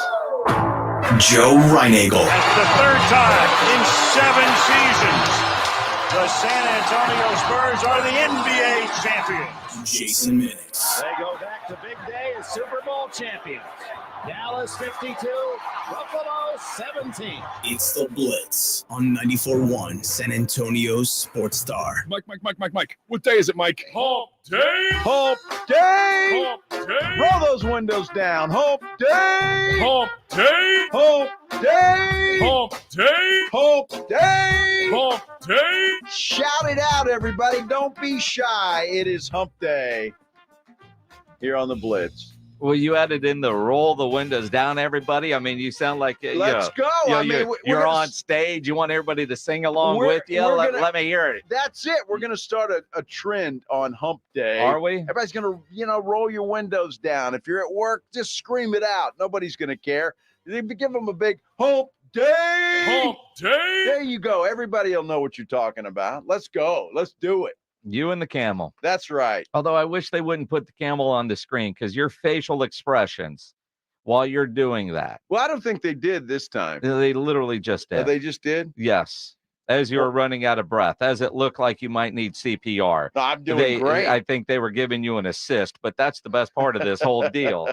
Joe Reinagel. That's the third time in 7 seasons. The San Antonio Spurs are the NBA champions. Jason Minix. They go back to big day as Super Bowl champions. Dallas 52, Buffalo 17. It's the Blitz on 94.1 San Antonio Sports Star. Mike. What day is it, Mike? Hump day. Hump day. Hump day. Roll those windows down. Hump day. Hump day. Hump day. Hump day. Hump day. Hump day. Shout it out, everybody. Don't be shy. It is hump day here on the Blitz. Well, you added in the roll the windows down, everybody. I mean, you sound like let's go. You're on stage. You want everybody to sing along with you. Let me hear it. That's it. We're going to start a trend on hump day. Are we? Everybody's going to, roll your windows down. If you're at work, just scream it out. Nobody's going to care. Give them a big hump day. Hump day. There you go. Everybody will know what you're talking about. Let's go. Let's do it. You and the camel. That's right. Although I wish they wouldn't put the camel on the screen, because your facial expressions while you're doing that. Well, I don't think they did this time. They literally just did. Oh, they just did? Yes. As you were running out of breath, as it looked like you might need CPR. No, I'm doing great. I think they were giving you an assist, but that's the best part of this whole deal.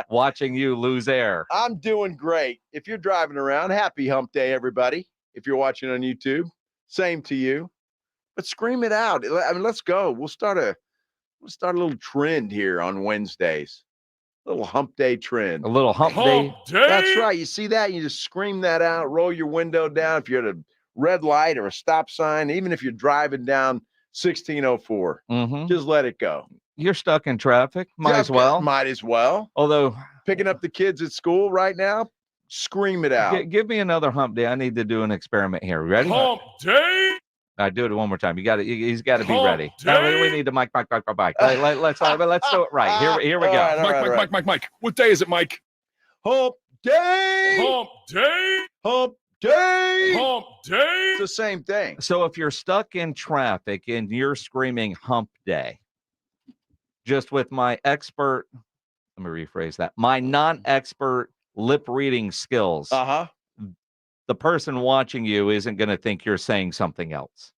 Watching you lose air. I'm doing great. If you're driving around, happy hump day, everybody. If you're watching on YouTube, same to you. But scream it out. I mean, let's go. We'll start a little trend here on Wednesdays. A little hump day trend. A little hump day. That's right. You see that? You just scream that out. Roll your window down if you're at a red light or a stop sign. Even if you're driving down 1604, just let it go. You're stuck in traffic. Might as well. Might as well. Although picking up the kids at school right now, scream it out. Give me another hump day. I need to do an experiment here. Ready? Hump day. I do it one more time. He's got to be ready. We need the mic. Let's do it right. Here we go. Mike. What day is it, Mike? Hump day. Hump day. Hump day. Hump day. It's the same thing. So if you're stuck in traffic and you're screaming hump day, just with my expert, let me rephrase that, my non-expert lip reading skills, the person watching you isn't going to think you're saying something else.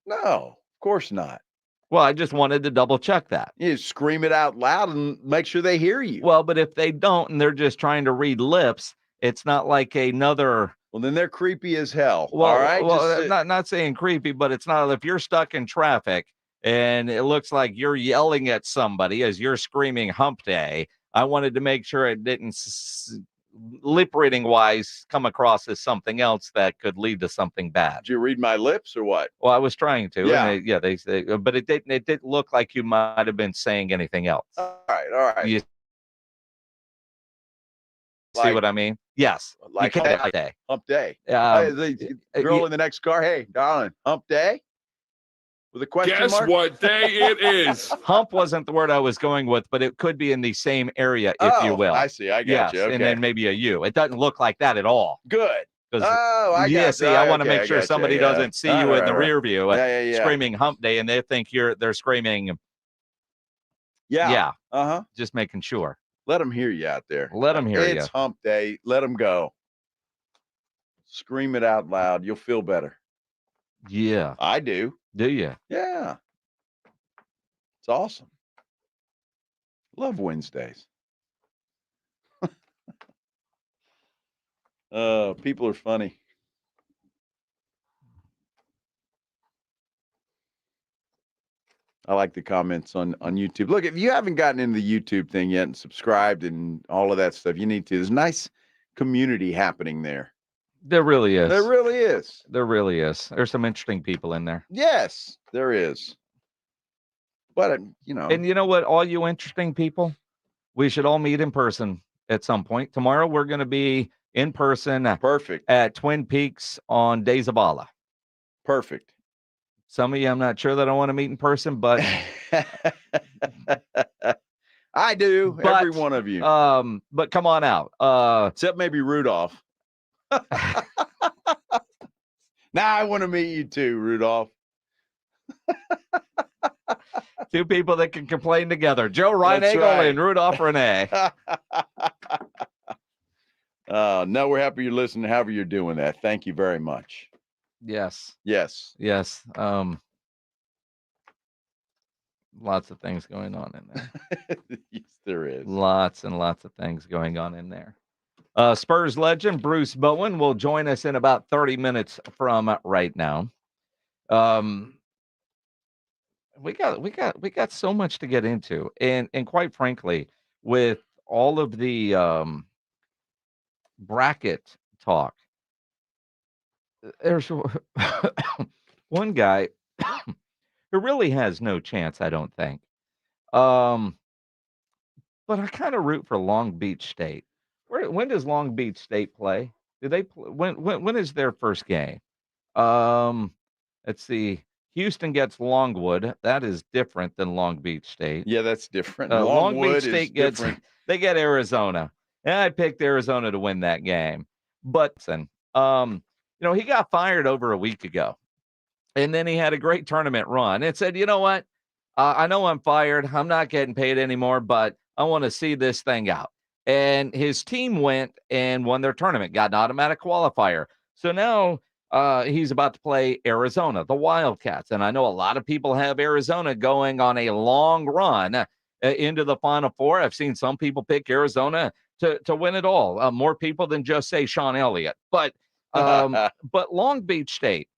No, of course not. Well, I just wanted to double check that. You scream it out loud and make sure they hear you. Well, but if they don't and they're just trying to read lips, it's not like another. Well, then they're creepy as hell. Well, all right. Well, not saying creepy, but it's not. If you're stuck in traffic and it looks like you're yelling at somebody as you're screaming hump day, I wanted to make sure it didn't lip reading wise come across as something else that could lead to something bad. Did you read my lips or what? Well, I was trying to. Yeah. And but it didn't look like you might have been saying anything else. All right. You See what I mean? Yes. Like You can't hump day. day. The girl in the next car, hey, darling, hump day? With a question Guess mark? what day it is? Hump wasn't the word I was going with, but it could be in the same area, if you will. I see. I got yes, you. Okay. And then maybe a U. It doesn't look like that at all. Good. Oh, I got see, you. I want to Okay, make I sure got somebody you. doesn't see you in the rear view screaming hump day, and they think they're screaming. Yeah. Just making sure. Let them hear you out there. Let them hear you. It's hump day. Let them go. Scream it out loud. You'll feel better. Yeah. I do. Do you? Yeah. It's awesome. Love Wednesdays. People are funny. I like the comments on YouTube. Look, if you haven't gotten into the YouTube thing yet and subscribed and all of that stuff, you need to. There's a nice community happening there. There really is. There really is. There really is. There's some interesting people in there. Yes, there is. But, you know. And you know what? All you interesting people, we should all meet in person at some point. Tomorrow, we're going to be in person. Perfect. At Twin Peaks on Days of Allah. Perfect. Some of you, I'm not sure that I want to meet in person, but I do. Every one of you. But come on out. Except maybe Rudolph. Now I want to meet you too, Rudolph. Two people that can complain together. Joe That's Reinagel right. and Rudolph Renee. No, we're happy you're listening, however you're doing that. Thank you very much. Yes. Yes. Yes. Lots of things going on in there. Yes, there is. Lots and lots of things going on in there. Spurs legend Bruce Bowen will join us in about 30 minutes from right now. We got so much to get into, and quite frankly, with all of the bracket talk, there's one guy who really has no chance, I don't think. But I kind of root for Long Beach State. When does Long Beach State play? Do they play, when is their first game? Let's see. Houston gets Longwood. That is different than Long Beach State. Yeah, that's different. Long Longwood Beach State gets different. They get Arizona, and I picked Arizona to win that game. But he got fired over a week ago, and then he had a great tournament run. And said, you know what? I know I'm fired. I'm not getting paid anymore, but I want to see this thing out. And his team went and won their tournament, got an automatic qualifier. So now he's about to play Arizona, the Wildcats. And I know a lot of people have Arizona going on a long run into the Final Four. I've seen some people pick Arizona to win it all. More people than just say Sean Elliott. But Long Beach State,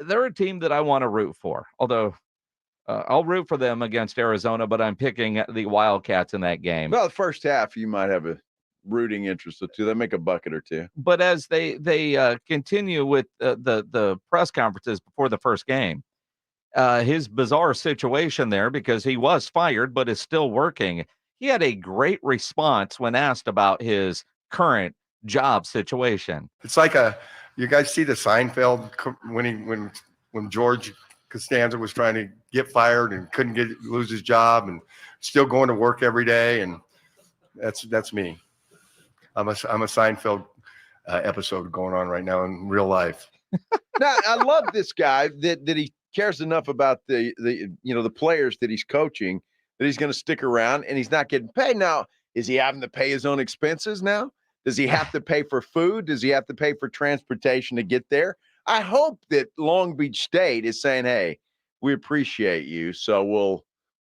they're a team that I want to root for. Although I'll root for them against Arizona, but I'm picking the Wildcats in that game. Well, the first half, you might have a rooting interest or two. They make a bucket or two. But as they continue with the press conferences before the first game, his bizarre situation there, because he was fired but is still working, he had a great response when asked about his current job situation. It's like you guys see the Seinfeld when George Costanza was trying to get fired and couldn't lose his job and still going to work every day, and that's me. I'm a Seinfeld episode going on right now in real life. Now, I love this guy that he cares enough about the players that he's coaching that he's going to stick around, and he's not getting paid. Now, is he having to pay his own expenses now? Does he have to pay for food? Does he have to pay for transportation to get there? I hope that Long Beach State is saying, hey, we appreciate you, so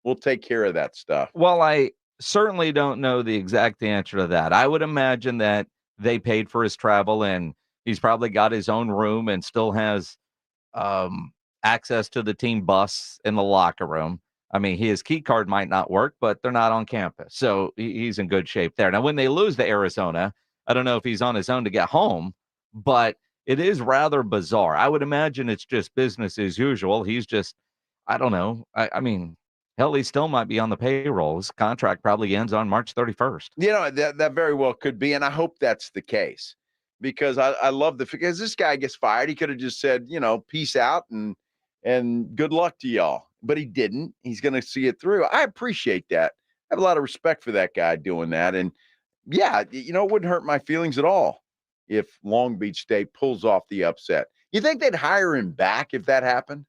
we'll take care of that stuff. Well, I certainly don't know the exact answer to that. I would imagine that they paid for his travel, and he's probably got his own room and still has access to the team bus in the locker room. I mean, his key card might not work, but they're not on campus, so he's in good shape there. Now, when they lose to Arizona, I don't know if he's on his own to get home, but it is rather bizarre. I would imagine it's just business as usual. He's just, I don't know. I mean, Hell, he still might be on the payroll. His contract probably ends on March 31st. You know, that very well could be, and I hope that's the case because I love because this guy gets fired. He could have just said, you know, peace out and good luck to y'all. But he didn't. He's going to see it through. I appreciate that. I have a lot of respect for that guy doing that. And yeah, you know, it wouldn't hurt my feelings at all if Long Beach State pulls off the upset. You think they'd hire him back if that happened?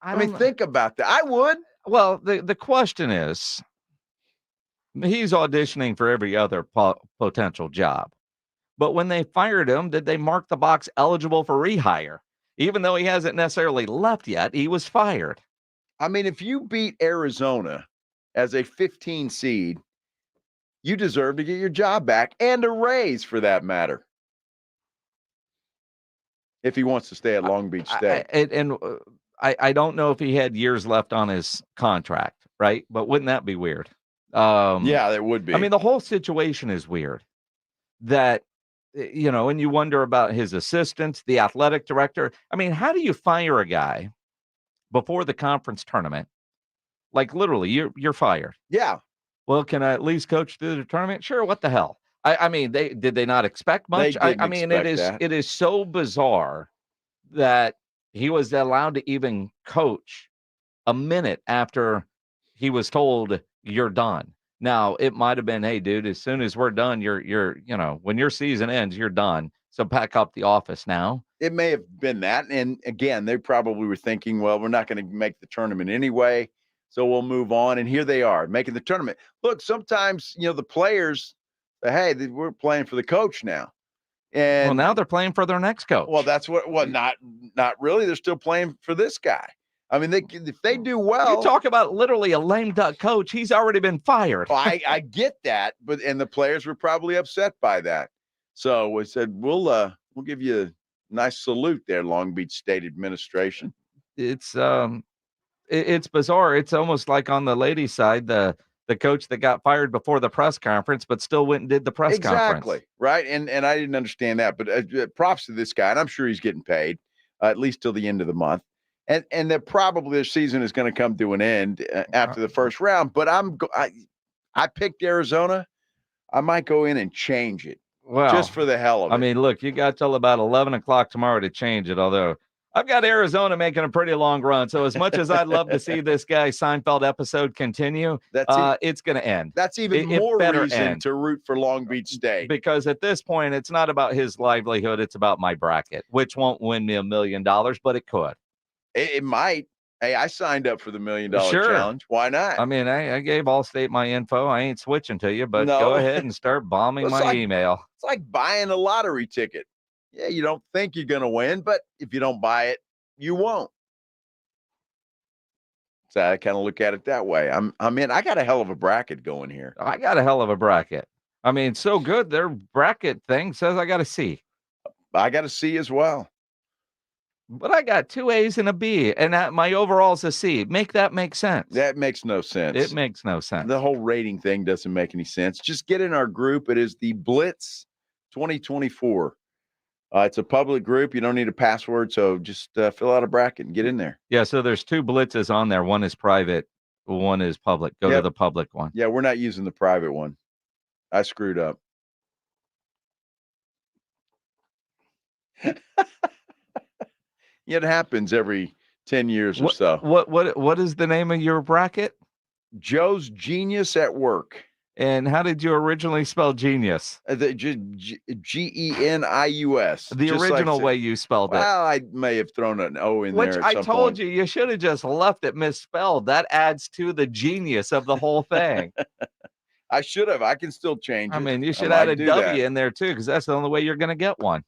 I mean, think about that. I would. Well, the question is, he's auditioning for every other potential job. But when they fired him, did they mark the box eligible for rehire? Even though he hasn't necessarily left yet, he was fired. I mean, if you beat Arizona as a 15 seed, you deserve to get your job back and a raise for that matter. If he wants to stay at Long Beach State. I don't know if he had years left on his contract, right? But wouldn't that be weird? Yeah, that would be. I mean, the whole situation is weird. That, you know, and you wonder about his assistants, the athletic director. I mean, how do you fire a guy before the conference tournament? Like literally, you're fired. Yeah. Well, can I at least coach through the tournament? Sure. What the hell? I mean, did they not expect much? I mean, it is so bizarre that he was allowed to even coach a minute after he was told you're done. Now, it might have been, hey, dude, as soon as we're done, you're, you know, when your season ends, you're done. So pack up the office now. It may have been that. And again, they probably were thinking, well, we're not going to make the tournament anyway, so we'll move on. And here they are making the tournament. Look, sometimes, you know, the players, hey, we're playing for the coach now. And well, now they're playing for their next coach. Well, that's not really. They're still playing for this guy. I mean, if they do well, you talk about literally a lame duck coach. He's already been fired. Well, I get that, and the players were probably upset by that. So we said, we'll give you a nice salute there, Long Beach State administration. It's bizarre. It's almost like on the ladies' side, the coach that got fired before the press conference, but still went and did the press conference. Exactly. Right. And I didn't understand that, but props to this guy. And I'm sure he's getting paid at least till the end of the month. And that probably their season is going to come to an end after the first round. But I picked Arizona. I might go in and change it just for the hell of it. I mean, look, you got till about 11 o'clock tomorrow to change it, although I've got Arizona making a pretty long run. So as much as I'd love to see this guy Seinfeld episode continue, it's going to end. That's even more reason to root for Long Beach State. Because at this point, it's not about his livelihood. It's about my bracket, which won't win me $1 million, but it could. It might. Hey, I signed up for the $1 million challenge. Why not? I mean, I gave Allstate my info. I ain't switching to you, but go ahead and start bombing my email. It's like buying a lottery ticket. Yeah, you don't think you're going to win, but if you don't buy it, you won't. So I kind of look at it that way. I got a hell of a bracket going here. I got a hell of a bracket. I mean, so good. Their bracket thing says I got a C. I got a C as well. But I got 2 A's and a B, and my overall's a C. Make that make sense. That makes no sense. It makes no sense. The whole rating thing doesn't make any sense. Just get in our group. It is the Blitz 2024. It's a public group. You don't need a password, so just fill out a bracket and get in there. Yeah, so there's 2 Blitzes on there. One is private, one is public. Go to the public one. Yeah, we're not using the private one. I screwed up. It happens every 10 years or so. What is the name of your bracket? Joe's Genius at Work. And how did you originally spell genius? Genius. The original way you spelled it. Well, I may have thrown an O in Which there. I told you should have just left it misspelled. That adds to the genius of the whole thing. I should have. I can still change it. I mean, you should add a W in there too, because that's the only way you're going to get one.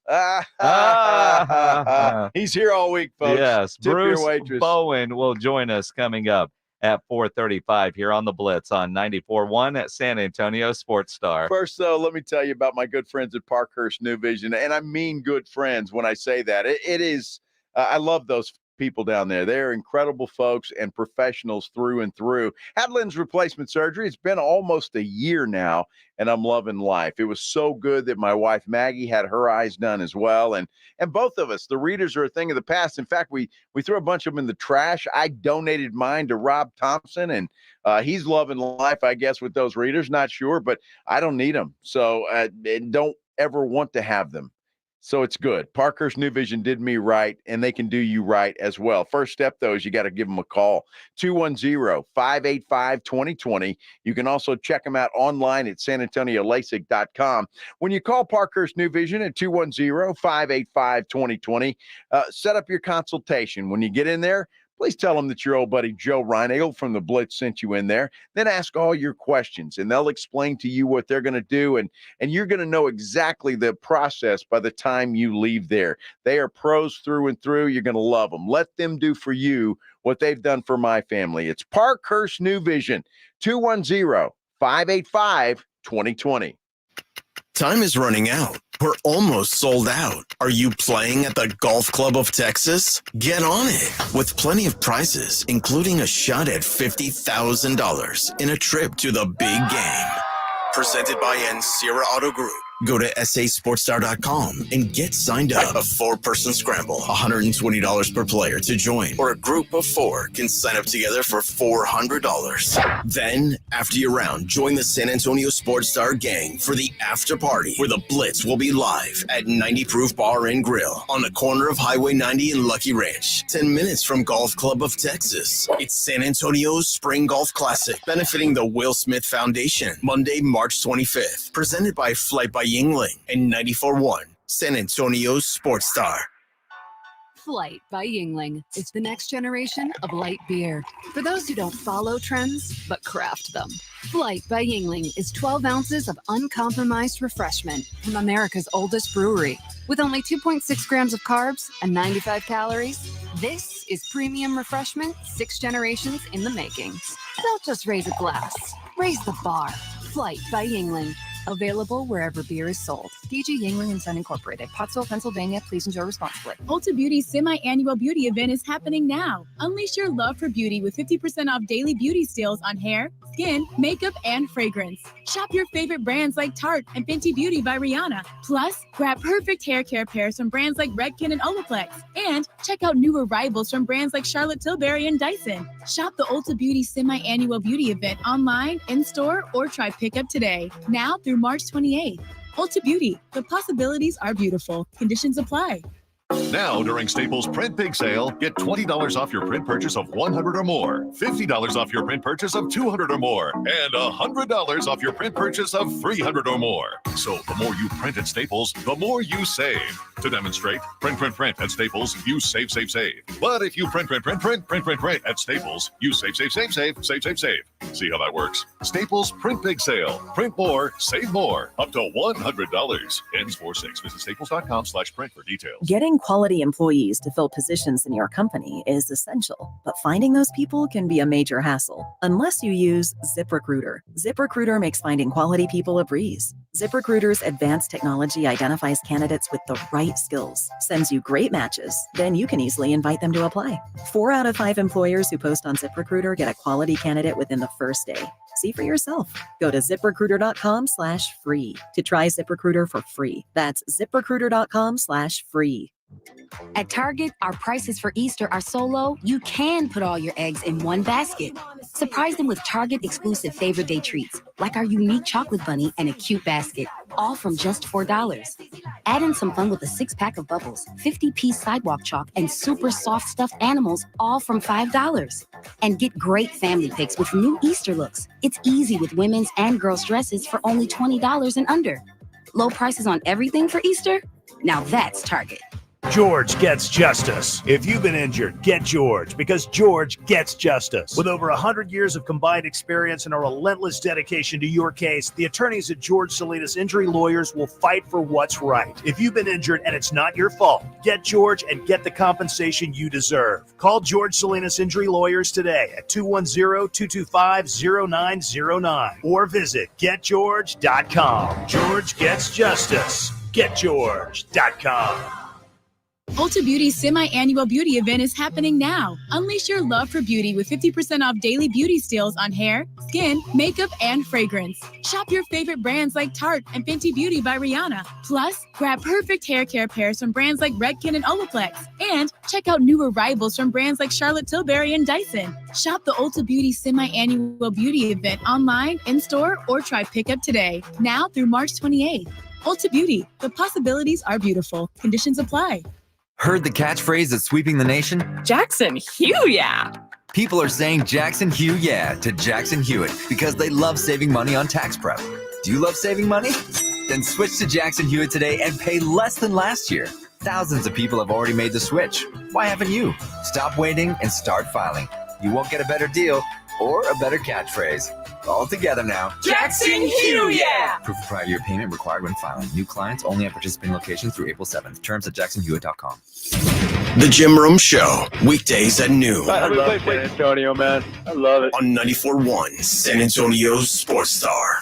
He's here all week, folks. Yes, Tip Bruce your waitress. Bowen will join us coming up at 4:35 here on the Blitz on 94.1 at San Antonio Sports Star. First, though, let me tell you about my good friends at Parkhurst New Vision, and I mean good friends when I say that. It is. I love those people down there. They're incredible folks and professionals through and through. Had lens replacement surgery. It's been almost a year now, and I'm loving life. It was so good that my wife Maggie had her eyes done as well. And both of us, the readers are a thing of the past. In fact, we threw a bunch of them in the trash. I donated mine to Rob Thompson, and he's loving life, I guess, with those readers. Not sure, but I don't need them. So don't ever want to have them. So it's good. Parkhurst New Vision did me right, and they can do you right as well. First step, though, is you got to give them a call, 210-585-2020. You can also check them out online at sanantoniolasik.com. When you call Parkhurst New Vision at 210-585-2020, set up your consultation. When you get in there, please tell them that your old buddy Joe Reinagle from the Blitz sent you in there. Then ask all your questions, and they'll explain to you what they're going to do, and you're going to know exactly the process by the time you leave there. They are pros through and through. You're going to love them. Let them do for you what they've done for my family. It's Parkhurst New Vision, 210-585-2020. Time is running out. We're almost sold out. Are you playing at the Golf Club of Texas? Get on it with plenty of prizes, including a shot at $50,000 in a trip to the big game. Presented by Sierra Auto Group. Go to sasportstar.com and get signed up. A 4-person scramble, $120 per player to join, or a group of 4 can sign up together for $400. Then, after your round, join the San Antonio Sports Star gang for the after party, where the Blitz will be live at 90 Proof Bar and Grill on the corner of Highway 90 and Lucky Ranch, 10 minutes from Golf Club of Texas. It's San Antonio's Spring Golf Classic, benefiting the Will Smith Foundation, Monday, March 25th. Presented by Flight by Yingling and 94.1 San Antonio's Sports Star. Flight by Yingling is the next generation of light beer. For those who don't follow trends, but craft them. Flight by Yingling is 12 ounces of uncompromised refreshment from America's oldest brewery. With only 2.6 grams of carbs and 95 calories, this is premium refreshment 6 generations in the making. Don't just raise a glass, raise the bar. Flight by Yingling. Available wherever beer is sold. DG Yingling & Son Incorporated, Pottsville, Pennsylvania. Please enjoy responsibly. Ulta Beauty's semi-annual beauty event is happening now. Unleash your love for beauty with 50% off daily beauty steals on hair, skin, makeup, and fragrance. Shop your favorite brands like Tarte and Fenty Beauty by Rihanna. Plus, grab perfect hair care pairs from brands like Redken and Olaplex. And check out new arrivals from brands like Charlotte Tilbury and Dyson. Shop the Ulta Beauty semi-annual beauty event online, in-store, or try pickup today. Now through March 28th. Ulta Beauty. The possibilities are beautiful. Conditions apply. Now, during Staples Print Big Sale, get $20 off your print purchase of $100 or more, $50 off your print purchase of $200 or more, and $100 off your print purchase of $300 or more. So the more you print at Staples, the more you save. To demonstrate, print at Staples, you save. But if you print at Staples, you save. See how that works? Staples Print Big Sale. Print more, save more. Up to $100. Ends 4/6. Visit staples.com/print for details. Getting quality employees to fill positions in your company is essential, but finding those people can be a major hassle unless you use ZipRecruiter. ZipRecruiter makes finding quality people a breeze. ZipRecruiter's advanced technology identifies candidates with the right skills, sends you great matches, then you can easily invite them to apply. 4 out of 5 employers who post on ZipRecruiter get a quality candidate within the first day. See for yourself. Go to ZipRecruiter.com/free to try ZipRecruiter for free. That's ZipRecruiter.com/free. At Target, our prices for Easter are so low, you can put all your eggs in one basket. Surprise them with Target exclusive Favorite Day treats, like our unique chocolate bunny and a cute basket, all from just $4. Add in some fun with a 6-pack of bubbles, 50-piece sidewalk chalk, and super soft stuffed animals, all from $5. And get great family picks with new Easter looks. It's easy with women's and girls' dresses for only $20 and under. Low prices on everything for Easter? Now that's Target. George gets justice. If you've been injured, get George, because George gets justice. With over 100 years of combined experience and a relentless dedication to your case, the attorneys at George Salinas Injury Lawyers will fight for what's right. If you've been injured and it's not your fault, get George and get the compensation you deserve. Call George Salinas Injury Lawyers today at 210-225-0909 or visit getgeorge.com. George gets justice. Getgeorge.com. Ulta Beauty's semi-annual beauty event is happening now. Unleash your love for beauty with 50% off daily beauty steals on hair, skin, makeup, and fragrance. Shop your favorite brands like Tarte and Fenty Beauty by Rihanna. Plus, grab perfect hair care pairs from brands like Redken and Olaplex. And check out new arrivals from brands like Charlotte Tilbury and Dyson. Shop the Ulta Beauty semi-annual beauty event online, in-store, or try pickup today. Now through March 28th. Ulta Beauty. The possibilities are beautiful. Conditions apply. Heard the catchphrase that's sweeping the nation? Jackson, Hugh, yeah. People are saying Jackson Hugh yeah to Jackson Hewitt because they love saving money on tax prep. Do you love saving money? Then switch to Jackson Hewitt today and pay less than last year. Thousands of people have already made the switch. Why haven't you? Stop waiting and start filing. You won't get a better deal or a better catchphrase. All together now. Jackson Hugh, yeah! Proof of prior year payment required when filing. New clients only at participating locations through April 7th. Terms at jacksonhewitt.com. The Jim Rome Show, weekdays at noon. I love San Antonio, man. I love it. On 94.1 San Antonio's Sports Star.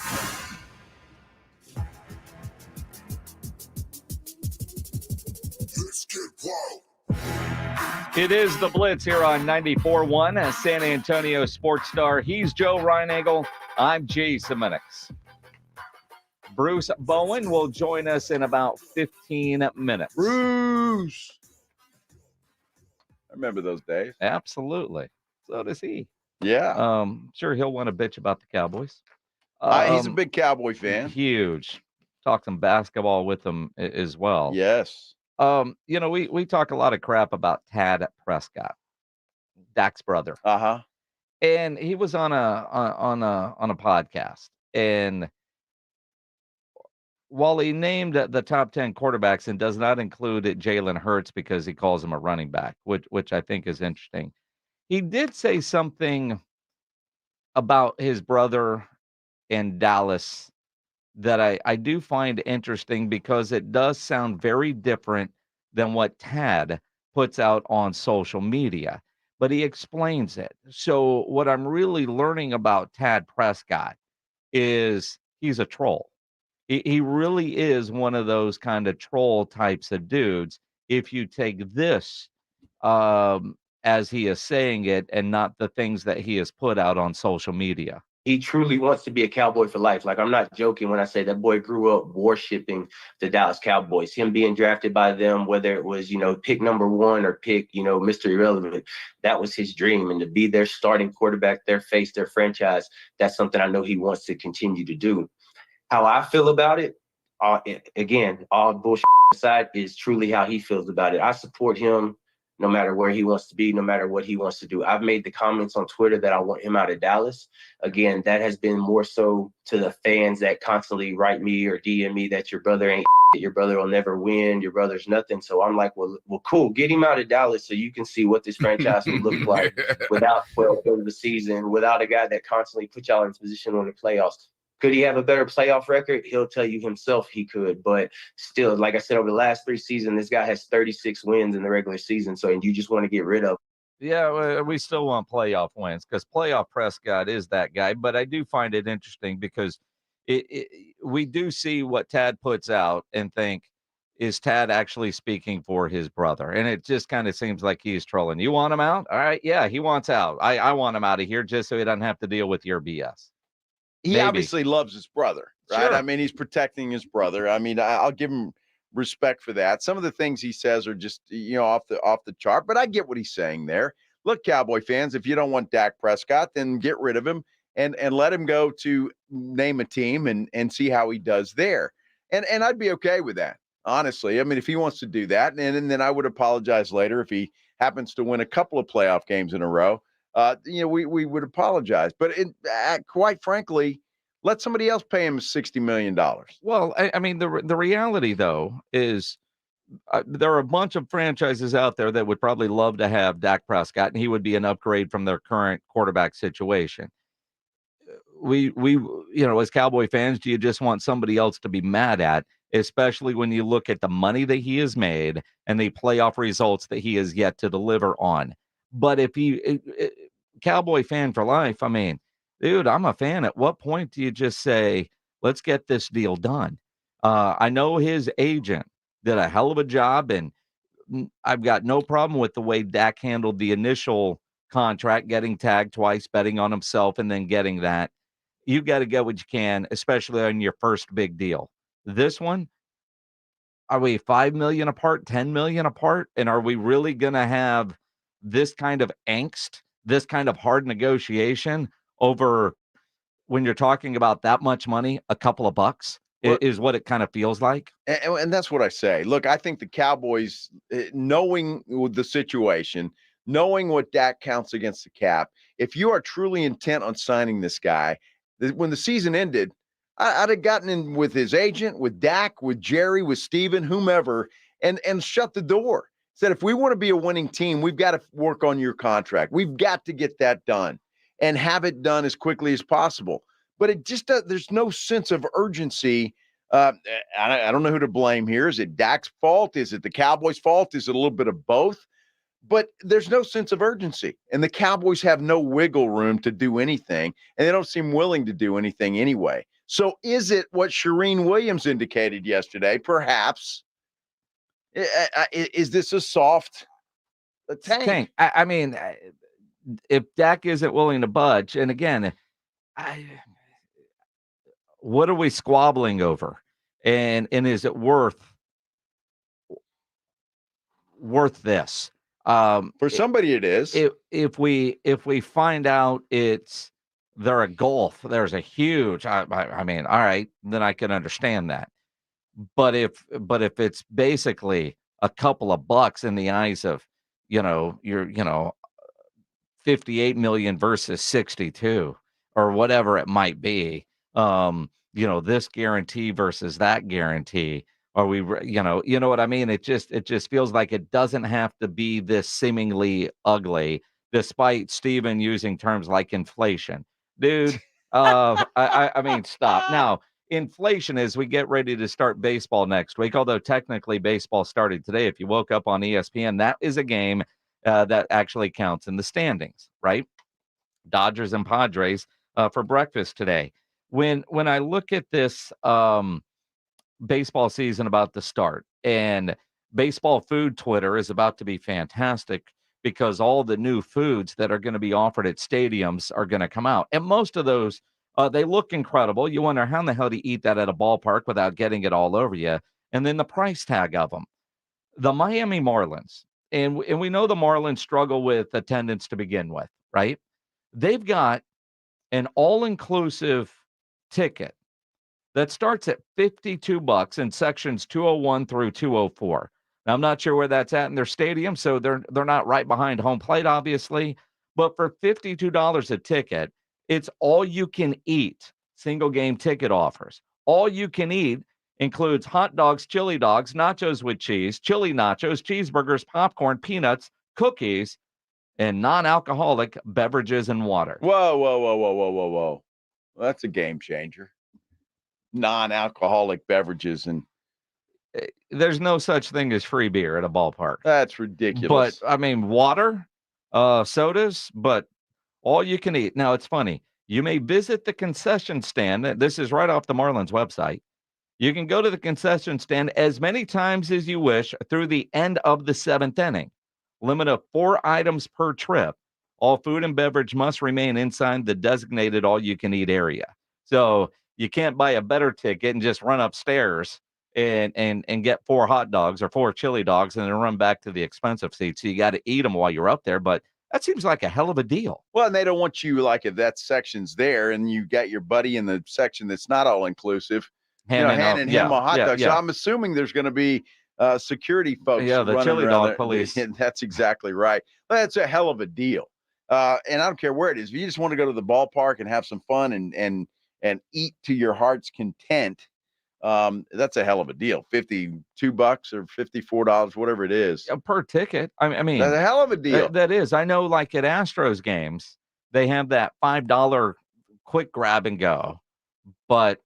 It is the Blitz here on 94.1 San Antonio Sports Star. He's Joe Reinagel. I'm Jason Minix. Bruce Bowen will join us in about 15 minutes. Bruce! I remember those days. Absolutely. So does he. Yeah. Sure, he'll want to bitch about the Cowboys. He's a big Cowboy fan. Huge. Talk some basketball with him as well. Yes. We talk a lot of crap about Dak Prescott, Dak's brother. Uh-huh. And he was on a podcast, and while he named the top 10 quarterbacks and does not include Jalen Hurts because he calls him a running back, which I think is interesting, he did say something about his brother in Dallas that I do find interesting because it does sound very different than what Tad puts out on social media, but he explains it. So what I'm really learning about Dak Prescott is he's a troll. He really is one of those kind of troll types of dudes. If you take this as he is saying it and not the things that he has put out on social media. He truly wants to be a Cowboy for life. Like, I'm not joking when I say that boy grew up worshiping the Dallas Cowboys. Him being drafted by them, whether it was, pick number one or pick, Mr. Irrelevant, that was his dream. And to be their starting quarterback, their face, their franchise, that's something I know he wants to continue to do. How I feel about it, again, all bullshit aside, is truly how he feels about it. I support him no matter where he wants to be, no matter what he wants to do. I've made the comments on Twitter that I want him out of Dallas. Again, that has been more so to the fans that constantly write me or DM me that your brother ain't shit, your brother will never win, your brother's nothing. So I'm like, well, cool. Get him out of Dallas so you can see what this franchise would look like without 12 games of the season, without a guy that constantly puts y'all in position on the playoffs. Could he have a better playoff record? He'll tell you himself he could. But still, like I said, over the last 3 seasons, this guy has 36 wins in the regular season. So, and you just want to get rid of. Yeah, we still want playoff wins because playoff Prescott is that guy. But I do find it interesting because we do see what Tad puts out and think, is Tad actually speaking for his brother? And it just kind of seems like he's trolling. You want him out? All right. Yeah, he wants out. I want him out of here just so he doesn't have to deal with your BS. He obviously loves his brother, right? Sure. I mean, he's protecting his brother. I mean, I'll give him respect for that. Some of the things he says are just, off the chart, but I get what he's saying there. Look, Cowboy fans, if you don't want Dak Prescott, then get rid of him and let him go to name a team and see how he does there. And I'd be okay with that, honestly. I mean, if he wants to do that, and then I would apologize later if he happens to win a couple of playoff games in a row. We would apologize, but quite frankly, let somebody else pay him $60 million. Well, I mean, the reality though is there are a bunch of franchises out there that would probably love to have Dak Prescott, and he would be an upgrade from their current quarterback situation. We as Cowboy fans, do you just want somebody else to be mad at, especially when you look at the money that he has made and the playoff results that he has yet to deliver on? But if he Cowboy fan for life, I mean, dude, I'm a fan. At what point do you just say, let's get this deal done? I know his agent did a hell of a job in I've got no problem with the way Dak handled the initial contract, getting tagged twice, betting on himself, and then getting that. You got to get what you can, especially on your first big deal. This one, are we 5 million apart, 10 million apart? And are we really going to have this kind of angst, this kind of hard negotiation over when you're talking about that much money, a couple of bucks is what it kind of feels like? And that's what I say. Look, I think the Cowboys, knowing the situation, knowing what Dak counts against the cap, if you are truly intent on signing this guy, when the season ended, I'd have gotten in with his agent, with Dak, with Jerry, with Steven, whomever, and shut the door. Said, if we want to be a winning team, we've got to work on your contract. We've got to get that done and have it done as quickly as possible. But it just there's no sense of urgency. I don't know who to blame here. Is it Dak's fault? Is it the Cowboys' fault? Is it a little bit of both? But there's no sense of urgency. And the Cowboys have no wiggle room to do anything, and they don't seem willing to do anything anyway. So is it what Shereen Williams indicated yesterday? Perhaps. Is this a soft tank? I mean, if Dak isn't willing to budge, and again, what are we squabbling over? And is it worth this? For somebody it is. If we find out they're a gulf, there's a huge, I mean, all right, then I can understand that. But if it's basically a couple of bucks in the eyes of, your 58 million versus 62 or whatever it might be, this guarantee versus that guarantee, are we, you know what I mean? It just feels like it doesn't have to be this seemingly ugly, despite Steven using terms like inflation. Dude, I mean, stop. Now, inflation as we get ready to start baseball next week, although technically baseball started today. If you woke up on ESPN, that is a game that actually counts in the standings, right? Dodgers and Padres for breakfast today. When I look at this baseball season about to start, and baseball food Twitter is about to be fantastic because all the new foods that are going to be offered at stadiums are going to come out. And most of those, they look incredible. You wonder how in the hell do you eat that at a ballpark without getting it all over you? And then the price tag of them. The Miami Marlins, and we know the Marlins struggle with attendance to begin with, right? They've got an all-inclusive ticket that starts at $52 in sections 201 through 204. Now, I'm not sure where that's at in their stadium, so they're not right behind home plate, obviously. But for $52 a ticket, it's all you can eat. Single game ticket offers. All you can eat includes hot dogs, chili dogs, nachos with cheese, chili nachos, cheeseburgers, popcorn, peanuts, cookies, and non-alcoholic beverages and water. Whoa. Well, that's a game changer. Non-alcoholic beverages, and there's no such thing as free beer at a ballpark. That's ridiculous. But I mean, water, sodas, but all you can eat. Now, it's funny. You may visit the concession stand. This is right off the Marlins website. You can go to the concession stand as many times as you wish through the end of the seventh inning. Limit of 4 items per trip. All food and beverage must remain inside the designated all-you-can-eat area. So you can't buy a better ticket and just run upstairs and get 4 hot dogs or 4 chili dogs and then run back to the expensive seats. So you got to eat them while you're up there. But that seems like a hell of a deal. Well, and they don't want you, like, if that section's there and you got your buddy in the section that's not all-inclusive, handing him a hot dog. So I'm assuming there's going to be security folks. Yeah, the chili dog police. That's exactly right. That's a hell of a deal. And I don't care where it is. If you just want to go to the ballpark and have some fun and eat to your heart's content, that's a hell of a deal. $52 or $54, whatever it is. Per ticket. I mean, that's a hell of a deal. That is. I know, like at Astros games, they have that $5 quick grab and go, but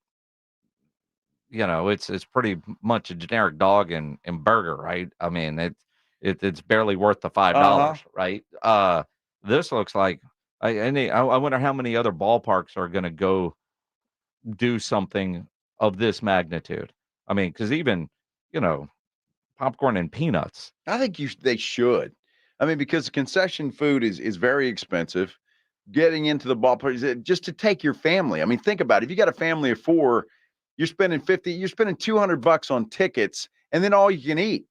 it's pretty much a generic dog and burger, right? I mean, it's barely worth the $5, right? This looks like I wonder how many other ballparks are going to go do something of this magnitude. I mean, because even popcorn and peanuts. I think they should. I mean, because concession food is very expensive. Getting into the ballpark just to take your family. I mean, think about it. If you got a family of 4, you're spending $200 on tickets, and then all you can eat.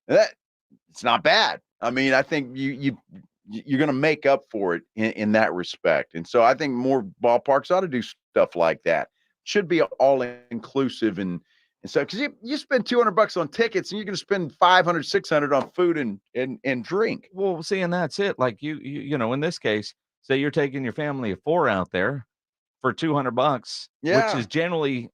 It's not bad. I mean, I think you're going to make up for it in that respect. And so I think more ballparks ought to do stuff like that. Should be all inclusive and so because you spend $200 on tickets and you're going to spend $500, $600 on food and drink. Well, see, and that's it. Like you know, in this case, say you're taking your family of 4 out there for $200, which is generally,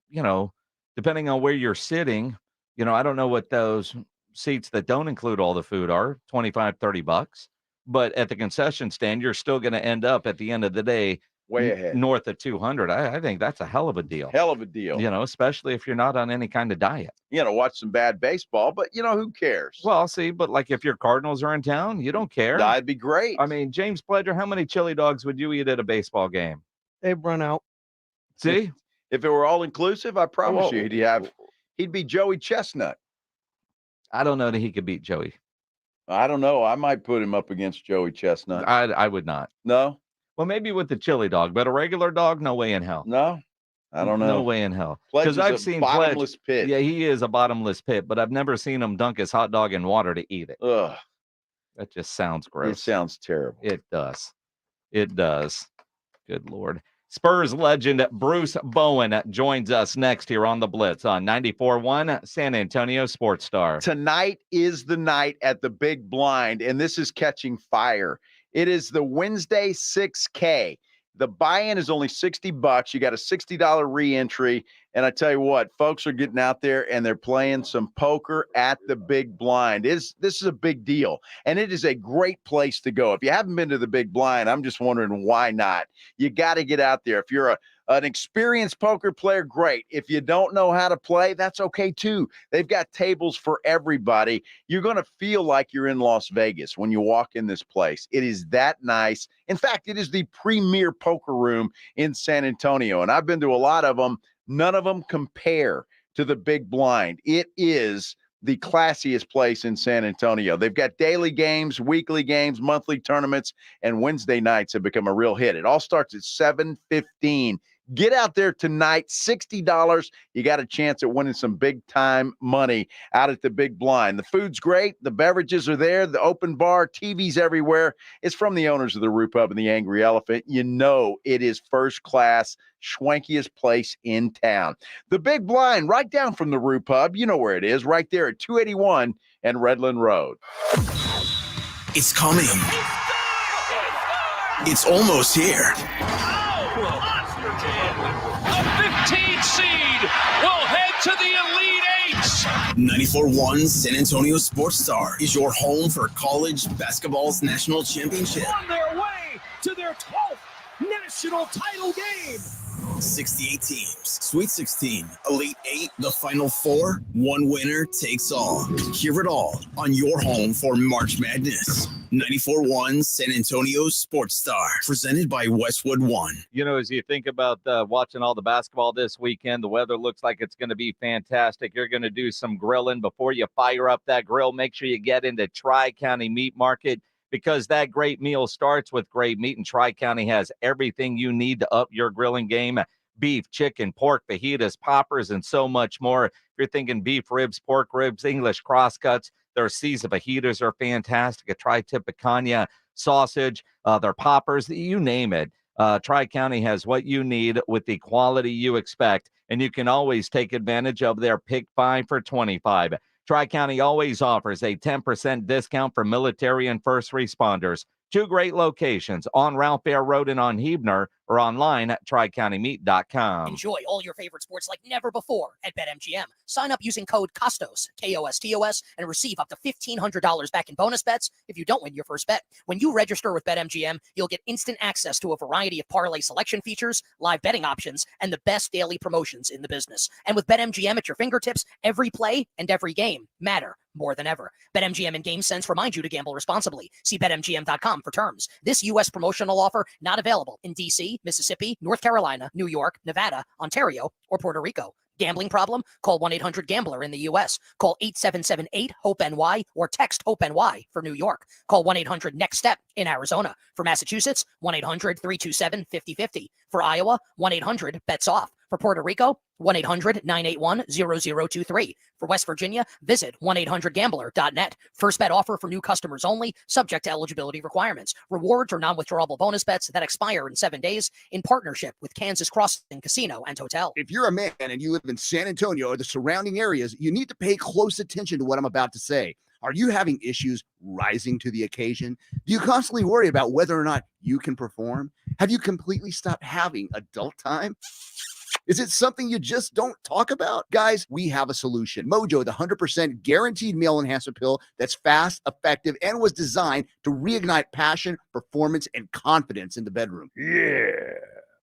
you know, depending on where you're sitting, you know, I don't know what those seats that don't include all the food are, $25, $30. But at the concession stand, you're still going to end up at the end of the day way ahead, north of 200. I think that's a hell of a deal. Hell of a deal. You know, especially if you're not on any kind of diet. You know, watch some bad baseball, but you know, who cares? Well, see, but like if your Cardinals are in town, you don't care. That'd be great. I mean, James Pledger, how many chili dogs would you eat at a baseball game? They've run out. See? If it were all inclusive, I promise you he'd be Joey Chestnut. I don't know that he could beat Joey. I don't know. I might put him up against Joey Chestnut. I would not. No? Well, maybe with the chili dog, but a regular dog, no way in hell. No? I don't know. No way in hell. Because I've seen bottomless pit. Yeah, he is a bottomless pit, but I've never seen him dunk his hot dog in water to eat it. Ugh. That just sounds gross. It sounds terrible. It does. It does. Good Lord. Spurs legend Bruce Bowen joins us next here on the Blitz on 94.1 San Antonio Sports Star. Tonight is the night at the Big Blind, and this is catching fire. It is the Wednesday 6K. The buy-in is only $60. You got a $60 re-entry. And I tell you what, folks are getting out there and they're playing some poker at the Big Blind. This is a big deal. And it is a great place to go. If you haven't been to the Big Blind, I'm just wondering why not. You got to get out there. If you're an experienced poker player, great. If you don't know how to play, that's okay too. They've got tables for everybody. You're going to feel like you're in Las Vegas when you walk in this place. It is that nice. In fact, it is the premier poker room in San Antonio. And I've been to a lot of them. None of them compare to the Big Blind. It is the classiest place in San Antonio. They've got daily games, weekly games, monthly tournaments, and Wednesday nights have become a real hit. It all starts at 7:15. Get out there tonight, $60. You got a chance at winning some big-time money out at the Big Blind. The food's great. The beverages are there. The open bar, TVs everywhere. It's from the owners of the Roux Pub and the Angry Elephant. You know it is first-class, schwankiest place in town. The Big Blind, right down from the Roux Pub. You know where it is, right there at 281 and Redland Road. It's coming. It's almost here. A 15 seed will head to the Elite Eights. 94.1 San Antonio Sports Star is your home for college basketball's national championship. On their way to their 12th national title game. 68 teams, Sweet 16, Elite 8, the Final Four, one winner takes all. Hear it all on your home for March Madness. 94.1 San Antonio Sports Star, presented by Westwood One. You know, as you think about watching all the basketball this weekend, the weather looks like it's going to be fantastic. You're going to do some grilling. Before you fire up that grill, make sure you get into Tri-County Meat Market, because that great meal starts with great meat, and Tri-County has everything you need to up your grilling game. Beef, chicken, pork, fajitas, poppers, and so much more. If you're thinking beef ribs, pork ribs, English crosscuts, their Caesar fajitas are fantastic. A tri-tip picanha sausage, their poppers, you name it. Tri-County has what you need with the quality you expect, and you can always take advantage of their Pick 5 for $25. Tri-County always offers a 10% discount for military and first responders. Two great locations on Ralph Fair Road and on Huebner, or online at tricountymeat.com. Enjoy all your favorite sports like never before at BetMGM. Sign up using code KOSTOS, KOSTOS, and receive up to $1,500 back in bonus bets if you don't win your first bet. When you register with BetMGM, you'll get instant access to a variety of parlay selection features, live betting options, and the best daily promotions in the business. And with BetMGM at your fingertips, every play and every game matter more than ever. BetMGM and GameSense remind you to gamble responsibly. See BetMGM.com for terms. This U.S. promotional offer not available in D.C., Mississippi, North Carolina, New York, Nevada, Ontario, or Puerto Rico. Gambling problem? Call 1-800-GAMBLER in the U.S. Call 877-8-HOPE-NY or text HOPE-NY for New York. Call 1-800-NEXT-STEP in Arizona. For Massachusetts, 1-800-327-5050. For Iowa, 1-800-BETS-OFF. For Puerto Rico, 1-800-981-0023. For West Virginia, visit 1-800-GAMBLER.net. First bet offer for new customers only, subject to eligibility requirements. Rewards or non-withdrawable bonus bets that expire in 7 days in partnership with Kansas Crossing Casino and Hotel. If you're a man and you live in San Antonio or the surrounding areas, you need to pay close attention to what I'm about to say. Are you having issues rising to the occasion? Do you constantly worry about whether or not you can perform? Have you completely stopped having adult time? Is it something you just don't talk about? Guys, we have a solution. Mojo, the 100% guaranteed male enhancement pill that's fast, effective, and was designed to reignite passion, performance, and confidence in the bedroom. Yeah.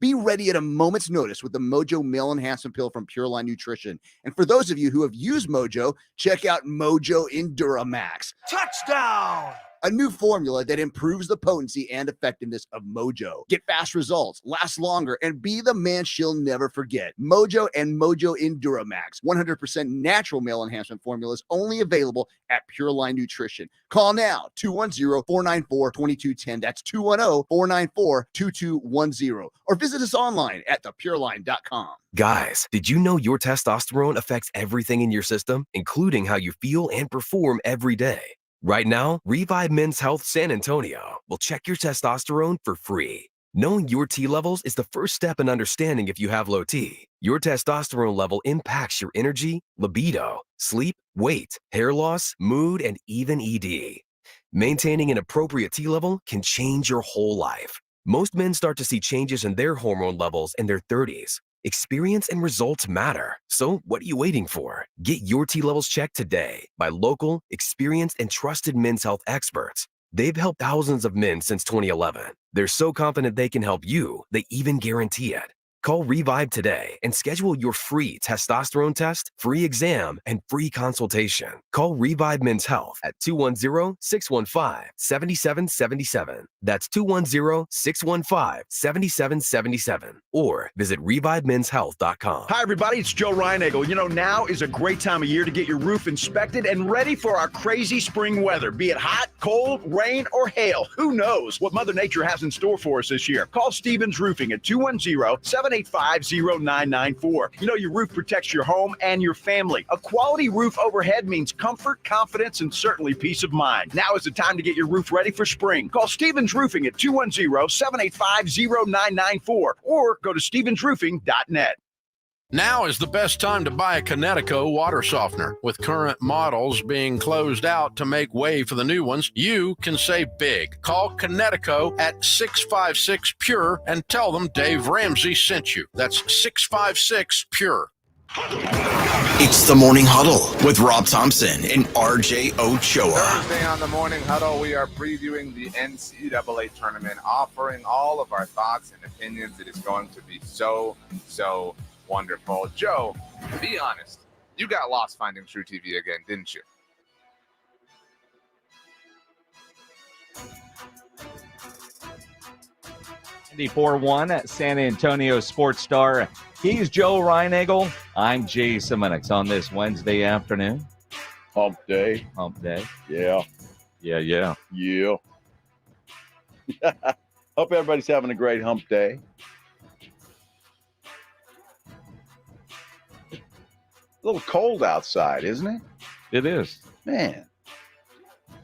Be ready at a moment's notice with the Mojo Male Enhancement Pill from Pure Line Nutrition. And for those of you who have used Mojo, check out Mojo Enduramax. Touchdown! A new formula that improves the potency and effectiveness of Mojo. Get fast results, last longer, and be the man she'll never forget. Mojo and Mojo Enduramax, 100% natural male enhancement formulas only available at Pure Line Nutrition. Call now, 210-494-2210. That's 210-494-2210. Or visit us online at thepureline.com. Guys, did you know your testosterone affects everything in your system, including how you feel and perform every day? Right now, Revive Men's Health San Antonio will check your testosterone for free. Knowing your T levels is the first step in understanding if you have low T. Your testosterone level impacts your energy, libido, sleep, weight, hair loss, mood, and even ED. Maintaining an appropriate T level can change your whole life. Most men start to see changes in their hormone levels in their 30s. Experience and results matter. So what are you waiting for? Get your T levels checked today by local, experienced, and trusted men's health experts. They've helped thousands of men since 2011. They're so confident they can help you, they even guarantee it. Call Revive today and schedule your free testosterone test, free exam, and free consultation. Call Revive Men's Health at 210-615-7777. That's 210-615-7777. Or visit ReviveMen'sHealth.com. Hi, everybody. It's Joe Reinagel. You know, now is a great time of year to get your roof inspected and ready for our crazy spring weather. Be it hot, cold, rain, or hail. Who knows what Mother Nature has in store for us this year? Call Stevens Roofing at 210-785-0994. You know, your roof protects your home and your family. A quality roof overhead means comfort, confidence, and certainly peace of mind. Now is the time to get your roof ready for spring. Call Stevens Roofing at 210-785-0994 or go to stevensroofing.net. Now is the best time to buy a Connecticut water softener. With current models being closed out to make way for the new ones, you can save big. Call Connecticut at 656-PURE and tell them Dave Ramsey sent you. That's 656-PURE. It's the Morning Huddle with Rob Thompson and RJ Ochoa. Thursday on the Morning Huddle, we are previewing the NCAA tournament, offering all of our thoughts and opinions. It is going to be so wonderful. Joe, be honest. You got lost finding True TV again, didn't you? $94.1 at San Antonio Sports Star. He's Joe Reinagel. I'm Jay Semenix on this Wednesday afternoon. Hump day. Hump day. Yeah. Yeah. Hope everybody's having a great hump day. A little cold outside, isn't it? It is. Man. It's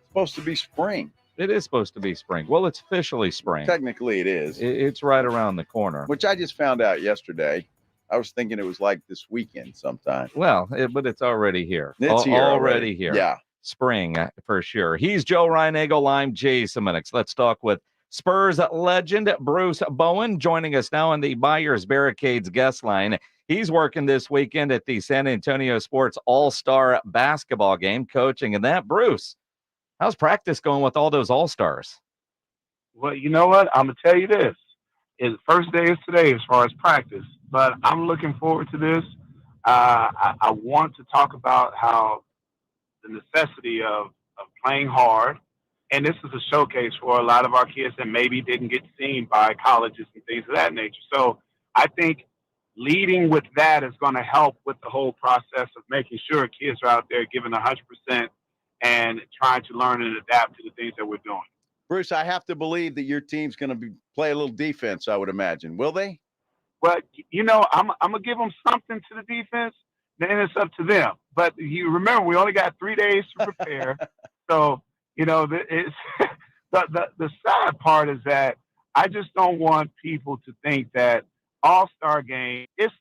supposed to be spring. It is supposed to be spring. Well, it's officially spring. Technically, it is. It's right around the corner. Which I just found out yesterday. I was thinking it was like this weekend sometime. Well, but it's already here. It's here already here. Yeah. Spring for sure. He's Joe Reinagel. I'm Jay Semenix. Let's talk with Spurs legend Bruce Bowen joining us now on the Buyers Barricades guest line. He's working this weekend at the San Antonio Sports All-Star basketball game, coaching. And that, Bruce, how's practice going with all those All-Stars? Well, you know what? I'm going to tell you this. The first day is today as far as practice, but I'm looking forward to this. I want to talk about how the necessity of playing hard, and this is a showcase for a lot of our kids that maybe didn't get seen by colleges and things of that nature. So I think leading with that is going to help with the whole process of making sure kids are out there giving 100% and trying to learn and adapt to the things that we're doing. Bruce, I have to believe that your team's going to play a little defense, I would imagine. Will they? But, I'm going to give them something to the defense. Then it's up to them. But you remember, we only got 3 days to prepare. So, it's the sad part is that I just don't want people to think that All-Star game is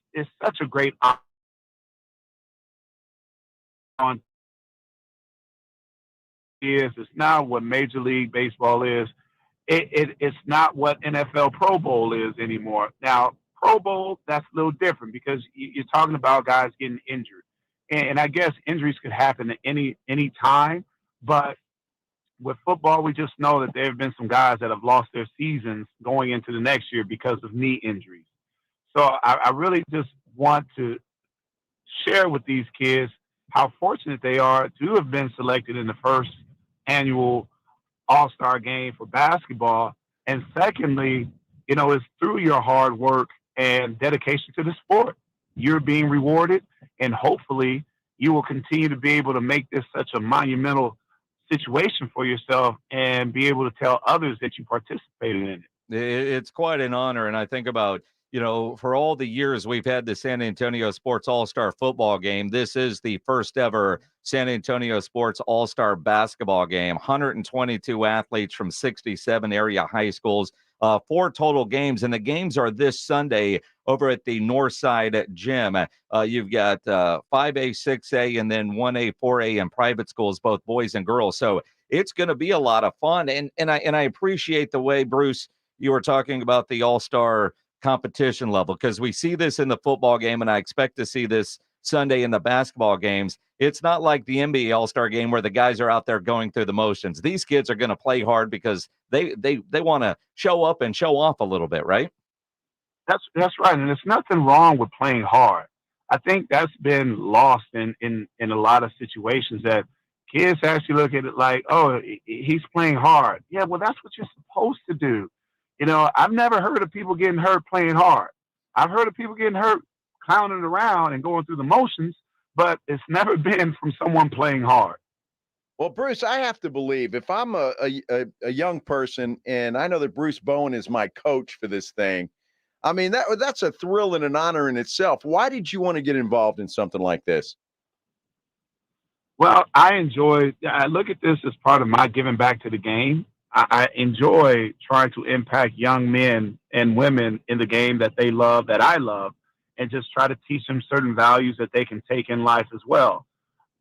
such a great on. It's not what Major League Baseball is. It's not what NFL Pro Bowl is anymore. Now, Pro Bowl, that's a little different because you're talking about guys getting injured. And I guess injuries could happen at any time. But with football, we just know that there have been some guys that have lost their seasons going into the next year because of knee injuries. So I really just want to share with these kids how fortunate they are to have been selected in the first annual All-Star game for basketball. And secondly, it's through your hard work and dedication to the sport. You're being rewarded, and hopefully you will continue to be able to make this such a monumental situation for yourself and be able to tell others that you participated in it. It's quite an honor. And I think about, for all the years we've had the San Antonio Sports All-Star football game, this is the first ever San Antonio Sports All-Star basketball game. 122 athletes from 67 area high schools, 4 total games. And the games are this Sunday over at the Northside Gym. You've got 5A, 6A, and then 1A, 4A in private schools, both boys and girls. So it's going to be a lot of fun. And I appreciate the way, Bruce, you were talking about the All-Star competition level, because we see this in the football game, and I expect to see this Sunday in the basketball games. It's not like the NBA All-Star game where the guys are out there going through the motions. These kids are going to play hard because they want to show up and show off a little bit, right? That's right, and there's nothing wrong with playing hard. I think that's been lost in a lot of situations, that kids actually look at it like, oh, he's playing hard. Yeah, well, that's what you're supposed to do. I've never heard of people getting hurt playing hard. I've heard of people getting hurt clowning around and going through the motions, but it's never been from someone playing hard. Well, Bruce, I have to believe, if I'm a young person, and I know that Bruce Bowen is my coach for this thing, I mean, that's a thrill and an honor in itself. Why did you want to get involved in something like this? Well, I look at this as part of my giving back to the game. I enjoy trying to impact young men and women in the game that they love, that I love, and just try to teach them certain values that they can take in life as well.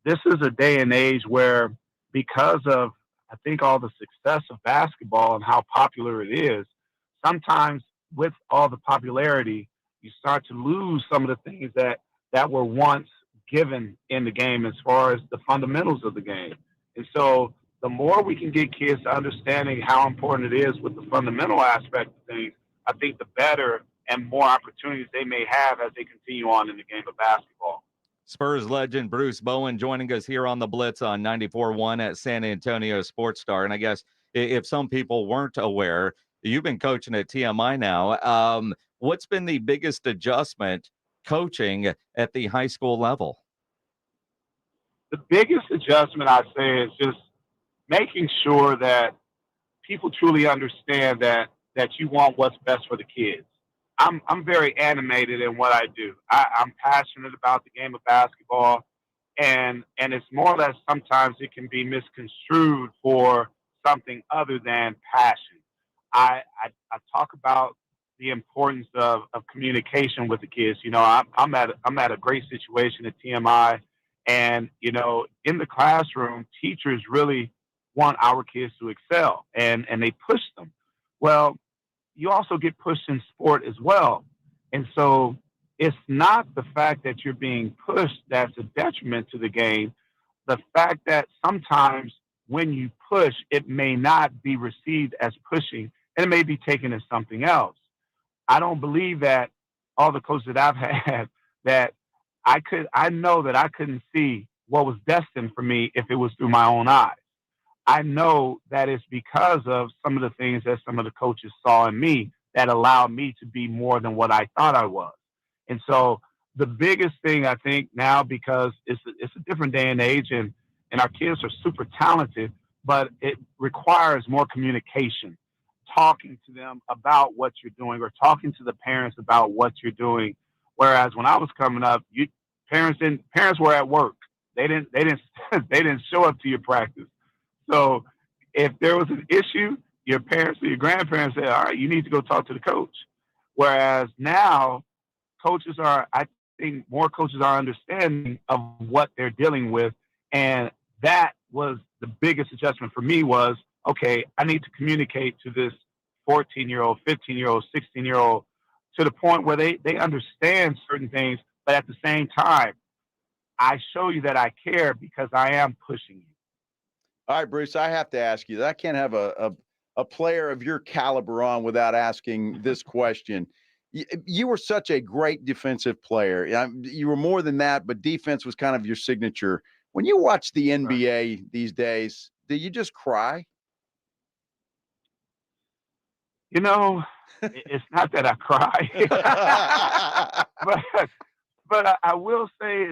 This is a day and age where, because of, I think, all the success of basketball and how popular it is, sometimes with all the popularity, you start to lose some of the things that were once given in the game as far as the fundamentals of the game. And so the more we can get kids to understanding how important it is with the fundamental aspect of things, I think the better and more opportunities they may have as they continue on in the game of basketball. Spurs legend Bruce Bowen joining us here on the Blitz on 94.1 at San Antonio Sports Star. And I guess if some people weren't aware, you've been coaching at TMI now. What's been the biggest adjustment coaching at the high school level? The biggest adjustment, I'd say, is just making sure that people truly understand that you want what's best for the kids. I'm very animated in what I do. I'm passionate about the game of basketball, and it's more or less sometimes it can be misconstrued for something other than passion. I talk about the importance of communication with the kids. I'm at a great situation at TMI, and in the classroom, teachers really want our kids to excel, and they push them. Well, you also get pushed in sport as well. And so it's not the fact that you're being pushed that's a detriment to the game. The fact that sometimes when you push, it may not be received as pushing, and it may be taken as something else. I don't believe that all the coaches that I've had, that I know that I couldn't see what was destined for me if it was through my own eyes. I know that it's because of some of the things that some of the coaches saw in me that allowed me to be more than what I thought I was. And so the biggest thing I think now, because it's a different day and age, and our kids are super talented, but it requires more communication, talking to them about what you're doing or talking to the parents about what you're doing. Whereas when I was coming up, parents were at work. They didn't they didn't show up to your practice. So if there was an issue, your parents or your grandparents said, all right, you need to go talk to the coach. Whereas now I think more coaches are understanding of what they're dealing with. And that was the biggest adjustment for me was, okay, I need to communicate to this 14-year-old, 15-year-old, 16-year-old to the point where they understand certain things, but at the same time, I show you that I care because I am pushing you. All right, Bruce, I have to ask you, I can't have a player of your caliber on without asking this question. You were such a great defensive player. You were more than that, but defense was kind of your signature. When you watch the NBA these days, do you just cry? You know, it's not that I cry, but I will say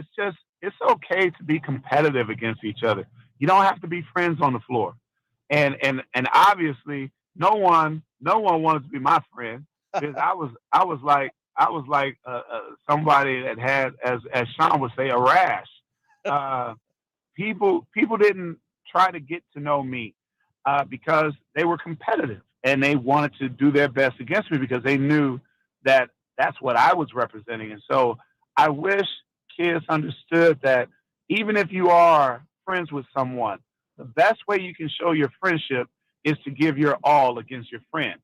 it's okay to be competitive against each other. You don't have to be friends on the floor, and obviously no one wanted to be my friend because I was like somebody that had, as Sean would say, a rash. People didn't try to get to know me because they were competitive and they wanted to do their best against me because they knew that that's what I was representing. And so I wish kids understood that even if you are friends with someone, the best way you can show your friendship is to give your all against your friend.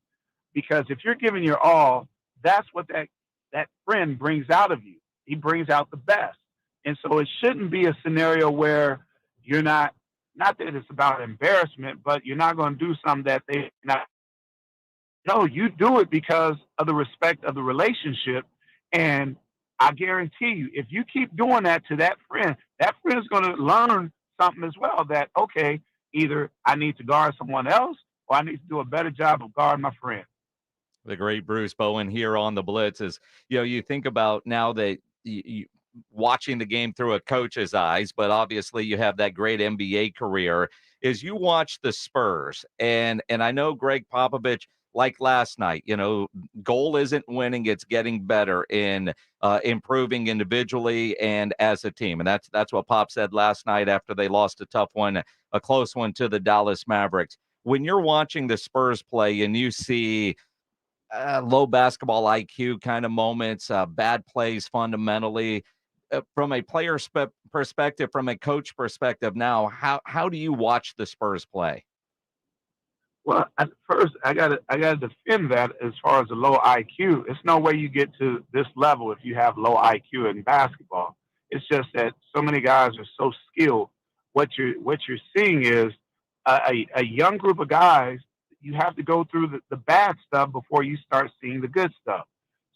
Because if you're giving your all, that's what that friend brings out of you. He brings out the best. And so it shouldn't be a scenario where you're not that it's about embarrassment, but you're not going to do something that they not. No, you do it because of the respect of the relationship. And I guarantee you, if you keep doing that to that friend is going to learn something as well that, okay, either I need to guard someone else or I need to do a better job of guarding my friend. The great Bruce Bowen here on the Blitz is, you think about now that you watching the game through a coach's eyes, but obviously you have that great NBA career, is you watch the Spurs. And I know Greg Popovich, like last night, goal isn't winning, it's getting better in improving individually and as a team. And that's what Pop said last night after they lost a tough one, a close one to the Dallas Mavericks. When you're watching the Spurs play and you see low basketball IQ kind of moments, bad plays fundamentally, from a player perspective, from a coach perspective now, how do you watch the Spurs play? Well, at first, I gotta defend that as far as the low IQ. It's no way you get to this level if you have low IQ in basketball. It's just that so many guys are so skilled. What you're seeing is a young group of guys. You have to go through the bad stuff before you start seeing the good stuff.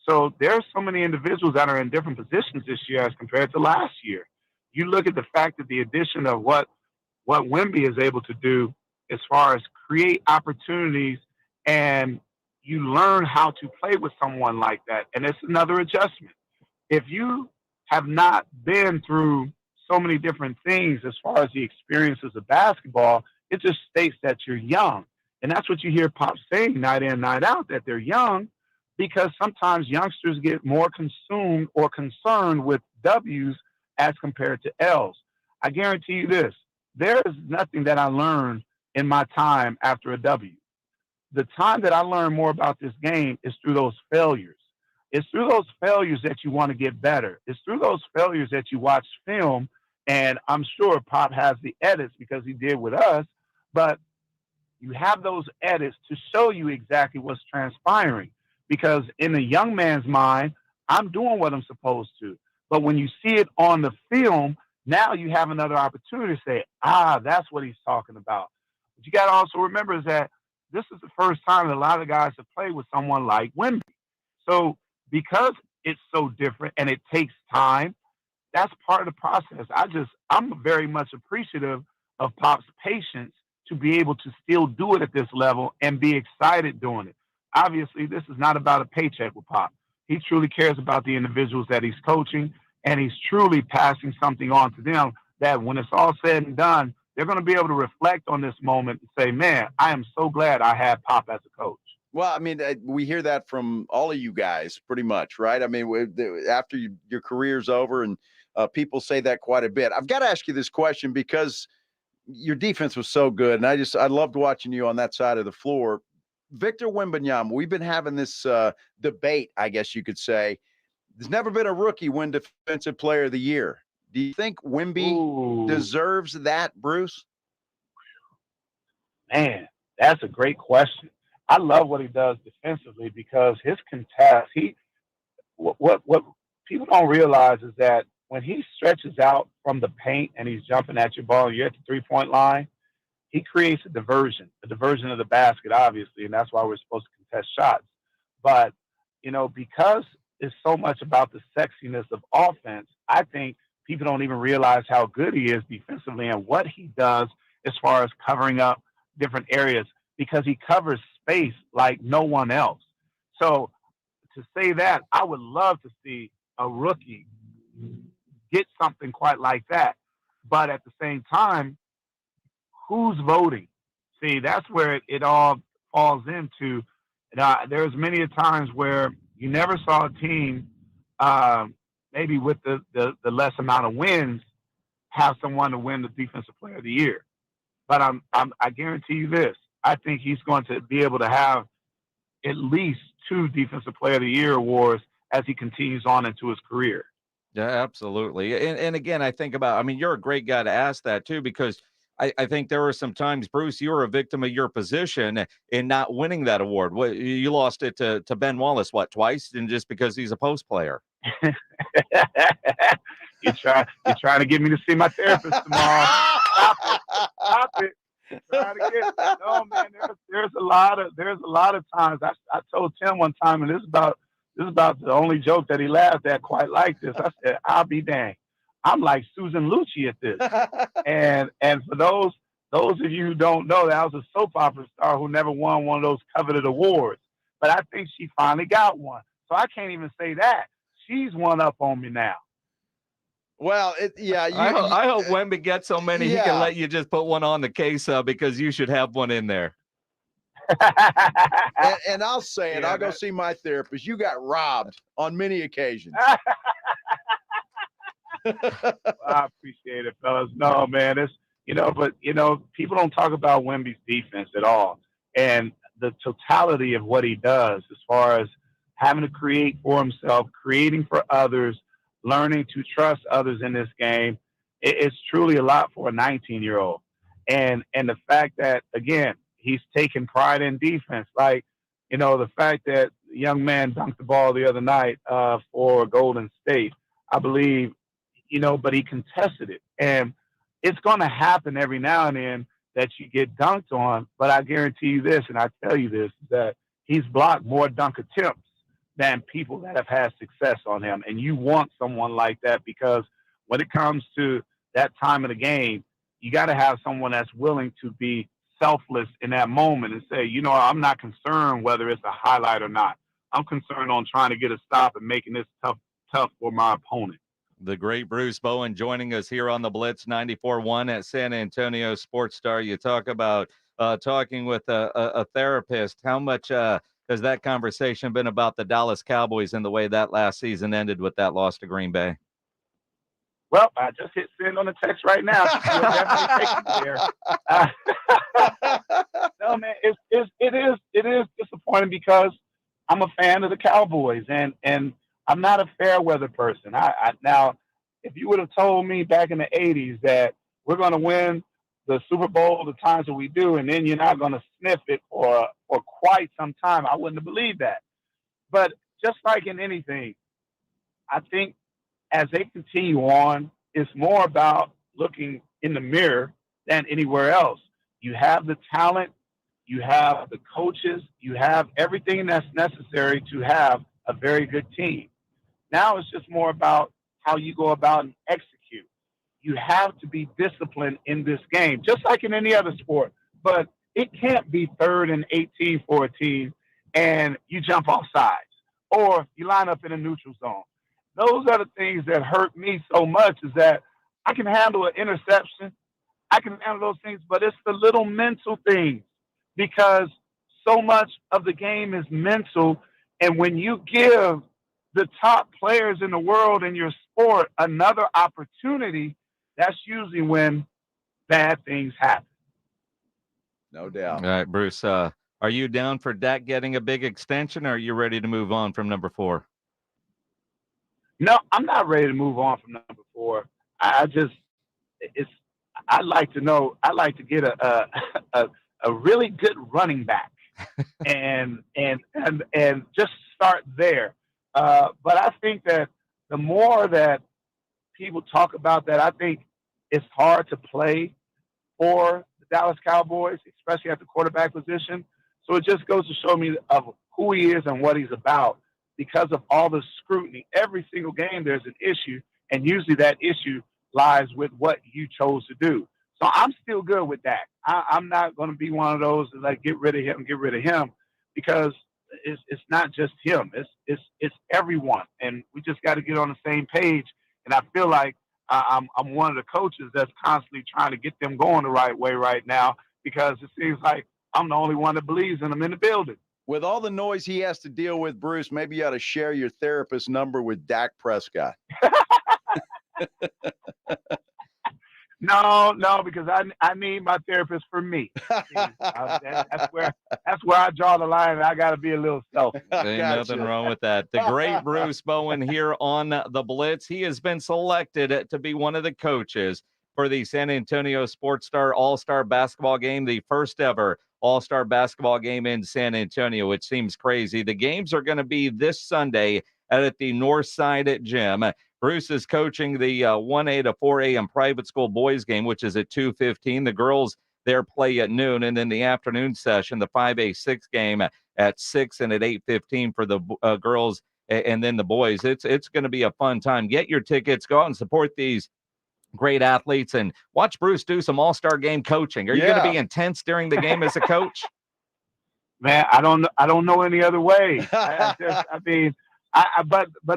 So there's so many individuals that are in different positions this year as compared to last year. You look at the fact that the addition of what Wemby is able to do as far as create opportunities, and you learn how to play with someone like that. And it's another adjustment. If you have not been through so many different things as far as the experiences of basketball, it just states that you're young. And that's what you hear Pop saying night in, night out, that they're young, because sometimes youngsters get more consumed or concerned with W's as compared to L's. I guarantee you this, there is nothing that I learned in my time after a W. The time that I learned more about this game is through those failures. It's through those failures that you want to get better. It's through those failures that you watch film, and I'm sure Pop has the edits because he did with us, but you have those edits to show you exactly what's transpiring. Because in a young man's mind, I'm doing what I'm supposed to. But when you see it on the film, now you have another opportunity to say, that's what he's talking about. But you got to also remember is that this is the first time that a lot of guys have played with someone like Wemby. So because it's so different and it takes time, that's part of the process. I'm very much appreciative of Pop's patience to be able to still do it at this level and be excited doing it. Obviously, this is not about a paycheck with Pop. He truly cares about the individuals that he's coaching, and he's truly passing something on to them that when it's all said and done, they're going to be able to reflect on this moment and say, man, I am so glad I had Pop as a coach. Well, I mean, we hear that from all of you guys pretty much, right? I mean, after your career's over, and people say that quite a bit. I've got to ask you this question because your defense was so good, and I loved watching you on that side of the floor. Victor Wembanyama, we've been having this debate, I guess you could say. There's never been a rookie win Defensive Player of the Year. Do you think Wemby deserves that, Bruce? Man, that's a great question. I love what he does defensively because his contest, what people don't realize is that when he stretches out from the paint and he's jumping at your ball and you're at the three-point line, he creates a diversion of the basket, obviously, and that's why we're supposed to contest shots. But, because it's so much about the sexiness of offense, I think people don't even realize how good he is defensively and what he does as far as covering up different areas because he covers space like no one else. So to say that, I would love to see a rookie get something quite like that. But at the same time, who's voting? See, that's where it all falls into. There's many a times where you never saw a team, maybe with the less amount of wins, have someone to win the Defensive Player of the Year. But I guarantee you this: I think he's going to be able to have at least 2 Defensive Player of the Year awards as he continues on into his career. Yeah, absolutely. And again, I think about, you're a great guy to ask that too, because I think there were some times, Bruce, you were a victim of your position in not winning that award. You lost it to Ben Wallace, twice? And just because he's a post player. You're trying to get me to see my therapist tomorrow. Stop it. No, man, there's a lot of times. I told Tim one time, and this is about the only joke that he laughed at quite like this. I said, I'll be dang. I'm like Susan Lucci at this. and for those of you who don't know, that was a soap opera star who never won one of those coveted awards. But I think she finally got one. So I can't even say that. She's one up on me now. Well, I hope Wemby gets so many he can let you just put one on the case because you should have one in there. and I'll say it. I'll go see my therapist. You got robbed on many occasions. I appreciate it, fellas. No, man, it's but people don't talk about Wemby's defense at all, and the totality of what he does as far as having to create for himself, creating for others, learning to trust others in this game. It's truly a lot for a 19-year-old, and the fact that again he's taking pride in defense, like the fact that the young man dunked the ball the other night for Golden State, I believe. But he contested it. And it's going to happen every now and then that you get dunked on. But I guarantee you this, and I tell you this, that he's blocked more dunk attempts than people that have had success on him. And you want someone like that because when it comes to that time of the game, you got to have someone that's willing to be selfless in that moment and say, I'm not concerned whether it's a highlight or not. I'm concerned on trying to get a stop and making this tough for my opponent. The great Bruce Bowen joining us here on the Blitz 94.1 at San Antonio Sports Star. You talk about talking with a therapist. How much has that conversation been about the Dallas Cowboys and the way that last season ended with that loss to Green Bay? Well, I just hit send on the text right now. You'll definitely take it there. No, man, it is disappointing because I'm a fan of the Cowboys and I'm not a fair weather person. Now, if you would have told me back in the 80s that we're going to win the Super Bowl the times that we do, and then you're not going to sniff it for quite some time, I wouldn't have believed that. But just like in anything, I think as they continue on, it's more about looking in the mirror than anywhere else. You have the talent, you have the coaches, you have everything that's necessary to have a very good team. Now it's just more about how you go about and execute. You have to be disciplined in this game, just like in any other sport. But it can't be 3rd and 18 for a team and you jump off sides. or you line up in a neutral zone. Those are the things that hurt me so much, is that I can handle an interception. I can handle those things, but it's the little mental things, because so much of the game is mental. And when you give the top players in the world in your sport another opportunity, that's usually when bad things happen. No doubt. All right, Bruce, are you down for Dak getting a big extension, or are you ready to move on from number 4? No, I'm not ready to move on from number 4. I'd like to get a really good running back and just start there. But I think that the more that people talk about that, I think it's hard to play for the Dallas Cowboys, especially at the quarterback position. So it just goes to show me of who he is and what he's about, because of all the scrutiny. Every single game there's an issue, and usually that issue lies with what you chose to do. So I'm still good with that. I'm not going to be one of those that like get rid of him, because it's not just him. It's everyone, and we just got to get on the same page. And I feel like I'm one of the coaches that's constantly trying to get them going the right way right now, because it seems like I'm the only one that believes in them in the building. With all the noise he has to deal with, Bruce, maybe you ought to share your therapist number with Dak Prescott. No, because I need my therapist for me. That's where I draw the line, and I got to be a little selfish. Ain't nothing wrong with that. The great Bruce Bowen here on the Blitz. He has been selected to be one of the coaches for the San Antonio Sports Star All-Star Basketball Game, the first ever All-Star Basketball Game in San Antonio. It seems crazy. The games are going to be this Sunday at the Northside Gym. Bruce is coaching the 1A to 4A and private school boys game, which is at 2:15. The girls there play at noon, and then the afternoon session, the 5A 6 game at 6 and at 8:15 for the girls, and then the boys. It's going to be a fun time. Get your tickets. Go out and support these great athletes, and watch Bruce do some all-star game coaching. Are you going to be intense during the game as a coach? Man, I don't know any other way. But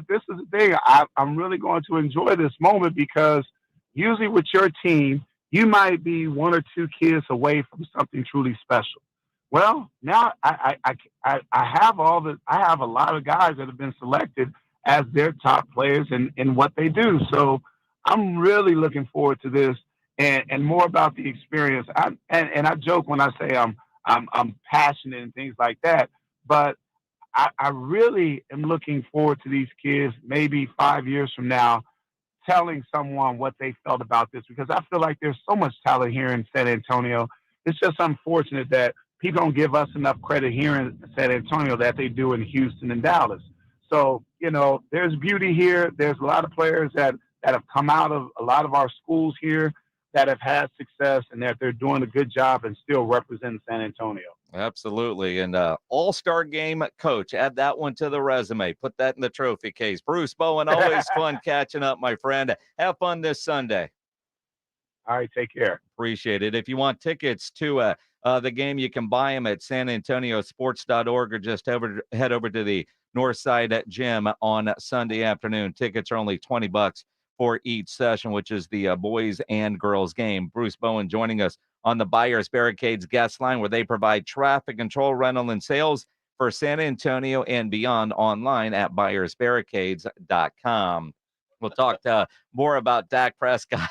this is the thing. I'm really going to enjoy this moment, because usually with your team, you might be one or two kids away from something truly special. Well, now I have a lot of guys that have been selected as their top players in what they do. So I'm really looking forward to this and more about the experience. And I joke when I say I'm passionate and things like that, but I really am looking forward to these kids maybe 5 years from now telling someone what they felt about this, because I feel like there's so much talent here in San Antonio. It's just unfortunate that people don't give us enough credit here in San Antonio that they do in Houston and Dallas. So, there's beauty here. There's a lot of players that have come out of a lot of our schools here that have had success, and that they're doing a good job and still representing San Antonio. Absolutely. And all-star game coach, add that one to the resume. Put that in the trophy case. Bruce Bowen, always fun catching up, my friend. Have fun this Sunday. All right, take care. Appreciate it. If you want tickets to the game, you can buy them at sanantoniosports.org, or just head over to the Northside Gym on Sunday afternoon. Tickets are only $20 for each session, which is the boys and girls game. Bruce Bowen joining us on the Buyers Barricades guest line, where they provide traffic control, rental, and sales for San Antonio and beyond, online at buyersbarricades.com. We'll talk more about Dak Prescott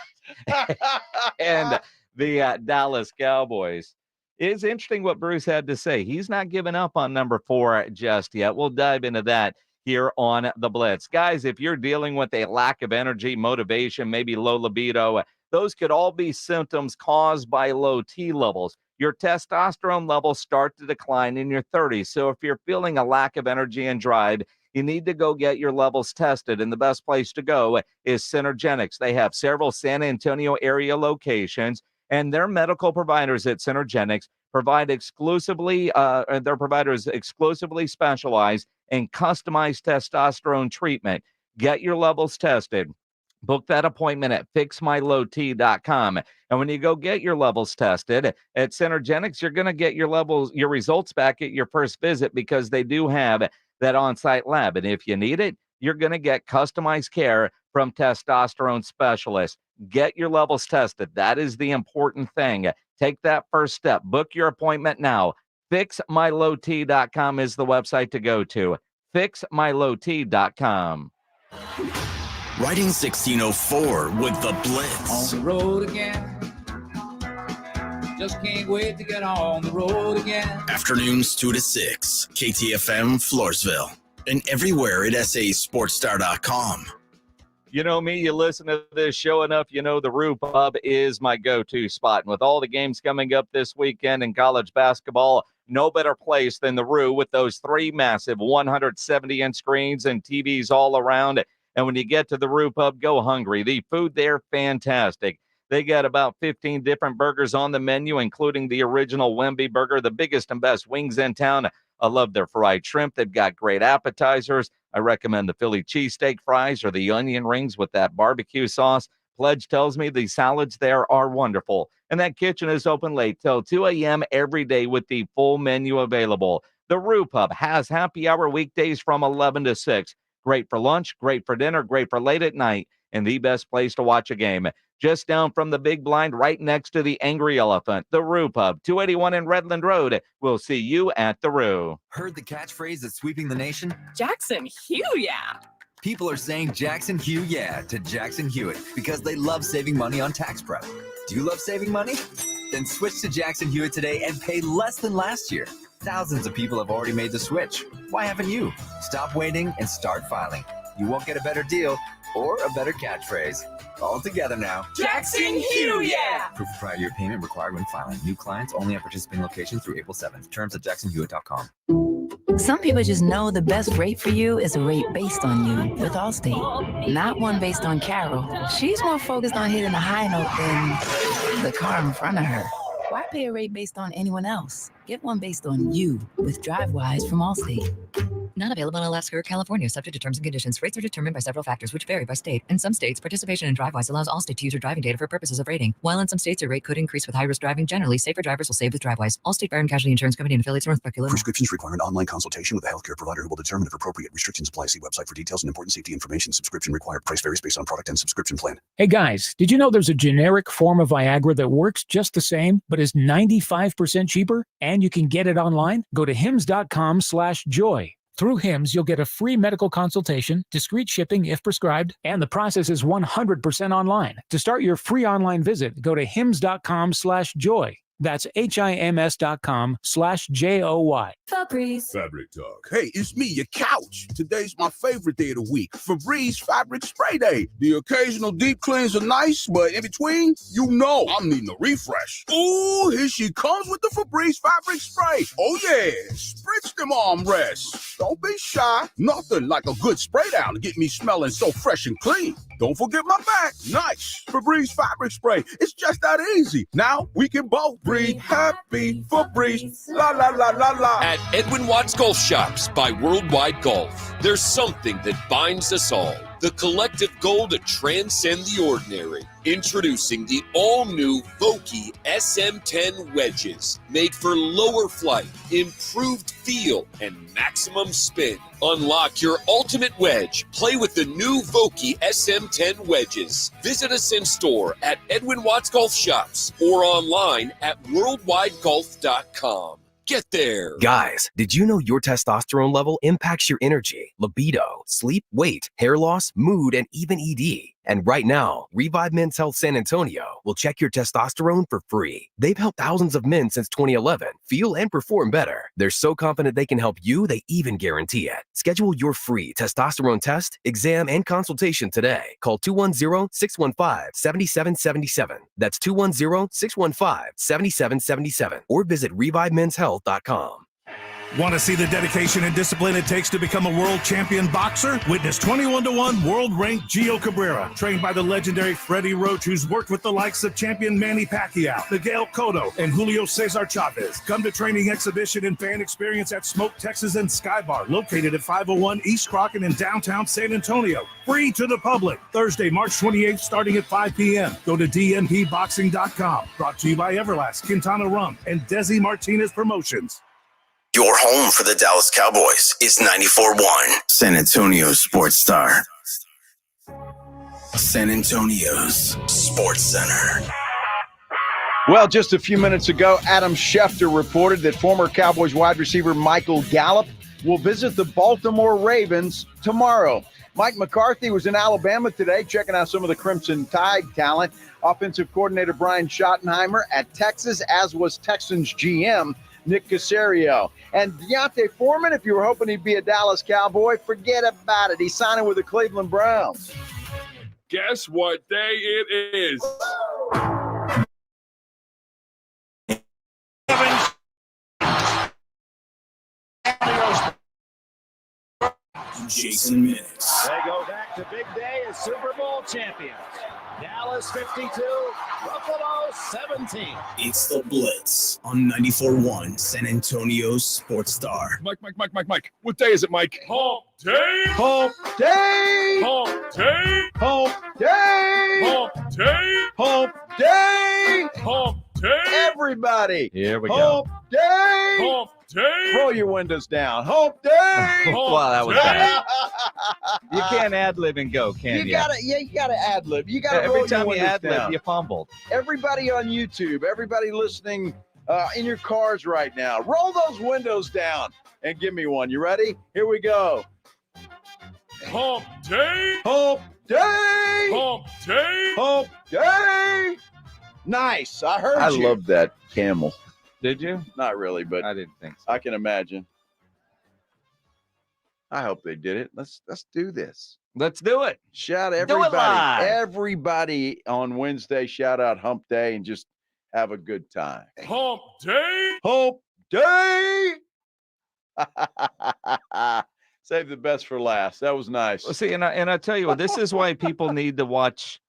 and the Dallas Cowboys. It's interesting what Bruce had to say. He's not giving up on number 4 just yet. We'll dive into that here on the Blitz. Guys, if you're dealing with a lack of energy, motivation, maybe low libido, those could all be symptoms caused by low T levels. Your testosterone levels start to decline in your 30s. So if you're feeling a lack of energy and drive, you need to go get your levels tested. And the best place to go is Synergenics. They have several San Antonio area locations, and their medical providers at Synergenics provide their providers exclusively specialize in customized testosterone treatment. Get your levels tested. Book that appointment at fixmylowt.com. And when you go get your levels tested at Synergenics, you're going to get your results back at your first visit, because they do have that on-site lab. And if you need it, you're going to get customized care from testosterone specialists. Get your levels tested. That is the important thing. Take that first step. Book your appointment now. FixMyLowT.com is the website to go to. FixMyLowT.com. Riding 1604 with the Blitz. On the road again. Just can't wait to get on the road again. Afternoons 2 to 6. KTFM Floresville. And everywhere at SASportsStar.com. You know me, you listen to this show enough, you know the Roo Pub is my go-to spot. And with all the games coming up this weekend in college basketball, no better place than the Roo with those 3 massive 170-inch screens and TVs all around. And when you get to the Roo Pub, go hungry. The food there, fantastic. They got about 15 different burgers on the menu, including the original Wemby burger, the biggest and best wings in town. I love their fried shrimp. They've got great appetizers. I recommend the Philly cheesesteak fries or the onion rings with that barbecue sauce. Pledge tells me the salads there are wonderful. And that kitchen is open late till 2 a.m. every day with the full menu available. The Roo Pub has happy hour weekdays from 11 to 6. Great for lunch, great for dinner, great for late at night, and the best place to watch a game. Just down from the big blind right next to the Angry Elephant, the Roo Pub, 281 in Redland Road. We'll see you at the Roo. Heard the catchphrase that's sweeping the nation? Jackson Hugh, yeah. People are saying Jackson Hugh, yeah, to Jackson Hewitt because they love saving money on tax prep. Do you love saving money? Then switch to Jackson Hewitt today and pay less than last year. Thousands of people have already made the switch. Why haven't you? Stop waiting and start filing. You won't get a better deal or a better catchphrase. All together now. Jackson Hugh, yeah. Proof of prior year payment required when filing. New clients only at participating locations through April 7th. Terms at jacksonhewitt.com. Some people just know the best rate for you is a rate based on you with Allstate, not one based on Carol. She's more focused on hitting a high note than the car in front of her. Why pay a rate based on anyone else? Get one based on you with DriveWise from Allstate. Not available in Alaska or California, subject to terms and conditions. Rates are determined by several factors, which vary by state. In some states, participation in DriveWise allows Allstate to use your driving data for purposes of rating. While in some states, your rate could increase with high-risk driving. Generally, safer drivers will save with DriveWise. Allstate Fire and Casualty Insurance Company and affiliates, North Park, Illinois. Prescriptions require an online consultation with a healthcare provider who will determine if appropriate. Restrictions apply. See website for details and important safety information. Subscription required. Price varies based on product and subscription plan. Hey guys, did you know there's a generic form of Viagra that works just the same, but is 95% cheaper? And you can get it online? Go to hims.com/joy. Through Hims, you'll get a free medical consultation, discreet shipping if prescribed, and the process is 100% online. To start your free online visit, go to hims.com/joy. That's HIMS.com/JOY. Febreze. Fabric Talk. Hey, it's me, your couch. Today's my favorite day of the week. Febreze Fabric Spray Day. The occasional deep cleans are nice, but in between, you know I'm needing a refresh. Ooh, here she comes with the Febreze Fabric Spray. Oh yeah, spritz them armrests. Don't be shy. Nothing like a good spray down to get me smelling so fresh and clean. Don't forget my back. Nice. Febreze Fabric Spray. It's just that easy. Now we can both breathe happy. Febreze. La la la la la. At Edwin Watts Golf Shops by Worldwide Golf, there's something that binds us all. The collective goal to transcend the ordinary. Introducing the all-new Vokey SM10 wedges, made for lower flight, improved feel, and maximum spin. Unlock your ultimate wedge. Play with the new Vokey SM10 wedges. Visit us in store at Edwin Watts Golf Shops or online at worldwidegolf.com. Get there. Guys, did you know your testosterone level impacts your energy, libido, sleep, weight, hair loss, mood, and even ED? And right now, Revive Men's Health San Antonio will check your testosterone for free. They've helped thousands of men since 2011 feel and perform better. They're so confident they can help you, they even guarantee it. Schedule your free testosterone test, exam, and consultation today. Call 210-615-7777. That's 210-615-7777. Or visit ReviveMen'sHealth.com. Want to see the dedication and discipline it takes to become a world champion boxer? Witness 21-1 world-ranked Gio Cabrera, trained by the legendary Freddie Roach, who's worked with the likes of champion Manny Pacquiao, Miguel Cotto, and Julio Cesar Chavez. Come to training, exhibition, and fan experience at Smoke, Texas and Sky Bar, located at 501 East Crockett in downtown San Antonio. Free to the public. Thursday, March 28th, starting at 5 p.m. Go to dmpboxing.com. Brought to you by Everlast, Quintana Rum, and Desi Martinez Promotions. Your home for the Dallas Cowboys is 94.1 San Antonio Sports Star. San Antonio's Sports Center. Well, just a few minutes ago, Adam Schefter reported that former Cowboys wide receiver Michael Gallup will visit the Baltimore Ravens tomorrow. Mike McCarthy was in Alabama today checking out some of the Crimson Tide talent. Offensive coordinator Brian Schottenheimer at Texas, as was Texans GM Nick Caserio. And Deontay Foreman, if you were hoping he'd be a Dallas Cowboy, forget about it. He's signing with the Cleveland Browns. Guess what day it is? Jason Minutes. They go back to big day as Super Bowl champions. Dallas 52, Buffalo 17. It's the Blitz on 94.1 San Antonio Sports Star. Mike. What day is it, Mike? Hump day. Hump day. Hump day. Hump day. Hump day. Hump day. Hump day. Everybody. Here we go. Hump day. Hump day. Roll your windows down. Hump day. Well, that was bad. You can't ad-lib and go, can you? You gotta ad-lib. You gotta roll Every time your you windows ad-lib, down. you fumbled. Everybody on YouTube, everybody listening in your cars right now, roll those windows down and give me one. You ready? Here we go. Hump day. Hump day. Hump day. Hump day. Nice. I heard I you. love that camel. Did you? Not really, but I didn't think so. I can imagine. I hope they did it. Let's do this. Let's do it. Shout Do it everybody. live. Everybody on Wednesday, shout out Hump Day and just have a good time. Hump day. Hump Day. Save the best for last. That was nice. Well, see, and I tell you what, this is why people need to watch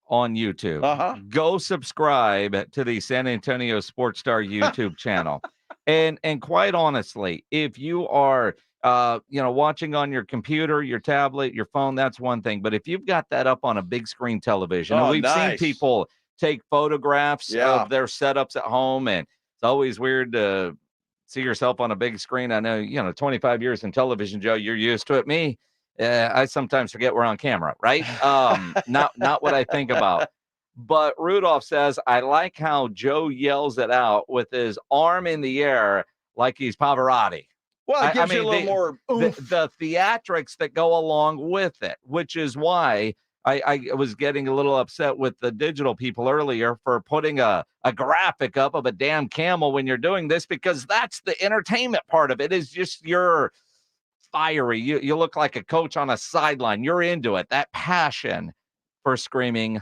on YouTube. Uh-huh. Go subscribe to the San Antonio Sports Star YouTube channel. And quite honestly, if you are watching on your computer, your tablet, your phone, that's one thing. But if you've got that up on a big screen television, and we've seen people take photographs of their setups at home, and it's always weird to see yourself on a big screen. I know, 25 years in television, Joe, you're used to it. Me, I sometimes forget we're on camera, right? Not what I think about. But Rudolph says, I like how Joe yells it out with his arm in the air like he's Pavarotti. Well, it gives you a little more oomph. The theatrics that go along with it, which is why I was getting a little upset with the digital people earlier for putting a graphic up of a damn camel when you're doing this, because that's the entertainment part of it. Is just you're fiery. You look like a coach on a sideline. You're into it. That passion for screaming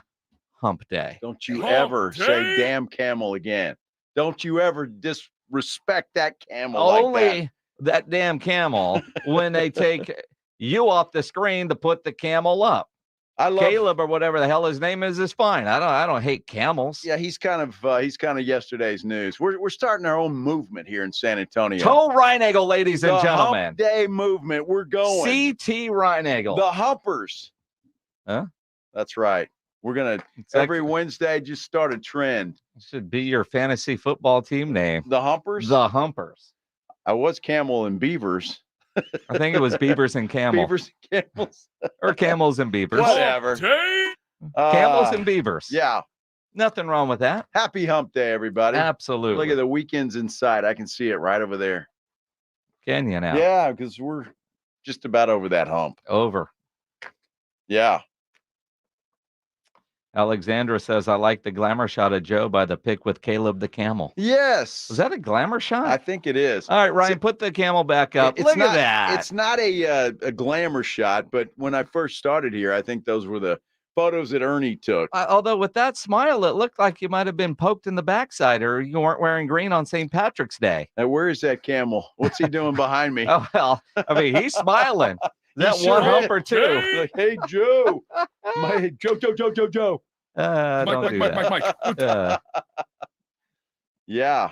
Hump Day. Don't you ever say damn camel again. Don't you ever disrespect that camel like that damn camel when they take you off the screen to put the camel up. I love Caleb or whatever the hell his name is fine. I don't hate camels. Yeah, he's kind of yesterday's news. We're starting our own movement here in San Antonio. Toe Reinagel, ladies and gentlemen. Hump Day movement. We're going. CT Reinagel. The Humpers. Huh? That's right. We're gonna every Wednesday just start a trend. It should be your fantasy football team name. The Humpers. The Humpers. I was Camel and Beavers. I think it was Beavers and Camel. Beavers and Camels. Or Camels and Beavers. Whatever. Camels and Beavers. Yeah. Nothing wrong with that. Happy Hump Day, everybody. Absolutely. Look at the weekends inside. I can see it right over there. Can you now? Yeah, because we're just about over that hump. Over. Yeah. Alexandra says, I like the glamour shot of Joe by the pic with Caleb the camel. Yes. Was that a glamour shot? I think it is. All right, Ryan, put the camel back up. Look at that. It's not a glamour shot, but when I first started here, I think those were the photos that Ernie took. Although with that smile, it looked like you might have been poked in the backside, or you weren't wearing green on St. Patrick's Day. Now, where is that camel? What's he doing behind me? Oh, well, I mean, he's smiling. That one hump or two. Like, hey, Joe. Joe. Don't do that. Yeah.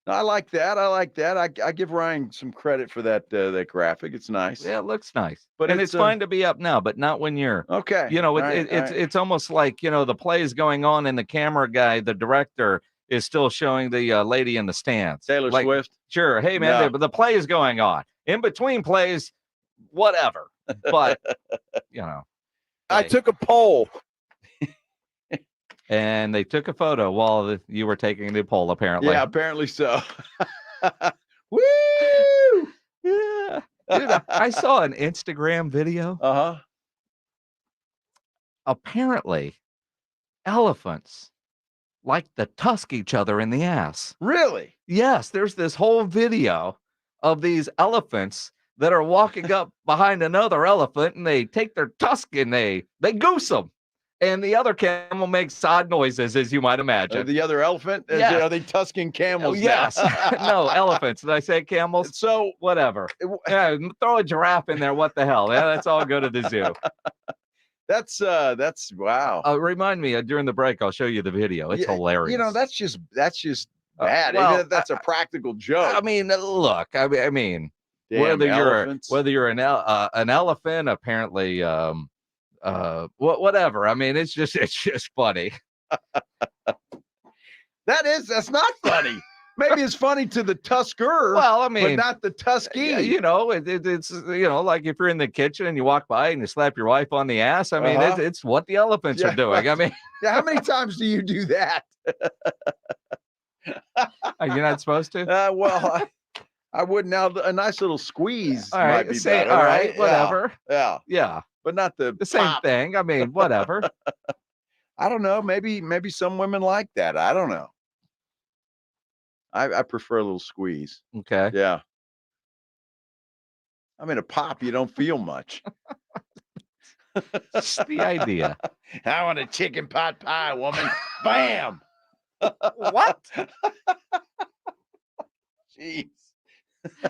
I like that. I give Ryan some credit for that graphic. It's nice. Yeah, it looks nice. But it's fine to be up now, but not when you're okay. It's almost like, the play is going on and the camera guy, the director, is still showing the lady in the stands. Taylor Swift? Sure. Hey, man, the play is going on. In between plays, whatever. But, I took a poll. And they took a photo while you were taking the poll, apparently. Yeah, apparently so. Woo! Yeah. Dude, I saw an Instagram video. Uh-huh. Apparently, elephants like to tusk each other in the ass. Really? Yes, there's this whole video of these elephants that are walking up behind another elephant, and they take their tusk and they goose them. And the other camel makes odd noises, as you might imagine. The other elephant? Yes. Are they tusking camels? Yes. No, elephants. Did I say camels? So whatever. Yeah, throw a giraffe in there. What the hell? Yeah, let's all go to the zoo. That's wow. Remind me during the break. I'll show you the video. It's hilarious. That's just bad. well, Even if that's a practical joke. I mean, look. I mean, Damn whether elephants. you're an elephant, apparently. Whatever. I mean, it's just funny. That's not funny. Maybe it's funny to the tusker. Well, I mean, but not the tusky. It's like if you're in the kitchen and you walk by and you slap your wife on the ass. I mean, it's what the elephants are doing. I mean, how many times do you do that? You're not supposed to. Well, I wouldn't. Now a nice little squeeze all right, might be better. All right, whatever. Yeah. But not the same pop. thing. I mean, whatever. I don't know. Maybe some women like that. I don't know. I prefer a little squeeze. Okay. Yeah. I mean, a pop, you don't feel much. Just the idea. I want a chicken pot pie, woman. Bam. What? Jeez.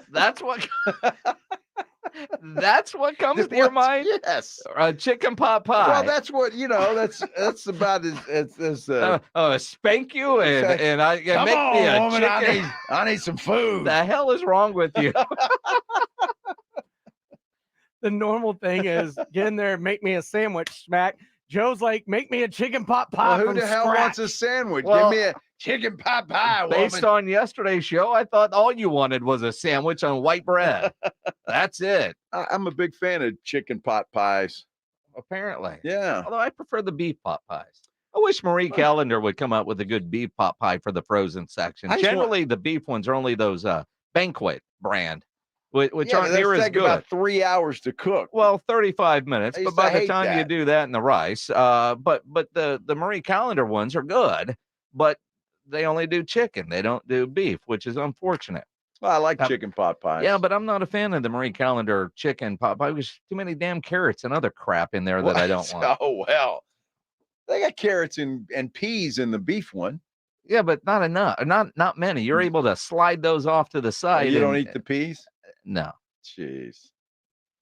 That's what comes to your mind? Yes. Chicken pot pie. Well, that's what, that's about as spank you and I come make on, me a woman, chicken. I need some food. The hell is wrong with you? The normal thing is get in there, make me a sandwich, smack. Joe's like, make me a chicken pot pie. Well, who the hell wants a sandwich? Well, give me a chicken pot pie, based woman. on yesterday's show, I thought all you wanted was a sandwich on white bread. That's it. I'm a big fan of chicken pot pies. Apparently. Yeah. Although I prefer the beef pot pies. I wish Marie Callender would come up with a good beef pot pie for the frozen section. Generally, the beef ones are only those Banquet brand, which aren't near as good. About 3 hours to cook. Well, 35 minutes, but by the time you do that in the rice, but the Marie Callender ones are good, but they only do chicken. They don't do beef, which is unfortunate. Well, I like chicken pot pies. Yeah, but I'm not a fan of the Marie Callender chicken pot pie. There's too many damn carrots and other crap in there that I don't want. Oh, well. They got carrots and peas in the beef one. Yeah, but not enough. Not many. You're able to slide those off to the side. You don't eat the peas? No. Jeez.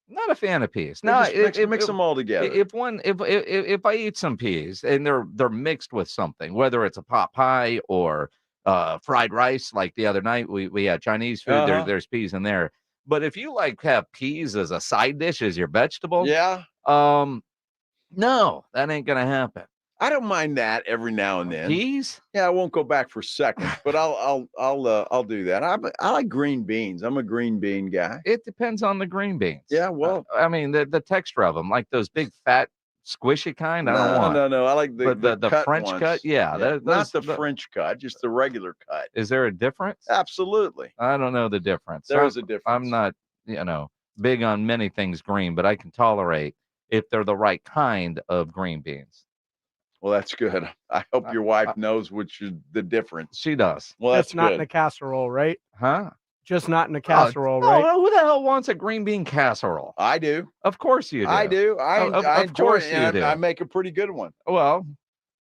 Not a fan of peas. No, mix them all together. If I eat some peas and they're mixed with something, whether it's a pot pie or fried rice, like the other night we had Chinese food. There's peas in there. But if you have peas as a side dish as your vegetable, no, that ain't gonna happen. I don't mind that every now and then. Peas? Yeah, I won't go back for seconds, but I'll do that. I like green beans. I'm a green bean guy. It depends on the green beans. Yeah, well, I mean the texture of them, like those big fat squishy kind. I don't want. No. I like the cut French ones. cut. Yeah, not the French cut, just the regular cut. Is there a difference? Absolutely. I don't know the difference. There's a difference. I'm not, big on many things green, but I can tolerate if they're the right kind of green beans. Well, that's good. I hope your wife knows which is the difference. She does. Well, that's not good. in a casserole, right? Huh? Just not in a casserole, right? No, who the hell wants a green bean casserole? I do. Of course you do. I do. I of enjoy course it, you and do. I make a pretty good one. Well,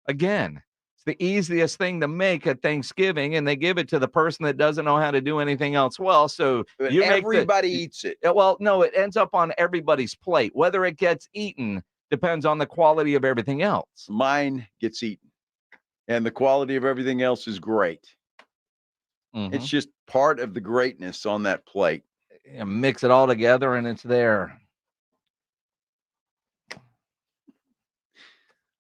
again, it's the easiest thing to make at Thanksgiving, and they give it to the person that doesn't know how to do anything else well. So everybody eats it. Well, no, it ends up on everybody's plate. Whether it gets eaten depends on the quality of everything else. Mine gets eaten, and the quality of everything else is great. Mm-hmm. It's just part of the greatness on that plate. And mix it all together, and it's there.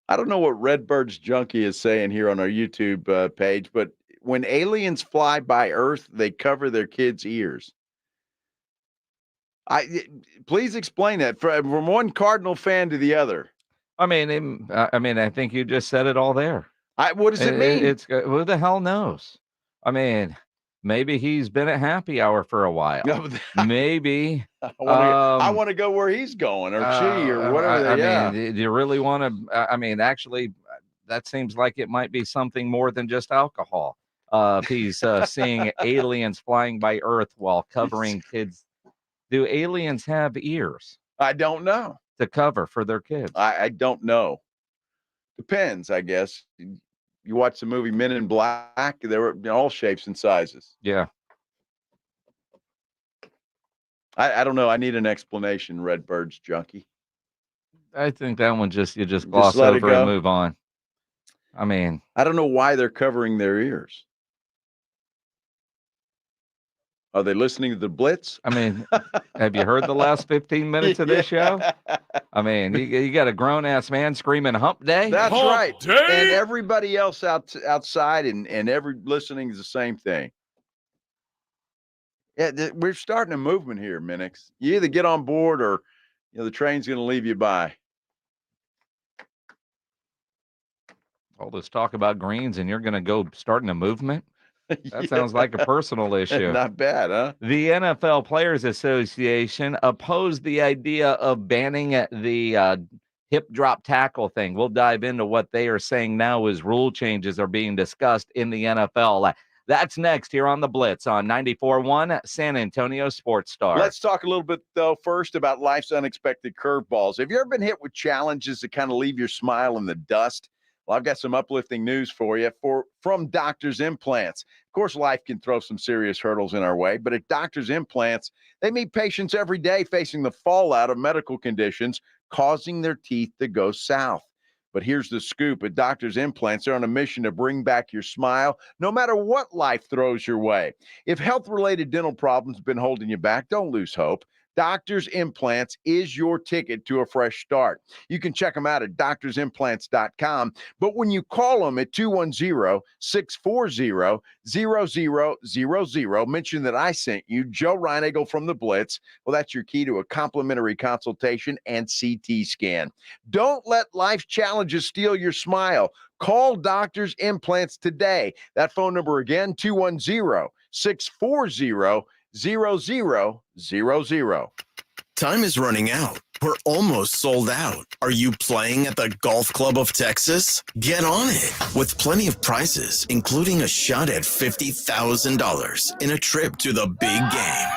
I don't know what Redbird's Junkie is saying here on our YouTube page, but when aliens fly by Earth, they cover their kids' ears. Please explain that from one Cardinal fan to the other. I mean, I think you just said it all there. What does it mean? It's who the hell knows? I mean, maybe he's been at happy hour for a while. Maybe I want to go where he's going, or she, or whatever. I mean, do you really want to? I mean, actually, that seems like it might be something more than just alcohol. If he's seeing aliens flying by Earth while covering kids. Do aliens have ears? I don't know. To cover for their kids? I don't know. Depends, I guess. You watch the movie Men in Black, they were all shapes and sizes. Yeah. I don't know. I need an explanation, Redbird's junkie. I think that one you just gloss over and move on. I mean, I don't know why they're covering their ears. Are they listening to the Blitz? I mean, have you heard the last 15 minutes of this show? I mean, you got a grown-ass man screaming hump day? That's Hump right. day? And everybody else outside and every listening is the same thing. Yeah, we're starting a movement here, Minix. You either get on board or the train's going to leave you by. All this talk about greens and you're going to go starting a movement? That sounds like a personal issue. Not bad, huh? The NFL Players Association opposed the idea of banning the hip drop tackle thing. We'll dive into what they are saying now as rule changes are being discussed in the NFL. That's next here on the Blitz on 94.1 San Antonio Sports Star. Let's talk a little bit, though, first about life's unexpected curveballs. Have you ever been hit with challenges that kind of leave your smile in the dust? Well, I've got some uplifting news for you from Doctor's Implants. Of course, life can throw some serious hurdles in our way, but at Doctor's Implants, they meet patients every day facing the fallout of medical conditions causing their teeth to go south. But here's the scoop. At Doctor's Implants, they're on a mission to bring back your smile no matter what life throws your way. If health-related dental problems have been holding you back, don't lose hope. Doctor's Implants is your ticket to a fresh start. You can check them out at doctorsimplants.com. But when you call them at 210-640-0000, mention that I sent you, Joe Reinagle from the Blitz. Well, that's your key to a complimentary consultation and CT scan. Don't let life's challenges steal your smile. Call Doctor's Implants today. That phone number again, 210-640-0000. Time is running out. We're almost sold out. Are you playing at the Golf Club of Texas? Get on it with plenty of prizes, including a shot at $50,000 in a trip to the big game.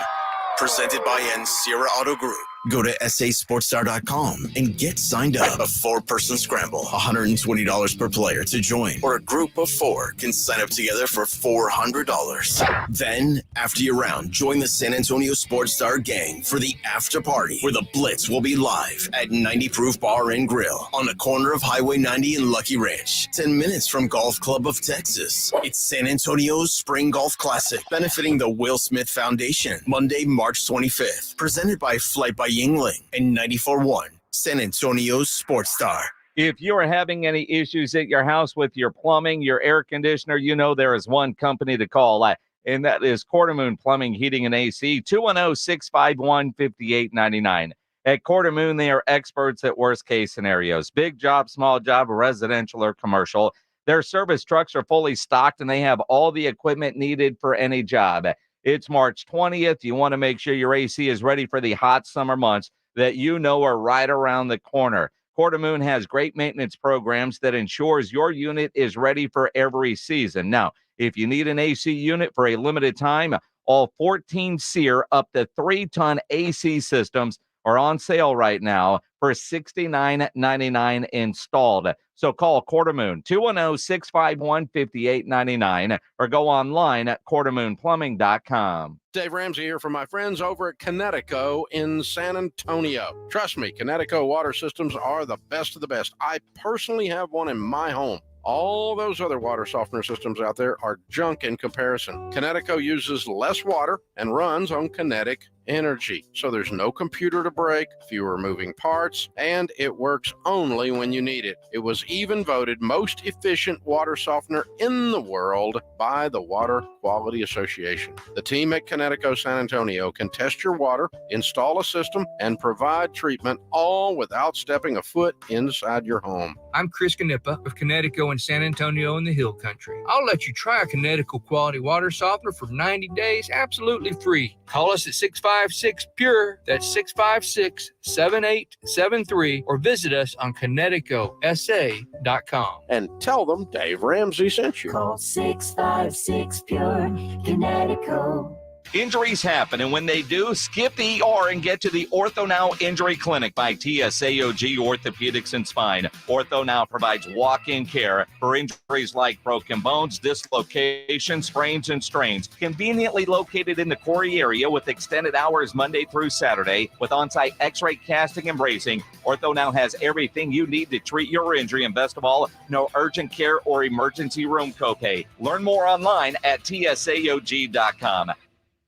Presented by Sierra Auto Group. Go to sasportstar.com and get signed up. A four-person scramble, $120 per player to join, or a group of four can sign up together for $400. Then, after your round, join the San Antonio Sports Star gang for the after party, where the Blitz will be live at 90 Proof Bar and Grill on the corner of Highway 90 and Lucky Ranch, 10 minutes from Golf Club of Texas. It's San Antonio's Spring Golf Classic, benefiting the Will Smith Foundation, Monday, March 25th, presented by Flight by Yingling and 94.1 San Antonio's Sports Star. If you are having any issues at your house with your plumbing, your air conditioner, you know there is one company to call, and that is Quartermoon Plumbing, Heating, and AC, 210-651-5899. At Quartermoon, they are experts at worst-case scenarios. Big job, small job, residential or commercial. Their service trucks are fully stocked, and they have all the equipment needed for any job. It's March 20th. You want to make sure your AC is ready for the hot summer months that you know are right around the corner. Quartermoon has great maintenance programs that ensures your unit is ready for every season. Now, if you need an AC unit for a limited time, all 14 SEER up to 3-ton AC systems are on sale right now for $69.99 installed. So call Quartermoon, 210-651-5899, or go online at quartermoonplumbing.com. Dave Ramsey here for my friends over at Connecticut in San Antonio. Trust me, Connecticut water systems are the best of the best. I personally have one in my home. All those other water softener systems out there are junk in comparison. Connecticut uses less water and runs on kinetic energy, so there's no computer to break, fewer moving parts, and it works only when you need it. It was even voted most efficient water softener in the world by the Water Quality Association. The team at Connecticut San Antonio can test your water, install a system, and provide treatment all without stepping a foot inside your home. I'm Chris Canepa of Connecticut and San Antonio in the Hill Country. I'll let you try a Connecticut quality water softener for 90 days absolutely free. Call us at 656-PURE, that's 656-7873, or visit us on ConnecticutSA.com. And tell them Dave Ramsey sent you. Call 656-PURE, Connecticut. Injuries happen, and when they do, skip the ER and get to the Ortho Now Injury Clinic by TSAOG Orthopedics and Spine. Ortho Now provides walk-in care for injuries like broken bones, dislocations, sprains, and strains. Conveniently located in the Corey area with extended hours Monday through Saturday with on-site x-ray casting and bracing, Ortho Now has everything you need to treat your injury, and best of all, no urgent care or emergency room copay. Learn more online at TSAOG.com.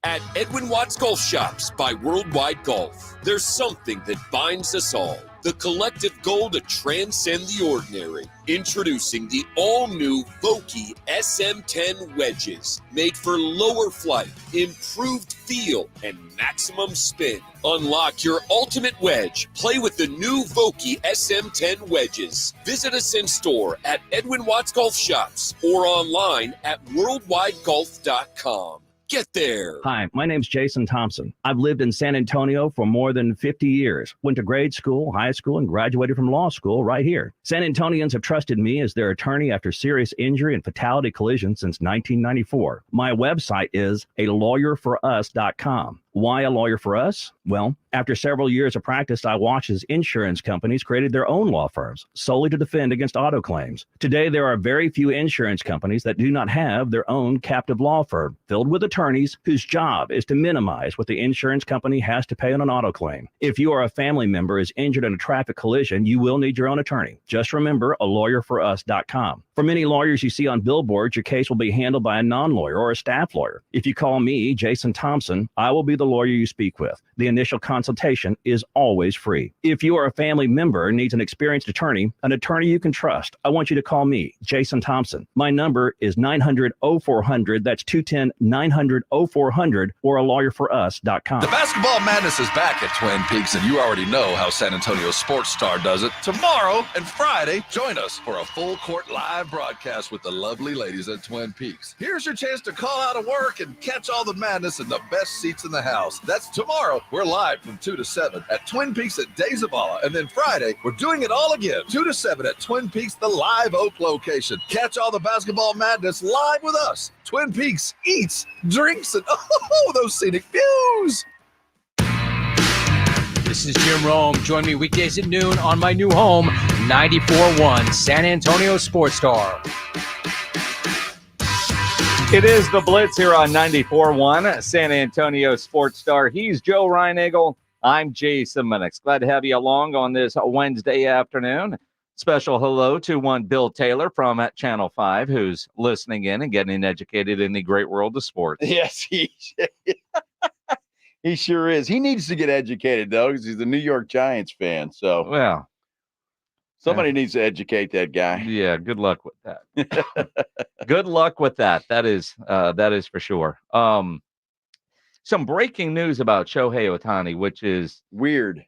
At Edwin Watts Golf Shops by Worldwide Golf, there's something that binds us all. The collective goal to transcend the ordinary. Introducing the all-new Vokey SM10 wedges. Made for lower flight, improved feel, and maximum spin. Unlock your ultimate wedge. Play with the new Vokey SM10 wedges. Visit us in store at Edwin Watts Golf Shops or online at worldwidegolf.com. Get there. Hi, my name's Jason Thompson. I've lived in San Antonio for more than 50 years. Went to grade school, high school, and graduated from law school right here. San Antonians have trusted me as their attorney after serious injury and fatality collisions since 1994. My website is alawyerforus.com. Why a lawyer for us? Well, after several years of practice, I watched as insurance companies created their own law firms solely to defend against auto claims. Today, there are very few insurance companies that do not have their own captive law firm filled with attorneys whose job is to minimize what the insurance company has to pay on an auto claim. If you or a family member is injured in a traffic collision, you will need your own attorney. Just remember alawyerforus.com. For many lawyers you see on billboards, your case will be handled by a non-lawyer or a staff lawyer. If you call me, Jason Thompson, I will be the lawyer you speak with. The initial consultation is always free. If you or a family member needs an experienced attorney you can trust, I want you to call me, Jason Thompson. My number is 900-0400. That's 210-900-0400 or alawyerforus.com. The basketball madness is back at Twin Peaks, and you already know how San Antonio Sports Star does it. Tomorrow and Friday, join us for a full court live broadcast with the lovely ladies at Twin Peaks. Here's your chance to call out of work and catch all the madness in the best seats in the house. That's tomorrow. We're live from 2 to 7 at Twin Peaks at Days of Awe. And then Friday, we're doing it all again, 2 to 7 at Twin Peaks, the Live Oak location. Catch all the basketball madness live with us. Twin Peaks eats, drinks, and those scenic views. This is Jim Rome. Join me weekdays at noon on my new home, 94.1 San Antonio Sports Star. It is the Blitz here on 94.1 San Antonio Sports Star. He's Joe Reinagle. I'm Jason Minix. Glad to have you along on this Wednesday afternoon. Special hello to one Bill Taylor from Channel 5, who's listening in and getting educated in the great world of sports. Yes, he sure is. He needs to get educated, though, because he's a New York Giants fan. So, well, somebody needs to educate that guy. Yeah, good luck with that. Good luck with that. That is for sure. Some breaking news about Shohei Ohtani, which is weird.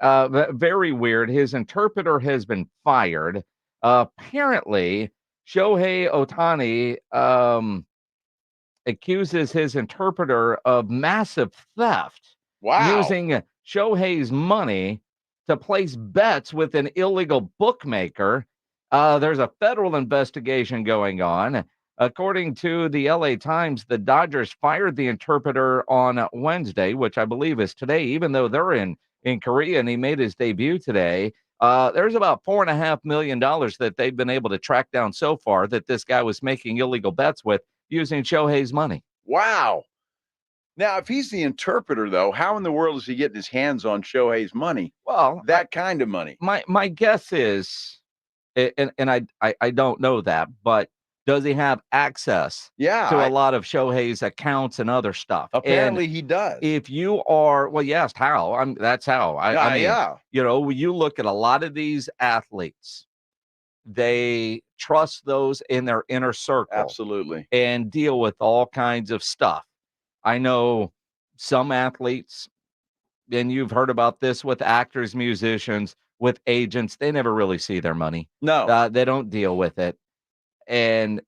Very weird. His interpreter has been fired. Apparently, Shohei Ohtani accuses his interpreter of massive theft. Wow. Using Shohei's money to place bets with an illegal bookmaker. There's a federal investigation going on. According to the LA Times, the Dodgers fired the interpreter on Wednesday, which I believe is today, even though they're in Korea and he made his debut today. There's about $4.5 million that they've been able to track down so far that this guy was making illegal bets with using Shohei's money. Wow. Now, if he's the interpreter, though, how in the world is he getting his hands on Shohei's money? Well, that kind of money. My guess is, and I don't know that, but Does he have access to a lot of Shohei's accounts and other stuff? Apparently And he does. if you are, well, you asked how. That's how. I mean, you know, when you look at a lot of these athletes, they trust those in their inner circle. Absolutely. And deal with all kinds of stuff. I know some athletes, and you've heard about this with actors, musicians, with agents, they never really see their money. No. They don't deal with it. And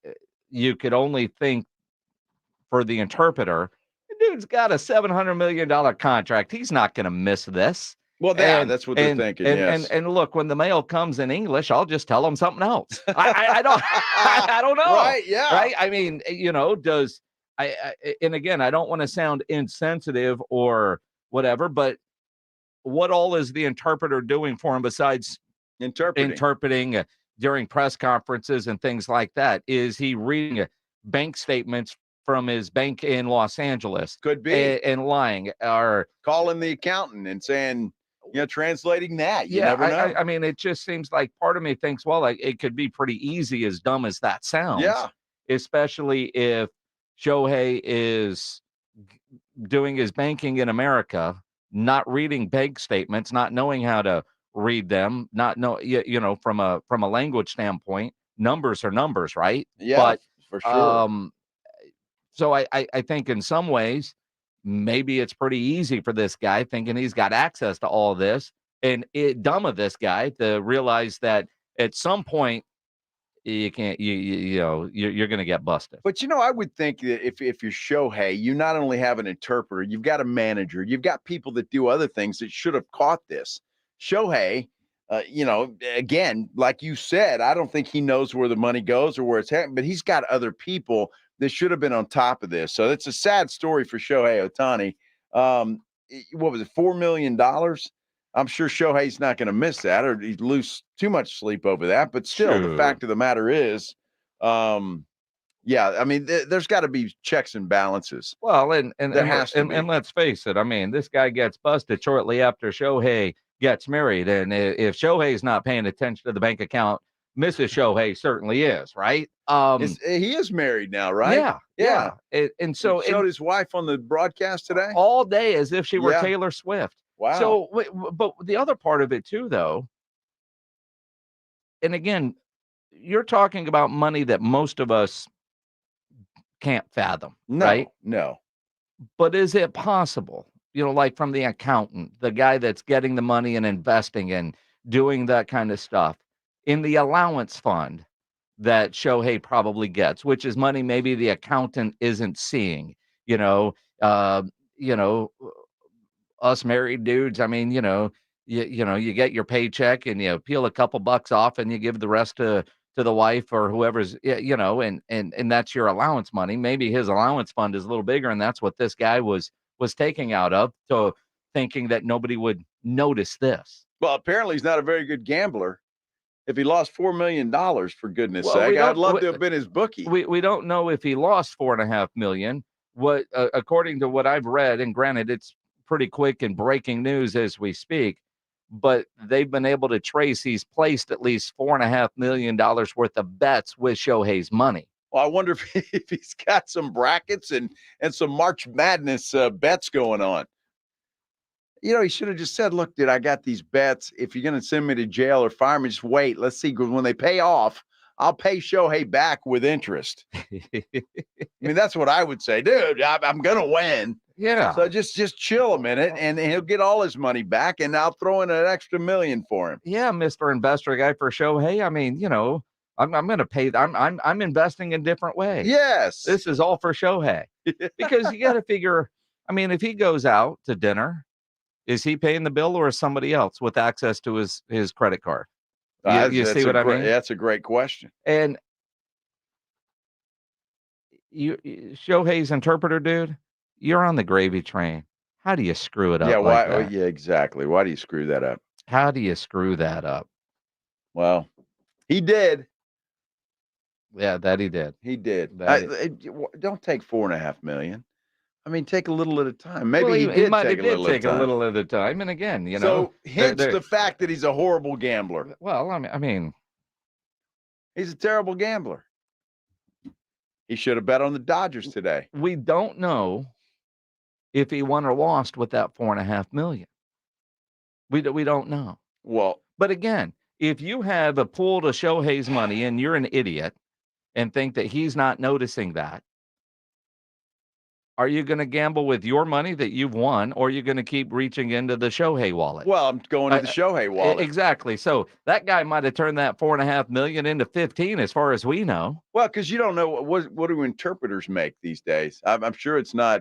you could only think for the interpreter, the dude's got a $700 million contract. He's not going to miss this. Well, that's what they're thinking, yes. And look, when the mail comes in English, I'll just tell them something else. I don't know. Right, yeah. Right? I mean, you know, and again, I don't want to sound insensitive or whatever, but what all is the interpreter doing for him besides interpreting during press conferences and things like that? Is he reading bank statements from his bank in Los Angeles? Could be. And lying, or calling the accountant and saying, you know, translating that. You never know. I mean, it just seems like part of me thinks, well, like it could be pretty easy, as dumb as that sounds. Yeah. Especially if Shohei is doing his banking in America, not reading bank statements, not knowing how to read them, not know, you know, from a language standpoint, numbers are numbers, right? Yeah, but for sure. So I think in some ways, maybe it's pretty easy for this guy, thinking he's got access to all this, and dumb of this guy to realize that at some point you can't, you know, you're going to get busted. But, you know, I would think that if you're Shohei, you not only have an interpreter, you've got a manager, you've got people that do other things that should have caught this. Shohei, you know, again, like you said, I don't think he knows where the money goes or where it's heading, but he's got other people that should have been on top of this. So it's a sad story for Shohei Ohtani. What was it, $4 million? I'm sure Shohei's not going to miss that, or he'd lose too much sleep over that. But still, the fact of the matter is, yeah, I mean, there's got to be checks and balances. Well, and let's face it. I mean, this guy gets busted shortly after Shohei gets married, and if Shohei's not paying attention to the bank account, Mrs. Shohei certainly is, right? He is married now, right? Yeah. And so he showed his wife on the broadcast today all day as if she were Taylor Swift. Wow. So, but the other part of it too, though, and again, you're talking about money that most of us can't fathom, right? No. But is it possible, you know, like from the accountant, the guy that's getting the money and investing and doing that kind of stuff, in the allowance fund that Shohei probably gets, which is money maybe the accountant isn't seeing, you know, us married dudes, I mean, you know, you get your paycheck and you peel a couple bucks off and you give the rest to the wife or whoever's, you know, and that's your allowance money. Maybe his allowance fund is a little bigger, and that's what this guy was taking out of, so thinking that nobody would notice this. Well, apparently he's not a very good gambler. If he lost $4 million, for goodness sake, I'd love to have been his bookie. We don't know if he lost $4.5 million. What, according to what I've read, and granted, it's pretty quick and breaking news as we speak, but they've been able to trace he's placed at least $4.5 million worth of bets with Shohei's money. Well, I wonder if he's got some brackets and some March Madness bets going on. You know, he should have just said, look, dude, I got these bets. If you're going to send me to jail or fire me, just wait. Let's see. When they pay off, I'll pay Shohei back with interest. I mean, that's what I would say. Dude, I'm going to win. Yeah. So just chill a minute, and he'll get all his money back, and I'll throw in an extra $1 million for him. Yeah, Mr. Investor guy for Shohei. I mean, you know, I'm going to pay. I'm investing in different ways. Yes. This is all for Shohei. Because you got to figure, I mean, if he goes out to dinner, is he paying the bill, or is somebody else with access to his credit card? You see what I mean? That's a great question. And Shohei's interpreter, dude, you're on the gravy train. How do you screw it up? Yeah, like why? that? Yeah, exactly. Why do you screw that up? How do you screw that up? Well, he did. Yeah, that he did. He did. Don't take $4.5 million. I mean, take a little at a time. Maybe he did take a little at a time. And again, you know, so hence the fact that he's a horrible gambler. Well, I mean, he's a terrible gambler. He should have bet on the Dodgers today. We don't know if he won or lost with that $4.5 million. We don't know. Well, but again, if you have a pool to Shohei's money and you're an idiot and think that he's not noticing that, are you going to gamble with your money that you've won, or are you going to keep reaching into the Shohei wallet? Well, I'm going to the Shohei wallet. Exactly. So that guy might have turned that $4.5 million into 15, as far as we know. Well, because you don't know what do interpreters make these days. I'm sure it's not,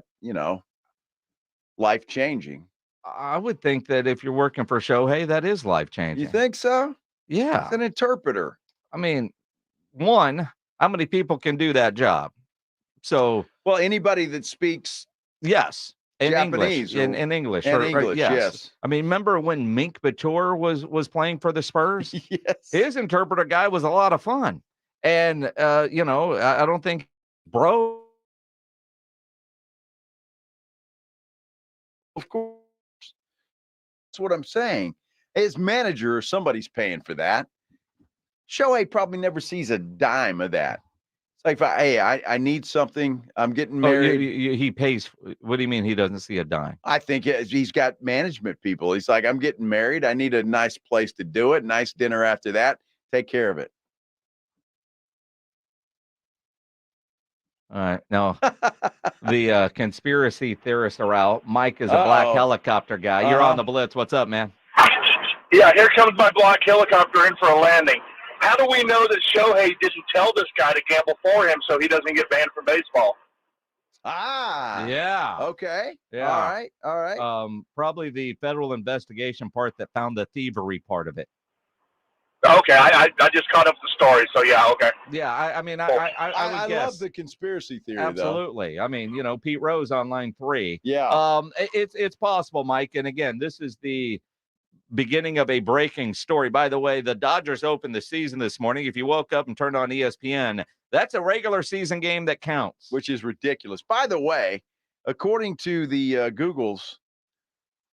life changing. I would think that if you're working for Shohei, that is life changing. You think so? Yeah. It's an interpreter. I mean, one, how many people can do that job? So, well, anybody that speaks yes, in Japanese English, in English, in English, yes. I mean, remember when Mink Batur was playing for the Spurs? Yes, his interpreter guy was a lot of fun, and I don't think bro. Of course, that's what I'm saying. His manager or somebody's paying for that. Shohei probably never sees a dime of that. It's like, I need something. I'm getting married. He pays. What do you mean he doesn't see a dime? I think he's got management people. He's like, I'm getting married. I need a nice place to do it. Nice dinner after that. Take care of it. All right. Now, the conspiracy theorists are out. Mike is a black helicopter guy. You're on the Blitz. What's up, man? Yeah, here comes my black helicopter in for a landing. How do we know that Shohei didn't tell this guy to gamble for him so he doesn't get banned from baseball? Ah. Yeah. Okay. Yeah. All right. Probably the federal investigation part that found the thievery part of it. Okay, I just caught up the story, so yeah, okay. Yeah, I mean, I would guess. Love the conspiracy theory, Absolutely. though. I mean, Pete Rose on line 3. Yeah. It's possible, Mike. And again, this is the beginning of a breaking story. By the way, the Dodgers opened the season this morning. If you woke up and turned on ESPN, that's a regular season game that counts. Which is ridiculous. By the way, according to the Googles,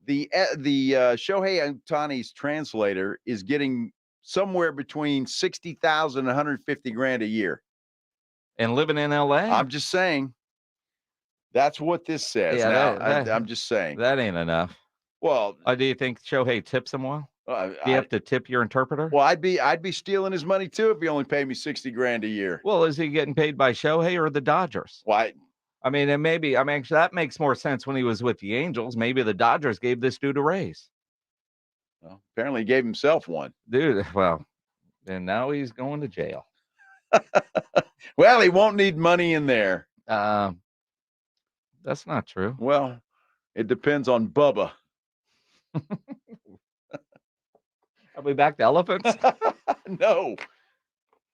the Shohei Ohtani's translator is getting somewhere between $60,000 and $150,000 a year. And living in LA? I'm just saying. That's what this says. Yeah, now, I'm just saying. That ain't enough. Well, do you think Shohei tips him well? Do you have to tip your interpreter? Well, I'd be stealing his money too if he only paid me $60,000 a year. Well, is he getting paid by Shohei or the Dodgers? Why? I mean, and maybe actually that makes more sense when he was with the Angels. Maybe the Dodgers gave this dude a raise. Well, apparently he gave himself one. Dude, well, and now he's going to jail. Well, he won't need money in there. That's not true. Well, it depends on Bubba. Are we back to elephants? No.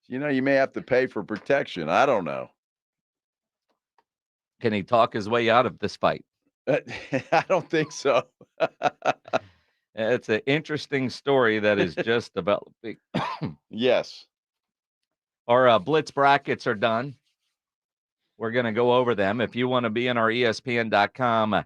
You may have to pay for protection. I don't know. Can he talk his way out of this fight? I don't think so. It's an interesting story that is just developing. Yes. Our Blitz brackets are done. We're going to go over them. If you want to be in our ESPN.com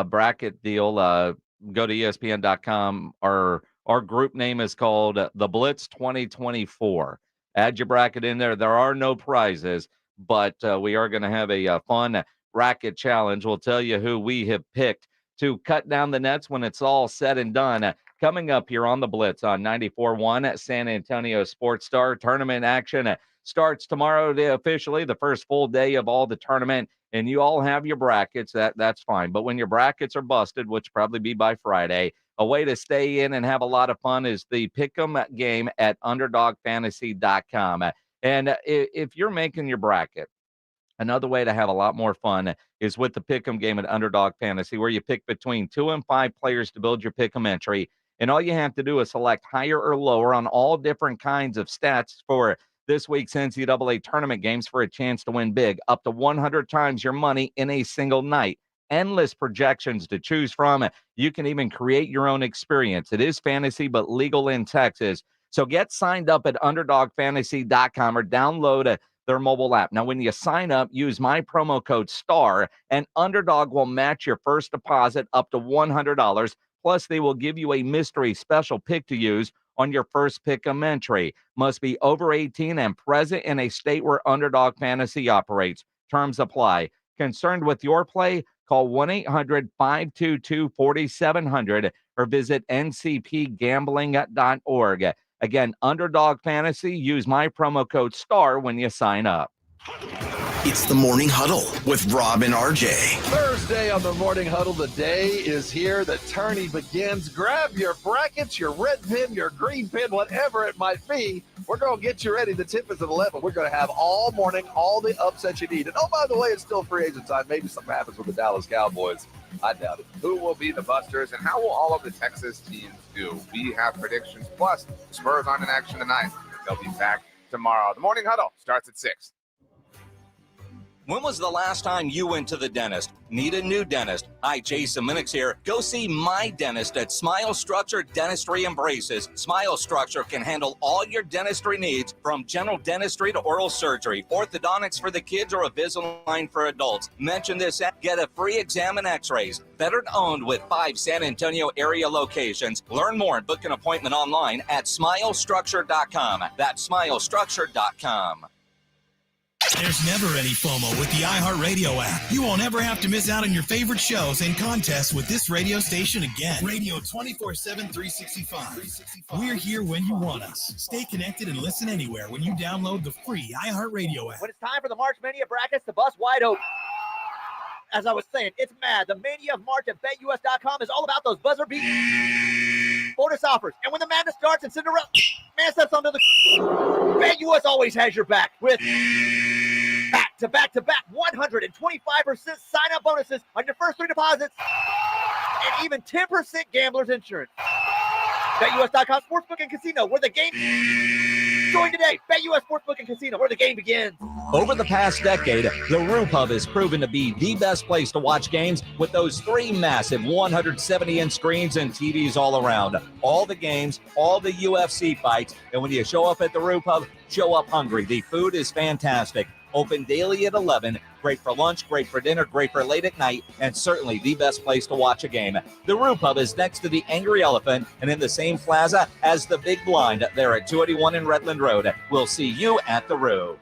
bracket deal, go to ESPN.com. Our group name is called the Blitz 2024. Add your bracket in there. There are no prizes, but we are going to have a fun bracket challenge. We'll tell you who we have picked to cut down the nets when it's all said and done. Coming up here on the Blitz on 94.1 San Antonio Sports Star. Tournament action starts tomorrow officially, the first full day of all the tournament, and you all have your brackets. That's fine. But when your brackets are busted, which probably be by Friday, a way to stay in and have a lot of fun is the Pick'em game at UnderdogFantasy.com. And if you're making your bracket, another way to have a lot more fun is with the Pick'em game at Underdog Fantasy, where you pick between 2 and 5 players to build your Pick'em entry. And all you have to do is select higher or lower on all different kinds of stats for this week's NCAA tournament games for a chance to win big, up to 100 times your money in a single night. Endless projections to choose from. You can even create your own experience. It is fantasy, but legal in Texas. So get signed up at UnderdogFantasy.com or download their mobile app. Now, when you sign up, use my promo code STAR, and Underdog will match your first deposit up to $100. Plus, they will give you a mystery special pick to use on your first pick-em entry. Must be over 18 and present in a state where Underdog Fantasy operates. Terms apply. Concerned with your play? Call 1-800-522-4700 or visit ncpgambling.org. Again, Underdog Fantasy, use my promo code STAR when you sign up. It's the Morning Huddle with Rob and RJ. Thursday on the Morning Huddle, the day is here. The tourney begins. Grab your brackets, your red pin, your green pin, whatever it might be. We're going to get you ready. The tip is at 11. We're going to have all morning, all the upsets you need. And oh, by the way, it's still free agent time. Maybe something happens with the Dallas Cowboys. I doubt it. Who will be the busters, and how will all of the Texas teams do? We have predictions. Plus, the Spurs aren't in action tonight. They'll be back tomorrow. The Morning Huddle starts at 6. When was the last time you went to the dentist? Need a new dentist? Hi, Jason Minix here. Go see my dentist at Smile Structure Dentistry and Braces. Smile Structure can handle all your dentistry needs, from general dentistry to oral surgery, orthodontics for the kids, or Invisalign for adults. Mention this and get a free exam and x-rays. Veteran owned with 5 San Antonio area locations. Learn more and book an appointment online at smilestructure.com. That's smilestructure.com. There's never any FOMO with the iHeartRadio app. You won't ever have to miss out on your favorite shows and contests with this radio station again. Radio 24/7, 365. We're here when you want us. Stay connected and listen anywhere when you download the free iHeartRadio app. When it's time for the March Mania brackets, the bus wide open. As I was saying, it's mad. The Mania of March at BetUS.com is all about those buzzer beat bonus offers. And when the madness starts and Cinderella man steps onto the BetUS always has your back with back-to-back 125% sign-up bonuses on your first 3 deposits and even 10% gambler's insurance. BetUS.com Sportsbook and Casino, where the game... Join today. BetUS Sportsbook and Casino, where the game begins. Over the past decade, the Roo Pub has proven to be the best place to watch games with those 3 massive 170-inch screens and TVs all around. All the games, all the UFC fights, and when you show up at the Roo Pub, show up hungry. The food is fantastic. Open daily at 11. Great for lunch, great for dinner, great for late at night, and certainly the best place to watch a game. The Roo Pub is next to the Angry Elephant and in the same plaza as the Big Blind there at 281 in Redland Road. We'll see you at the Roo.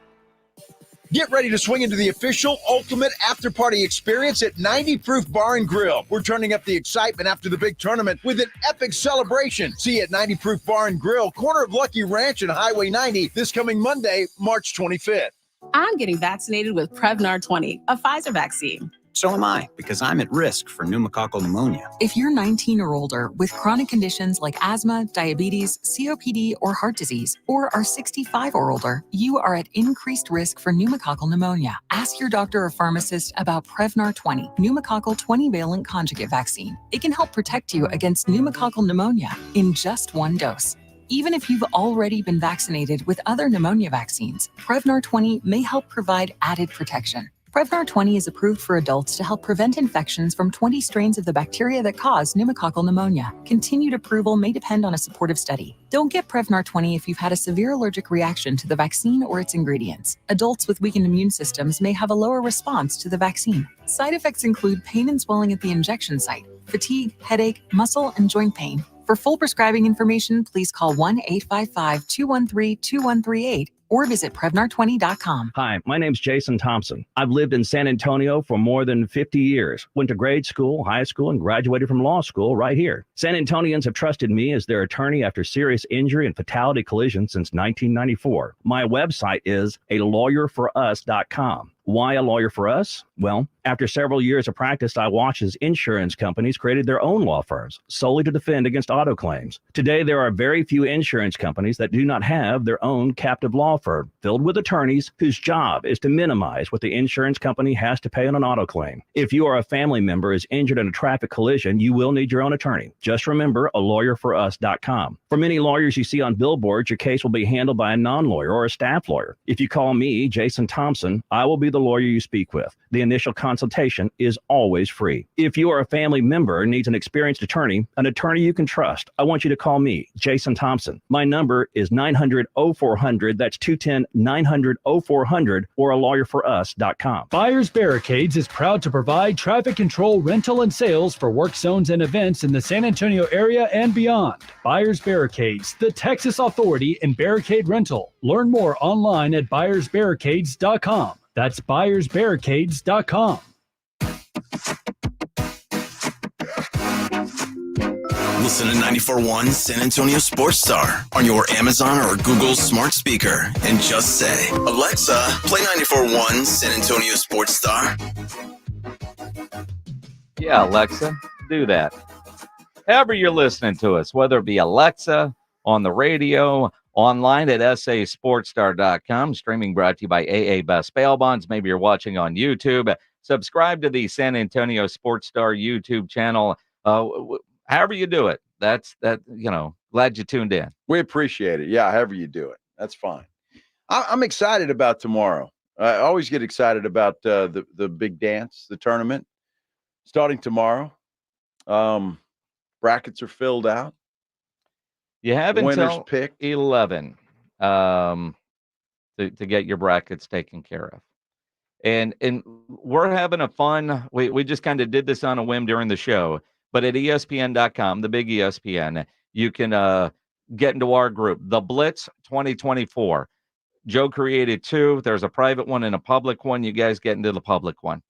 Get ready to swing into the official ultimate after-party experience at 90 Proof Bar and Grill. We're turning up the excitement after the big tournament with an epic celebration. See you at 90 Proof Bar and Grill, corner of Lucky Ranch and Highway 90, this coming Monday, March 25th. I'm getting vaccinated with Prevnar 20, a Pfizer vaccine. So am I, because I'm at risk for pneumococcal pneumonia. If you're 19 or older with chronic conditions like asthma, diabetes, COPD, or heart disease, or are 65 or older, you are at increased risk for pneumococcal pneumonia. Ask your doctor or pharmacist about Prevnar 20, pneumococcal 20-valent conjugate vaccine. It can help protect you against pneumococcal pneumonia in just 1 dose. Even if you've already been vaccinated with other pneumonia vaccines, Prevnar 20 may help provide added protection. Prevnar 20 is approved for adults to help prevent infections from 20 strains of the bacteria that cause pneumococcal pneumonia. Continued approval may depend on a supportive study. Don't get Prevnar 20 if you've had a severe allergic reaction to the vaccine or its ingredients. Adults with weakened immune systems may have a lower response to the vaccine. Side effects include pain and swelling at the injection site, fatigue, headache, muscle, and joint pain. For full prescribing information, please call 1-855-213-2138 or visit Prevnar20.com. Hi, my name's Jason Thompson. I've lived in San Antonio for more than 50 years. Went to grade school, high school, and graduated from law school right here. San Antonians have trusted me as their attorney after serious injury and fatality collision since 1994. My website is alawyerforus.com. Why a lawyer for us? Well, after several years of practice, I watched as insurance companies created their own law firms solely to defend against auto claims. Today, there are very few insurance companies that do not have their own captive law firm filled with attorneys whose job is to minimize what the insurance company has to pay on an auto claim. If you or a family member is injured in a traffic collision, you will need your own attorney. Just remember alawyerforus.com. For many lawyers you see on billboards, your case will be handled by a non-lawyer or a staff lawyer. If you call me, Jason Thompson, I will be the lawyer you speak with. The initial consultation is always free. If you are a family member and needs an experienced attorney you can trust, I want you to call me, Jason Thompson. My number is 900-0400. That's 210-900-0400 or alawyer4us.com. Buyers Barricades is proud to provide traffic control, rental, and sales for work zones and events in the San Antonio area and beyond. Buyers Barricades, the Texas authority in barricade rental. Learn more online at buyersbarricades.com. That's buyersbarricades.com. Listen to 94.1 San Antonio Sports Star on your Amazon or Google smart speaker and just say, Alexa, play 94.1 San Antonio Sports Star. Yeah, Alexa, do that. However you're listening to us, whether it be Alexa, on the radio, online at sasportstar.com, streaming brought to you by AA Best Bail Bonds. Maybe you're watching on YouTube. Subscribe to the San Antonio Sports Star YouTube channel. However you do it, glad you tuned in. We appreciate it. Yeah, however you do it. That's fine. I'm excited about tomorrow. I always get excited about the big dance, the tournament, starting tomorrow. Brackets are filled out. You have until pick 11 to get your brackets taken care of. And we're having a fun, we just kind of did this on a whim during the show, but at ESPN.com, the big ESPN, you can get into our group, the Blitz 2024. Joe created two. There's a private one and a public one. You guys get into the public one.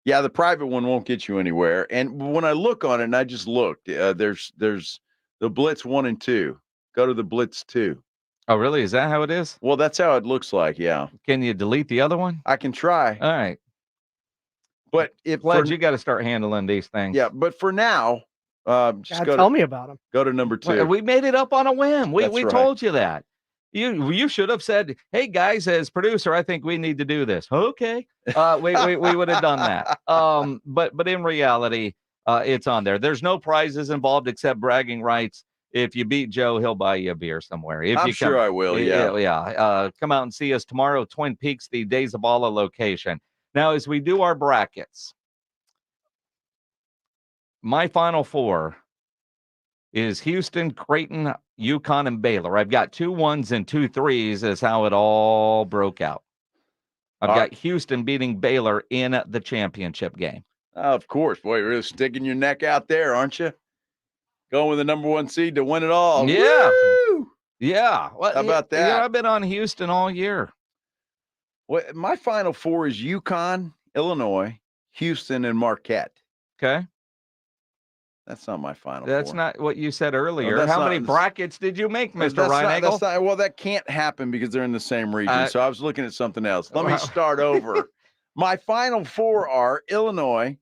Yeah, the private one won't get you anywhere. And when I look on it, and I just looked, there's the Blitz 1 and 2. Go to the Blitz 2. Oh, really? Is that how it is? Well, that's how it looks like, yeah. Can you delete the other one? I can try. All right. But you got to start handling these things. Yeah, but for now, tell me about them. Go to number 2. Well, we made it up on a whim. We right. told you that. You should have said, "Hey guys, as producer, I think we need to do this." Okay, we would have done that. But in reality, it's on there. There's no prizes involved except bragging rights. If you beat Joe, he'll buy you a beer somewhere. I'm sure I will. Yeah. Come out and see us tomorrow, Twin Peaks, the Days of Allah location. Now, as we do our brackets, my final four is Houston, Creighton, UConn, and Baylor. I've got 2 1s and 2 3s is how it all broke out. I've got Houston beating Baylor in the championship game. Of course. Boy, you're really sticking your neck out there, aren't you? Going with the number 1 seed to win it all. Yeah. Woo! Yeah. Well, how about that? Yeah, I've been on Houston all year. Well, my final four is UConn, Illinois, Houston, and Marquette. Okay. That's not my final That's four. not what you said earlier. No, How many brackets did you make, Mr. Reinagel? Well, that can't happen because they're in the same region. So I was looking at something else. Let me start over. My final four are Illinois,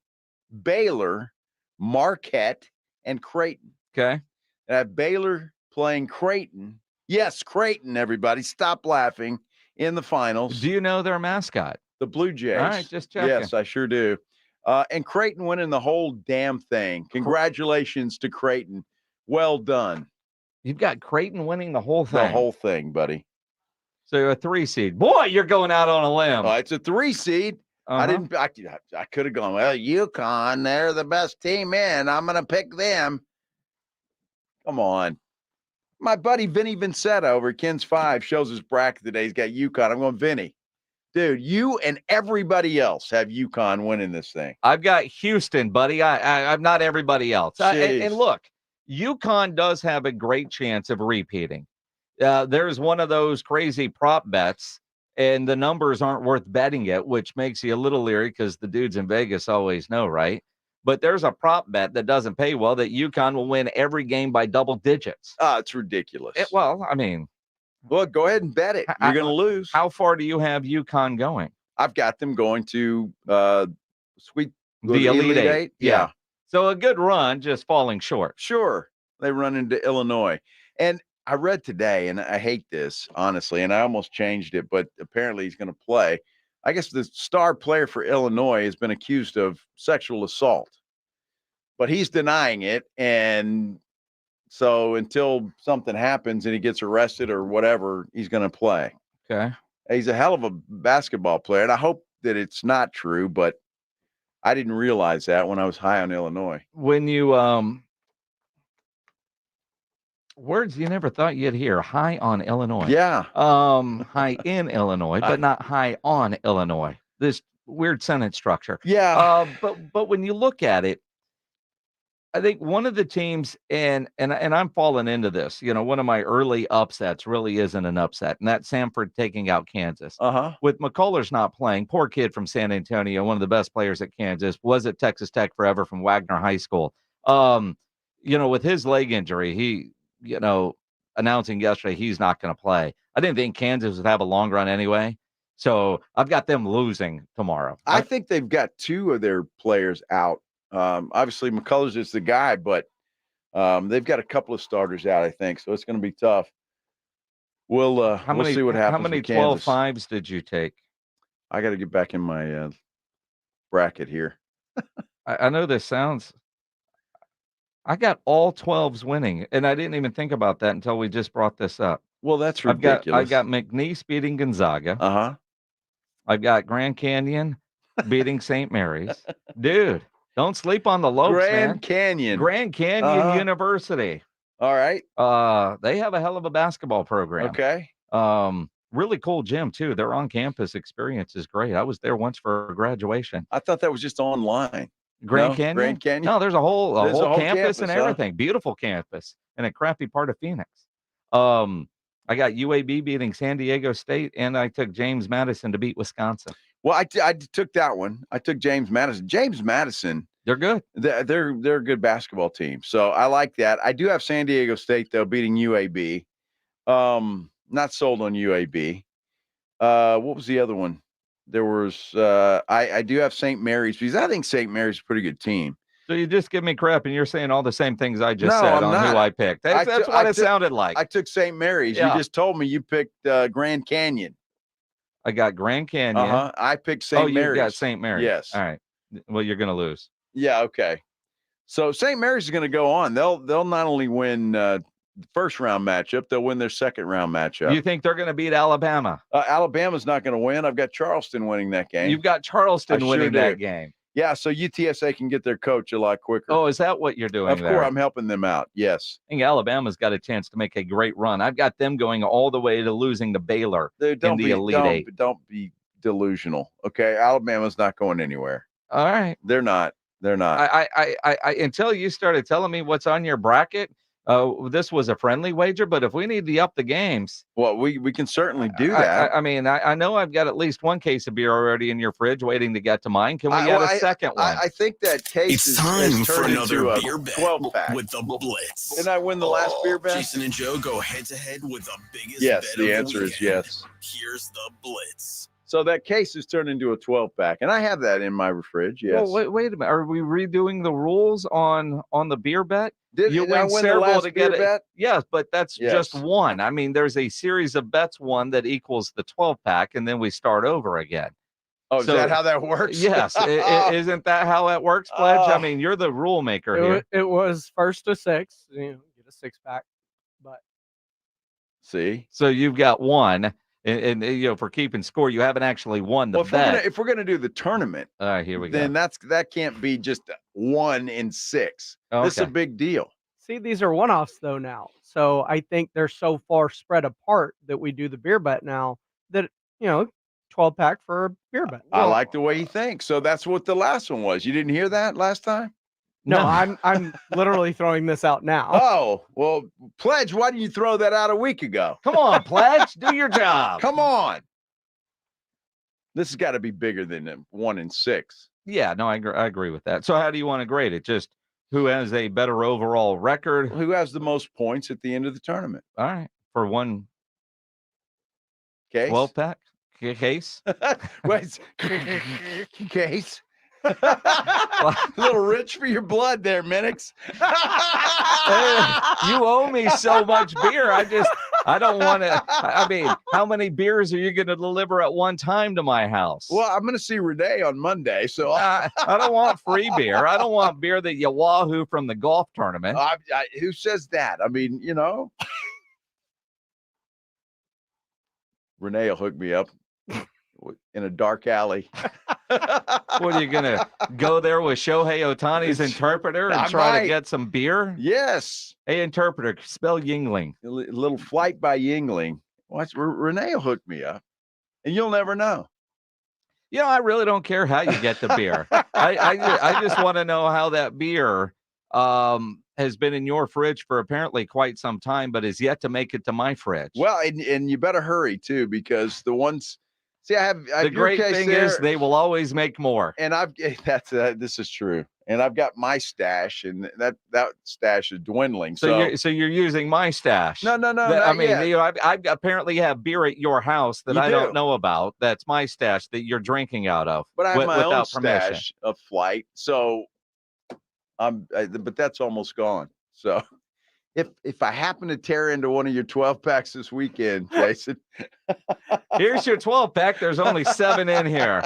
Baylor, Marquette, and Creighton. Okay. And I have Baylor playing Creighton. Yes, Creighton, everybody. Stop laughing in the finals. Do you know their mascot? The Blue Jays. All right, just checking. Yes, I sure do. And Creighton winning the whole damn thing. Congratulations to Creighton. Well done. You've got Creighton winning the whole thing. The whole thing, buddy. So you're a 3 seed. Boy, you're going out on a limb. It's a 3 seed. I could have gone, well, UConn, they're the best team in. I'm going to pick them. Come on. My buddy Vinny Vincetta over at Ken's 5 shows his bracket today. He's got UConn. I'm going, Vinny. Dude, you and everybody else have UConn winning this thing. I've got Houston, buddy. I'm not everybody else. And look, UConn does have a great chance of repeating. There's one of those crazy prop bets, and the numbers aren't worth betting it, which makes you a little leery because the dudes in Vegas always know, right? But there's a prop bet that doesn't pay well that UConn will win every game by double digits. It's ridiculous. Well, I mean. Well, go ahead and bet it. You're going to lose. How far do you have UConn going? I've got them going to the Elite Eight. Yeah. So a good run, just falling short. Sure. They run into Illinois. And I read today, and I hate this, honestly, and I almost changed it, but apparently he's going to play. I guess the star player for Illinois has been accused of sexual assault, but he's denying it. And so until something happens and he gets arrested or whatever, he's going to play. Okay. He's a hell of a basketball player, and I hope that it's not true, but I didn't realize that when I was high on Illinois. When you words you never thought you'd hear, high on Illinois. Yeah. High in Illinois, but not high on Illinois. This weird sentence structure. Yeah. But when you look at it, I think one of the teams, and I'm falling into this, one of my early upsets really isn't an upset, and that's Samford taking out Kansas. With McCullers not playing, poor kid from San Antonio, one of the best players at Kansas, was at Texas Tech forever from Wagner High School. With his leg injury, he, announcing yesterday he's not going to play. I didn't think Kansas would have a long run anyway, so I've got them losing tomorrow. I think they've got two of their players out. Obviously, McCullers is the guy, but they've got a couple of starters out, I think, so it's going to be tough. We'll see what happens. How many 12-5s did you take? I got to get back in my bracket here. I know this sounds. I got all 12s winning, and I didn't even think about that until we just brought this up. Well, that's ridiculous. I got McNeese beating Gonzaga. I've got Grand Canyon beating St. Mary's. Dude. Don't sleep on the Lopes, man. Grand Canyon University. All right. They have a hell of a basketball program. Okay. Really cool gym, too. Their on-campus experience is great. I was there once for graduation. I thought that was just online. Grand Canyon? No, there's a whole campus and everything. Huh? Beautiful campus in a crappy part of Phoenix. I got UAB beating San Diego State, and I took James Madison to beat Wisconsin. Well, I took that one. I took James Madison. James Madison. They're good. They're a good basketball team. So I like that. I do have San Diego State, though, beating UAB. Not sold on UAB. What was the other one? There was I do have St. Mary's because I think St. Mary's is a pretty good team. So you just give me crap and you're saying all the same things I just said I'm on not. who I picked. That's what it sounded like. I took St. Mary's. Yeah. You just told me you picked Grand Canyon. I got Grand Canyon. I picked St. Mary's. Oh, you got St. Mary's. Yes. All right. Well, you're going to lose. Yeah, okay. So St. Mary's is going to go on. They'll not only win the first round matchup, they'll win their second round matchup. You think they're going to beat Alabama? Alabama's not going to win. I've got Charleston winning that game. You've got Charleston winning that game. Yeah, so UTSA can get their coach a lot quicker. Oh, is that what you're doing Of there? course, I'm helping them out. Yes. I think Alabama's got a chance to make a great run. I've got them going all the way to losing to Baylor in the Elite Eight. Don't be delusional. Okay, Alabama's not going anywhere. All right. They're not. I until you started telling me what's on your bracket, this was a friendly wager, but if we need to up the games, well, we can certainly do that. I mean, I know I've got at least one case of beer already in your fridge waiting to get to mine. Can we get a second one? I think that case It's time for another into beer a bet 12-pack. with the Blitz. Didn't I win the last beer bet? Jason and Joe go head-to-head with the biggest Yes, bet the of answer is weekend. yes. Here's the Blitz. So that case is turned into a 12-pack, and I have that in my fridge. Yes. Well, wait a minute. Are we redoing the rules on the beer bet? Did I win the last beer bet? Yes, but that's Yes. just one. I mean, there's a series of bets, one that equals the 12-pack, and then we start over again. Oh, is that how that works? Yes. Isn't that how it works, Pledge? I mean, you're the rule maker here. It was first to six. Get a 6-pack. But see, so you've got one, and for keeping score, you haven't actually won the bet. If we're gonna do the tournament, here we go. then that can't be just 1 in 6. This is a Okay. big deal. see, these are one-offs though now. So I think they're so far spread apart that we do the beer bet now that 12-pack for a beer bet. I like the way he thinks. So that's what the last one was. You didn't hear that last time? No, I'm literally throwing this out now. Oh, well, Pledge, why didn't you throw that out a week ago? Come on, Pledge, do your job. Come on. This has got to be bigger than 1 in 6. Yeah, no, I agree with that. So how do you want to grade it? Just who has a better overall record? Who has the most points at the end of the tournament? All right, for one case. 12-pack case. Wait, case. A little rich for your blood there, Minix. You owe me so much beer. I don't want to. I mean, how many beers are you going to deliver at one time to my house? Well, I'm going to see Renee on Monday, so I don't want free beer. I don't want beer that you wahoo from the golf tournament. Who says that? I mean, Renee will hook me up in a dark alley. What are you going to go there with Shohei Ohtani's interpreter and try to get some beer? Yes. Hey, interpreter, spell Yingling. A little flight by Yingling. Watch, Renee will hook me up, and you'll never know. You know, I really don't care how you get the beer. I just want to know how that beer has been in your fridge for apparently quite some time, but is yet to make it to my fridge. Well, and you better hurry too, because the ones. See, I have the great thing is they will always make more. And this is true. And I've got my stash, and that stash is dwindling. So you're using my stash. No. I mean, you know, I apparently have beer at your house that I don't know about. That's my stash that you're drinking out of. But I have my own permission. stash of Flight. So but that's almost gone. So if I happen to tear into one of your 12 packs this weekend, Jason, here's your 12 pack. There's only 7 in here.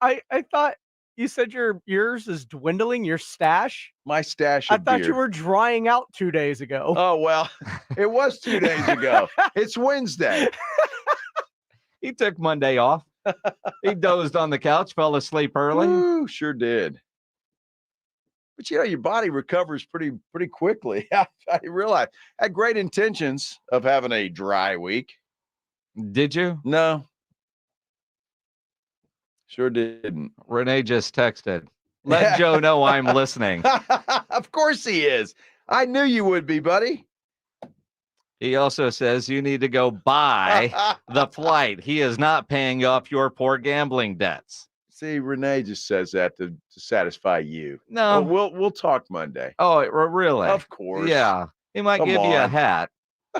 I thought you said yours is dwindling, your stash. My stash. I thought you were drying out 2 days ago. Oh, well, it was 2 days ago. It's Wednesday. He took Monday off. He dozed on the couch, fell asleep early. Ooh, sure did. But you know, your body recovers pretty quickly. I realized I had great intentions of having a dry week. Did you? No. Sure didn't. Renee just texted. Let Joe know I'm listening. Of course he is. I knew you would be, buddy. He also says you need to go buy the flight. He is not paying off your poor gambling debts. See, Renee just says that to satisfy you. No. We'll talk Monday. Oh, really? Of course. Yeah. He might give you a hat.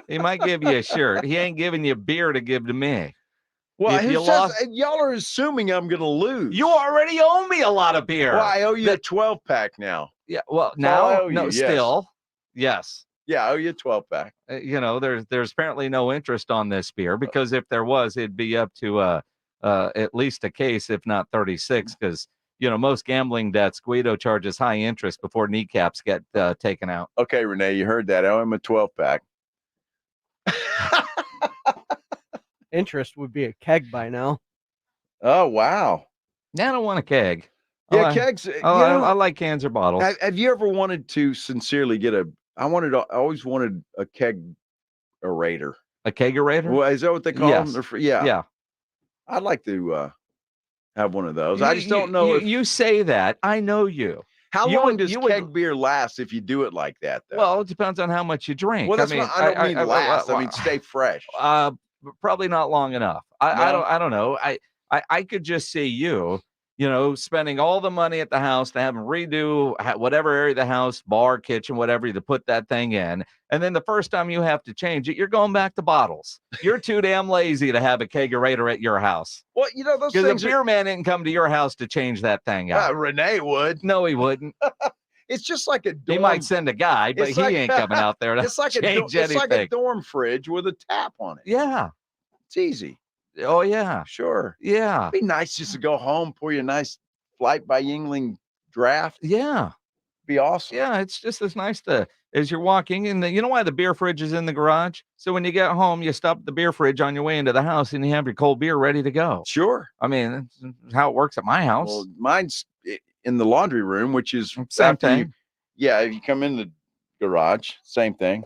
He might give you a shirt. He ain't giving you beer to give to me. Well, y'all are assuming I'm going to lose. You already owe me a lot of beer. Well, I owe you a 12-pack now. Yeah, well, now, still. Yes. Yeah, I owe you a 12-pack. You know, there's apparently no interest on this beer, because if there was, it'd be up to at least a case, if not 36, because, you know, most gambling debts, Guido charges high interest before kneecaps get taken out. Okay, Renee, you heard that. I owe him a 12-pack. Interest would be a keg by now. Oh, wow. I don't want a keg. Yeah, kegs. I like cans or bottles. Have you ever wanted to sincerely get I always wanted a keg aerator. A kegerator? Well, is that what they call them? Yeah. Yeah. I'd like to have one of those. I just don't know. You say that. I know you. How long does keg beer last if you do it like that, though? Well, it depends on how much you drink. Well, I don't mean last. I mean stay fresh. Probably not long enough. I don't know. I could just see you spending all the money at the house to have them redo whatever area of the house, bar, kitchen, whatever, to put that thing in. And then the first time you have to change it, you're going back to bottles. You're too damn lazy to have a kegerator at your house. Well, those things. Because the beer man didn't come to your house to change that thing out. Renee would. No, he wouldn't. It's just like a dorm. He might send a guy, but he ain't coming out there to change anything. It's like a dorm fridge with a tap on it. Yeah. It's easy. Oh, yeah. Sure. Yeah. It'd be nice just to go home, pour you a nice Flight by Yingling draft. Yeah. Be awesome. Yeah, it's just as nice as you're walking in. You know why the beer fridge is in the garage? So when you get home, you stop at the beer fridge on your way into the house and you have your cold beer ready to go. Sure. I mean, that's how it works at my house. Well, mine's in the laundry room, which is same thing. If you come in the garage, same thing.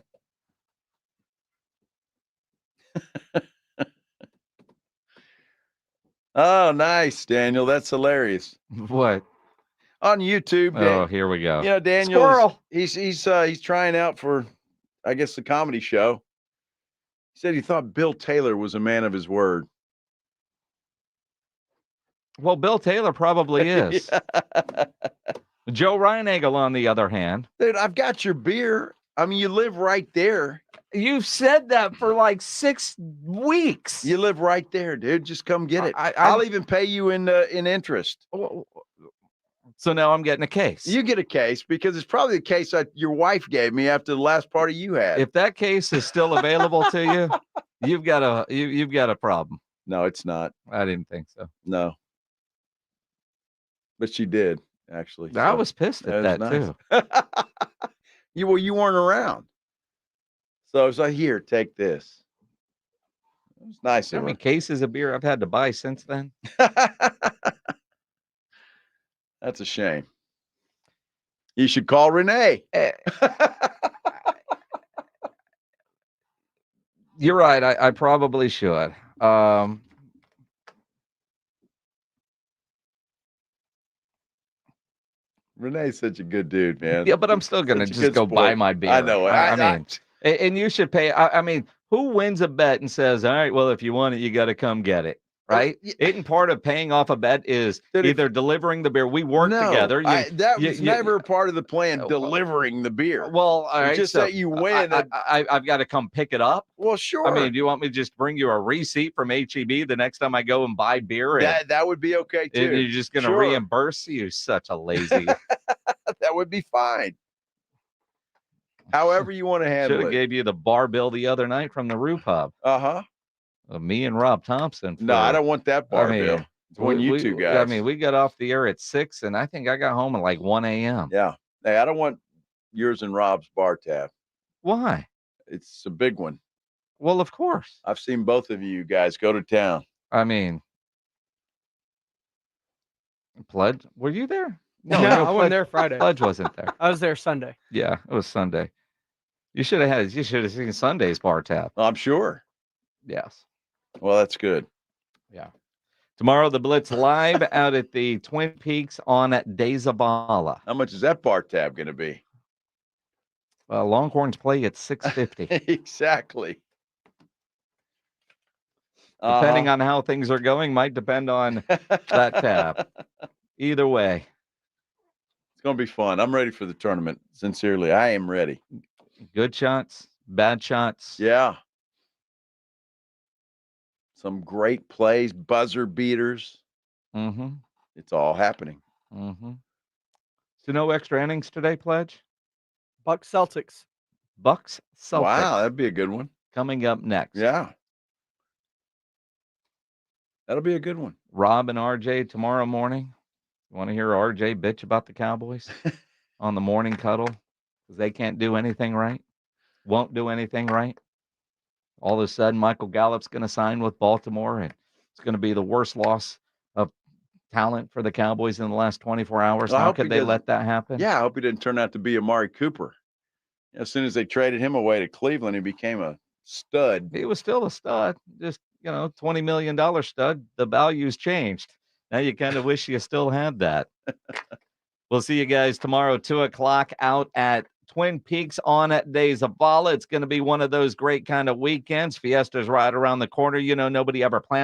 Oh, nice, Daniel. That's hilarious. What? On YouTube. Oh, here we go. Daniel. Squirrel. He's trying out for, I guess, the comedy show. He said he thought Bill Taylor was a man of his word. Well, Bill Taylor probably is. Joe Reinagel, on the other hand. Dude, I've got your beer. I mean, you live right there. You've said that for like 6 weeks. You live right there, dude. Just come get it. I'll even pay you in interest. So now I'm getting a case. You get a case because it's probably the case that your wife gave me after the last party you had. If that case is still available to you, you've got a problem. No, it's not. I didn't think so. No. But she did, actually. I was pissed at that too. You weren't around. So I was like, here, take this. It was nice. How many cases of beer I've had to buy since then? That's a shame. You should call Renee. You're right. I probably should. Renee's such a good dude, man. Yeah, but I'm still going to Such a just good go buy sport. my beer. I know. I mean, and you should pay. I mean, who wins a bet and says, all right, well, if you want it, you got to come get it. Right? Isn't part of paying off a bet is either delivering the beer? We work together. That was never part of the plan, delivering the beer. Well, all right. Just so that you win. I've got to come pick it up. Well, sure. I mean, do you want me to just bring you a receipt from HEB the next time I go and buy beer? And, that would be okay, too. And you're just going to reimburse you? Such a lazy. That would be fine. However you want to handle Should have it. gave you the bar bill the other night from the Roo Pub. Uh-huh. Me and Rob Thompson. No, I don't want that bar bill. It's one you two guys. I mean, we got off the air at 6, and I think I got home at like 1 a.m. Yeah. Hey, I don't want yours and Rob's bar tab. Why? It's a big one. Well, of course. I've seen both of you guys go to town. I mean, Pledge, were you there? No, I wasn't there Friday. Pledge wasn't there. I was there Sunday. Yeah, it was Sunday. You should have seen Sunday's bar tab. I'm sure. Yes. Well, that's good. Yeah. Tomorrow, the Blitz live out at the Twin Peaks on Dezabala. How much is that bar tab going to be? Longhorns play at 6:50. Exactly. Depending on how things are going, might depend on that tab. Either way. It's going to be fun. I'm ready for the tournament. Sincerely, I am ready. Good shots, bad shots. Yeah. Some great plays, buzzer beaters. Mm-hmm. It's all happening. Mm-hmm. So no extra innings today, Pledge? Bucks Celtics. Bucks Celtics. Wow, that'd be a good one. Coming up next. Yeah. That'll be a good one. Rob and RJ tomorrow morning. You want to hear RJ bitch about the Cowboys on the morning cuddle? Because they can't do anything right. Won't do anything right. All of a sudden, Michael Gallup's going to sign with Baltimore, and it's going to be the worst loss of talent for the Cowboys in the last 24 hours. Well, How could they let that happen? Yeah, I hope he didn't turn out to be Amari Cooper. As soon as they traded him away to Cleveland, he became a stud. He was still a stud, just, $20 million stud. The value's changed. Now you kind of wish you still had that. We'll see you guys tomorrow, 2:00 out at Twin Peaks on Dezabala. It's going to be one of those great kind of weekends. Fiesta's right around the corner. Nobody ever planned